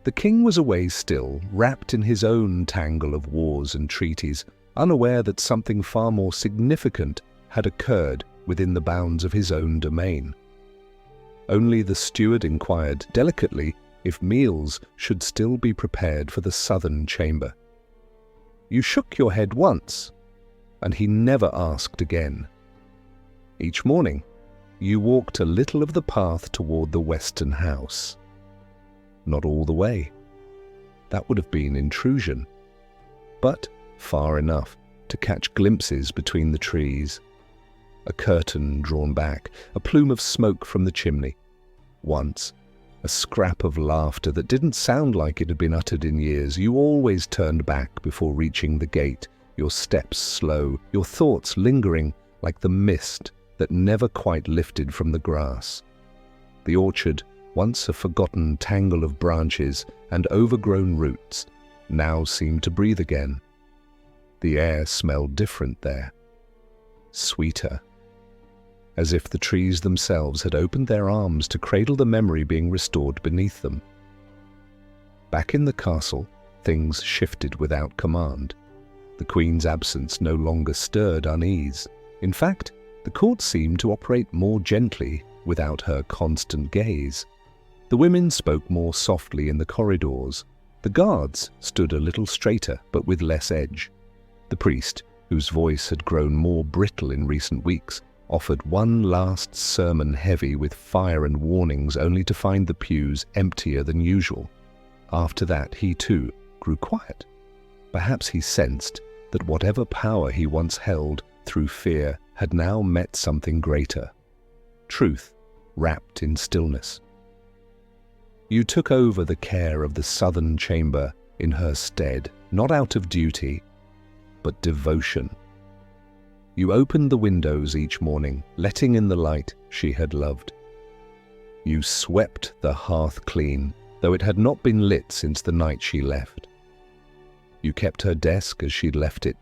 The king was away still, wrapped in his own tangle of wars and treaties, unaware that something far more significant had occurred within the bounds of his own domain. Only the steward inquired delicately if meals should still be prepared for the southern chamber. You shook your head once, and he never asked again. Each morning, you walked a little of the path toward the western house. Not all the way. That would have been intrusion, but far enough to catch glimpses between the trees. A curtain drawn back, a plume of smoke from the chimney. Once, a scrap of laughter that didn't sound like it had been uttered in years. You always turned back before reaching the gate, your steps slow, your thoughts lingering like the mist that never quite lifted from the grass. The orchard, once a forgotten tangle of branches and overgrown roots, now seemed to breathe again. The air smelled different there, sweeter, as if the trees themselves had opened their arms to cradle the memory being restored beneath them. Back in the castle, things shifted without command. The Queen's absence no longer stirred unease. In fact, the court seemed to operate more gently without her constant gaze. The women spoke more softly in the corridors. The guards stood a little straighter, but with less edge. The priest, whose voice had grown more brittle in recent weeks, offered one last sermon heavy with fire and warnings, only to find the pews emptier than usual. After that, he too grew quiet. Perhaps he sensed that whatever power he once held through fear had now met something greater. Truth wrapped in stillness. You took over the care of the southern chamber in her stead, not out of duty, but devotion. You opened the windows each morning, letting in the light she had loved. You swept the hearth clean, though it had not been lit since the night she left. You kept her desk as she'd left it,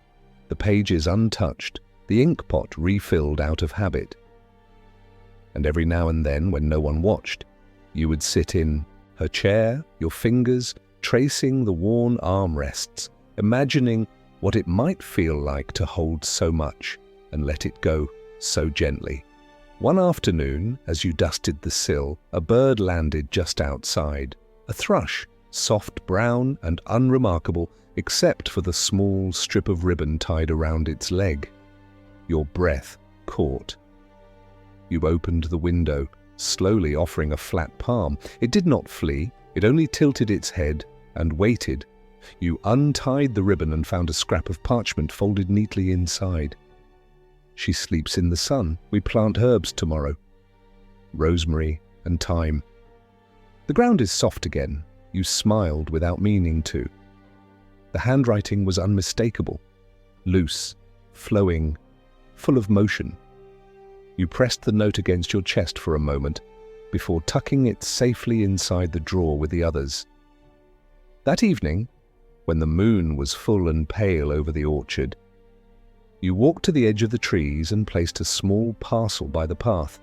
the pages untouched, the ink pot refilled out of habit. And every now and then, when no one watched, you would sit in her chair, your fingers tracing the worn armrests, imagining what it might feel like to hold so much and let it go so gently. One afternoon, as you dusted the sill, a bird landed just outside, a thrush, soft brown and unremarkable except for the small strip of ribbon tied around its leg. Your breath caught. You opened the window, slowly offering a flat palm. It did not flee, it only tilted its head and waited. You untied the ribbon and found a scrap of parchment folded neatly inside. She sleeps in the sun. We plant herbs tomorrow. Rosemary and thyme. The ground is soft again. You smiled without meaning to. The handwriting was unmistakable, loose, flowing, full of motion. You pressed the note against your chest for a moment before tucking it safely inside the drawer with the others. That evening, when the moon was full and pale over the orchard, you walked to the edge of the trees and placed a small parcel by the path.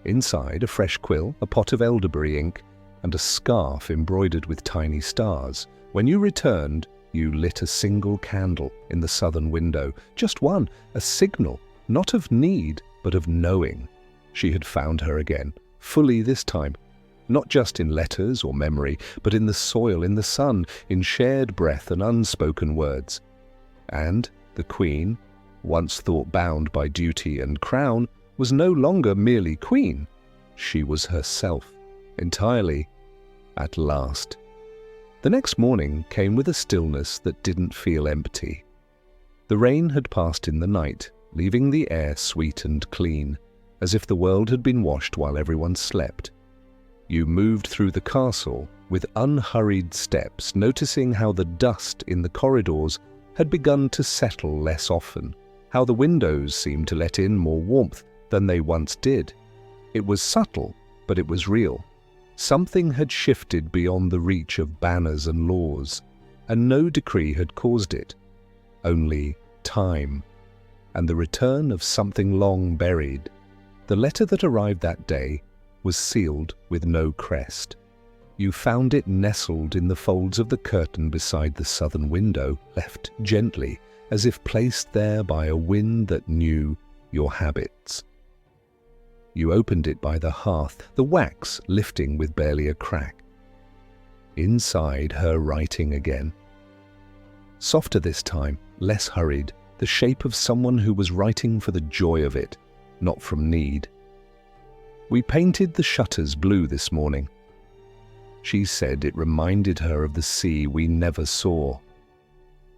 Inside, a fresh quill, a pot of elderberry ink, and a scarf embroidered with tiny stars. When you returned, you lit a single candle in the southern window. Just one, a signal, not of need, but of knowing. She had found her again, fully this time. Not just in letters or memory, but in the soil, in the sun, in shared breath and unspoken words. And the queen, once thought bound by duty and crown, was no longer merely queen. She was herself, entirely, at last. The next morning came with a stillness that didn't feel empty. The rain had passed in the night, leaving the air sweet and clean, as if the world had been washed while everyone slept. You moved through the castle with unhurried steps, noticing how the dust in the corridors had begun to settle less often, how the windows seemed to let in more warmth than they once did. It was subtle, but it was real. Something had shifted beyond the reach of banners and laws, and no decree had caused it. Only time, and the return of something long buried. The letter that arrived that day was sealed with no crest. You found it nestled in the folds of the curtain beside the southern window, left gently, as if placed there by a wind that knew your habits. You opened it by the hearth, the wax lifting with barely a crack. Inside, her writing again. Softer this time, less hurried, the shape of someone who was writing for the joy of it, not from need. We painted the shutters blue this morning. She said it reminded her of the sea we never saw.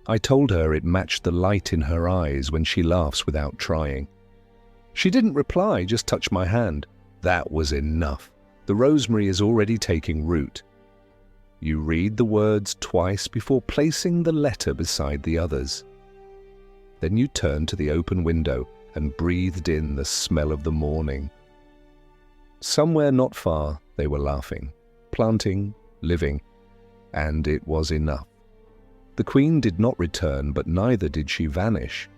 I told her it matched the light in her eyes when she laughs without trying. She didn't reply, just touched my hand. That was enough. The rosemary is already taking root. You read the words twice before placing the letter beside the others. Then you turned to the open window and breathed in the smell of the morning. Somewhere not far, they were laughing, planting, living, and it was enough. The queen did not return, but neither did she vanish.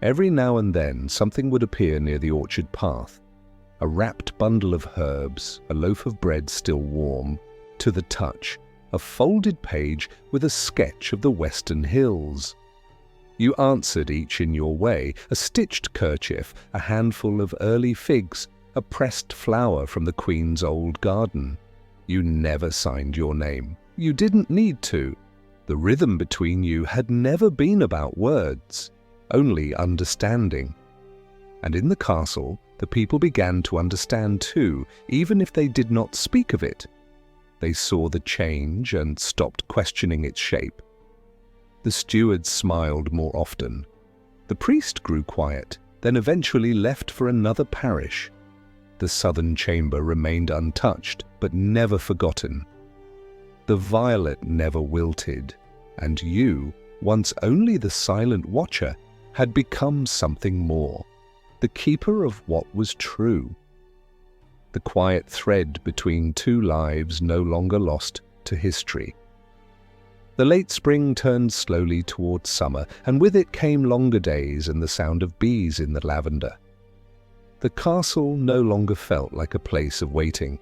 Every now and then something would appear near the orchard path, a wrapped bundle of herbs, a loaf of bread still warm, to the touch, a folded page with a sketch of the western hills. You answered each in your way, a stitched kerchief, a handful of early figs, a pressed flower from the queen's old garden. You never signed your name. You didn't need to. The rhythm between you had never been about words, only understanding. And in the castle, the people began to understand too, even if they did not speak of it. They saw the change and stopped questioning its shape. The steward smiled more often. The priest grew quiet, then eventually left for another parish. The southern chamber remained untouched, but never forgotten. The violet never wilted, and you, once only the silent watcher, had become something more, the keeper of what was true. The quiet thread between two lives no longer lost to history. The late spring turned slowly towards summer, and with it came longer days and the sound of bees in the lavender. The castle no longer felt like a place of waiting.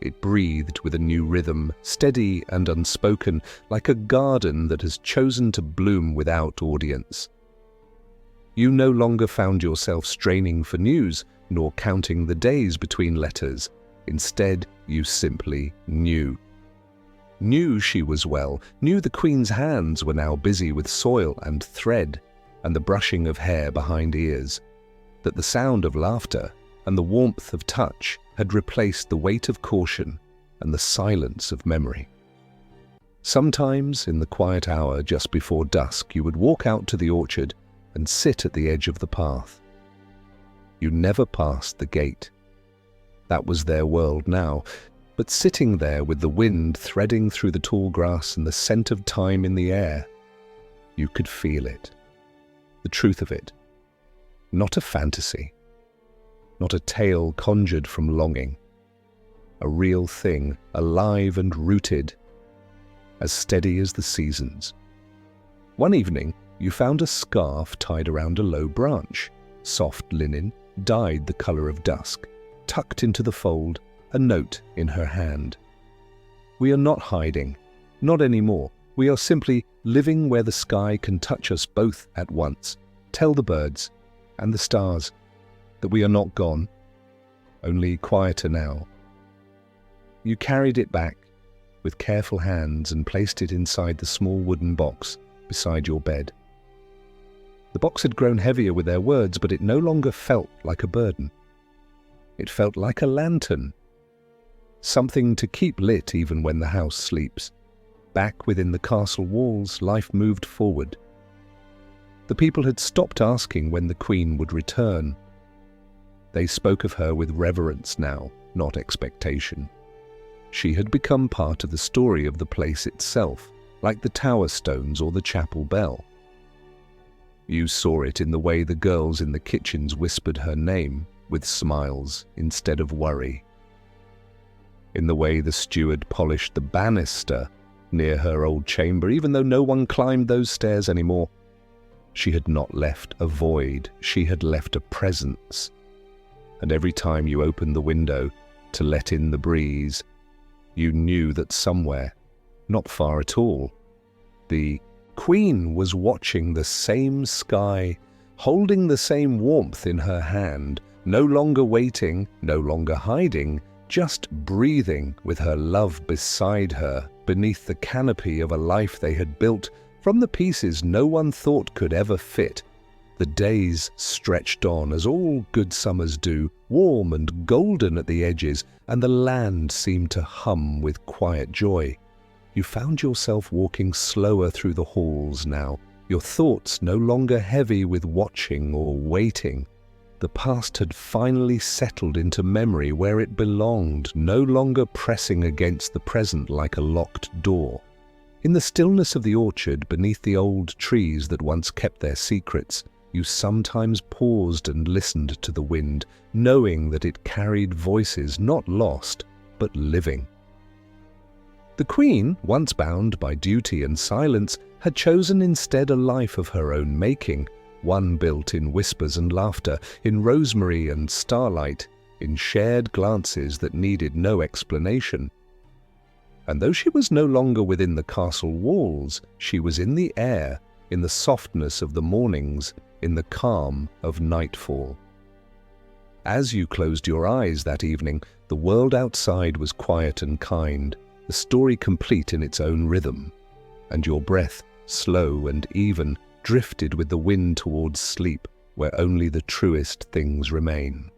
It breathed with a new rhythm, steady and unspoken, like a garden that has chosen to bloom without audience. You no longer found yourself straining for news, nor counting the days between letters. Instead, you simply knew. Knew she was well, knew the Queen's hands were now busy with soil and thread, and the brushing of hair behind ears, that the sound of laughter and the warmth of touch had replaced the weight of caution and the silence of memory. Sometimes, in the quiet hour just before dusk, you would walk out to the orchard and sit at the edge of the path. You never passed the gate. That was their world now, but sitting there with the wind threading through the tall grass and the scent of thyme in the air, you could feel it, the truth of it. Not a fantasy, not a tale conjured from longing. A real thing, alive and rooted, as steady as the seasons. One evening, you found a scarf tied around a low branch, soft linen, dyed the color of dusk, tucked into the fold, a note in her hand. We are not hiding, not anymore. We are simply living where the sky can touch us both at once. Tell the birds and the stars that we are not gone, only quieter now. You carried it back with careful hands and placed it inside the small wooden box beside your bed. The box had grown heavier with their words, but it no longer felt like a burden. It felt like a lantern, something to keep lit even when the house sleeps. Back within the castle walls, life moved forward. The people had stopped asking when the Queen would return. They spoke of her with reverence now, not expectation. She had become part of the story of the place itself, like the tower stones or the chapel bell. You saw it in the way the girls in the kitchens whispered her name with smiles instead of worry. In the way the steward polished the banister near her old chamber, even though no one climbed those stairs anymore. She had not left a void, she had left a presence. And every time you opened the window to let in the breeze, you knew that somewhere, not far at all, the Queen was watching the same sky, holding the same warmth in her hand, no longer waiting, no longer hiding, just breathing with her love beside her beneath the canopy of a life they had built from the pieces no one thought could ever fit. The days stretched on as all good summers do, warm and golden at the edges, and the land seemed to hum with quiet joy. You found yourself walking slower through the halls now, your thoughts no longer heavy with watching or waiting. The past had finally settled into memory where it belonged, no longer pressing against the present like a locked door. In the stillness of the orchard, beneath the old trees that once kept their secrets, you sometimes paused and listened to the wind, knowing that it carried voices not lost, but living. The Queen, once bound by duty and silence, had chosen instead a life of her own making, one built in whispers and laughter, in rosemary and starlight, in shared glances that needed no explanation. And though she was no longer within the castle walls, she was in the air, in the softness of the mornings, in the calm of nightfall. As you closed your eyes that evening, the world outside was quiet and kind, the story complete in its own rhythm, and your breath, slow and even, drifted with the wind towards sleep, where only the truest things remain.